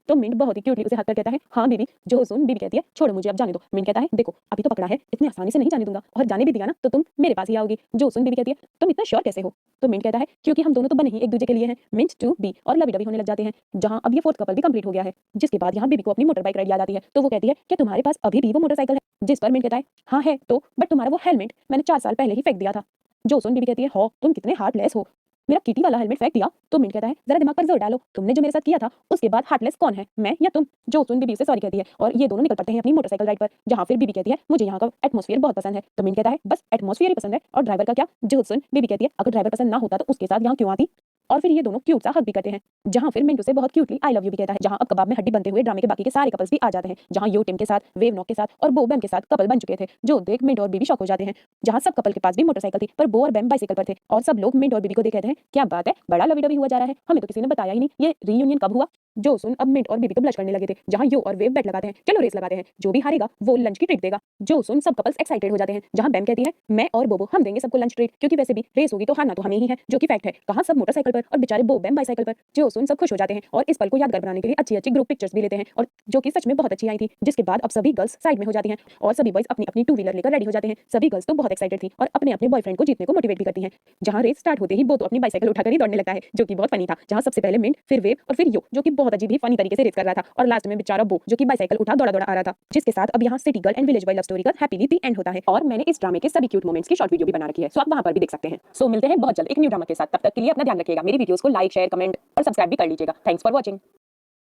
तो मिंट बहुत ही क्यूटली उसे हक कर कहता है, हाँ बीबी। जो सुन बीबी कहती है, छोड़ो मुझे, अब जाने दो। मिंट कहता है, देखो अभी तो पकड़ा है, इतनी आसानी से नहीं जाने दूंगा, और जाने भी दिया ना तो तुम मेरे पास ही आओगी। जो सुन बीबी कहती है, तुम इतना श्योर कैसे हो? तो मिंट कहता है, क्योंकि हम दोनों तो बने ही एक दूसरे के लिए हैं। मिंट टू बी और लवी डवी होने लग जाते हैं, जहाँ अब ये फोर्थ कपल भी कंप्लीट हो गया है। जिसके बाद यहाँ बीबी को अपनी मोटर बाइक राइड याद आती है, तो वो कहती है कि तुम्हारे पास अभी भी वो मोटरसाइकिल है? जिस पर मिंट कहता है, हाँ है तो, बट तुम्हारा वो हेलमेट मैंने 4 साल पहले ही फेंक दिया था। जो सुन बीबी कहती है, हो तुम कितने हार्टलेस हो, मेरा किटी वाला हेलमेट फेंक दिया? तो मिंट कहता है, जरा दिमाग पर जोर डालो, तुमने जो मेरे साथ किया था उसके बाद हार्टलेस कौन है, मैं या तुम? जो सुन बीबी से सॉरी कहती है और ये दोनों निकल पड़ते हैं अपनी मोटरसाइकिल राइड पर, जहां फिर बीबी कहती है, मुझे यहाँ का एटमॉस्फेयर बहुत पसंद है। तो मिंट कहता है, बस एटमॉस्फेयर ही पसंद है और ड्राइवर का क्या? जो सुन बीबी कहती है, अगर ड्राइवर पसंद ना होता तो उसके साथ यहाँ क्यों आती? और फिर ये दोनों क्यूट सा हग भी करते हैं, जहां फिर मिंटू से बहुत क्यूटली आई लव यू भी कहता है। जहां अब कबाब में हड्डी बनते हुए ड्रामे के बाकी के सारे कपल्स भी आ जाते हैं, जहां यो टिम के साथ, वेव नॉक के साथ और बो बैम के साथ कपल बन चुके थे, जो देख मिंट और बीबी शॉक हो जाते हैं। जहां सब कपल के पास भी मोटरसाइकिल थी, पर बो और बैम बाइसाइकिल पर थे, और सब लोग मिंट और बीबी को देख कहते हैं, क्या बात है, बड़ा लवी डवी हुआ जा रहा है, हमें तो किसी ने बताया ही नहीं, ये रीयूनियन कब हुआ? जो सुन अब मिंट और बीबी को ब्लश करने लगे थे, जहां यो और वेव बेट लगाते हैं, चलो रेस लगाते हैं, जो भी हारेगा वो लंच की ट्रीट देगा। जो सुन सब कपल्स एक्साइटेड हो जाते हैं, जहां बैम कहती है, मैं और बोबो हम देंगे सबको लंच ट्रीट, क्योंकि वैसे भी रेस होगी तो हारना तो हमें ही है, जो कि फैक्ट है। कहां सब मोटरसाइकिल पर और बेचारे बो बैम बाइसाइकिल पर। जो सुन सब खुश हो जाते हैं और इस पल को यादगार बनाने के लिए अच्छी अच्छी ग्रुप पिक्चर्स भी लेते हैं, और जो कि सच में बहुत अच्छी आई थी। जिसके बाद अब सभी गर्ल्स साइड में हो जाती हैं और सभी बॉयज अपनी अपनी टू व्हीलर लेकर रेडी हो जाते हैं। सभी गर्ल्स तो बहुत एक्साइटेड थी और अपने अपने बॉयफ्रेंड को जीतने को मोटिवेट भी करती हैं। जहां रेस स्टार्ट होते ही वो तो अपनी बाइसाइकिल उठाकर ही दौड़ने लगता है, जो कि बहुत फनी था। जहां सबसे पहले मिंट, फिर वेव और फिर यो, जो कि बहुत अजीब ही फनी तरीके से रेस कर रहा था, और लास्ट में बेचारा बो, जो कि बाइसाइकिल उठा दौड़ा दौड़ा आ रहा था। जिसके साथ अब यहाँ city girl and village boy love story का हैप्पीली द एंड होता है, और मैंने इस ड्रामे के सभी क्यूट मोमेंट्स की शॉर्ट वीडियो भी बना रखी है, सो आप वहां पर भी देख सकते हैं। सो मिलते हैं बहुत जल्द एक न्यू ड्रामा के साथ, तब तक के लिए अपना ध्यान रखिएगा, मेरी वीडियोस को लाइक शेयर कमेंट और सब्सक्राइब भी कर लीजिएगा। Thanks for watching.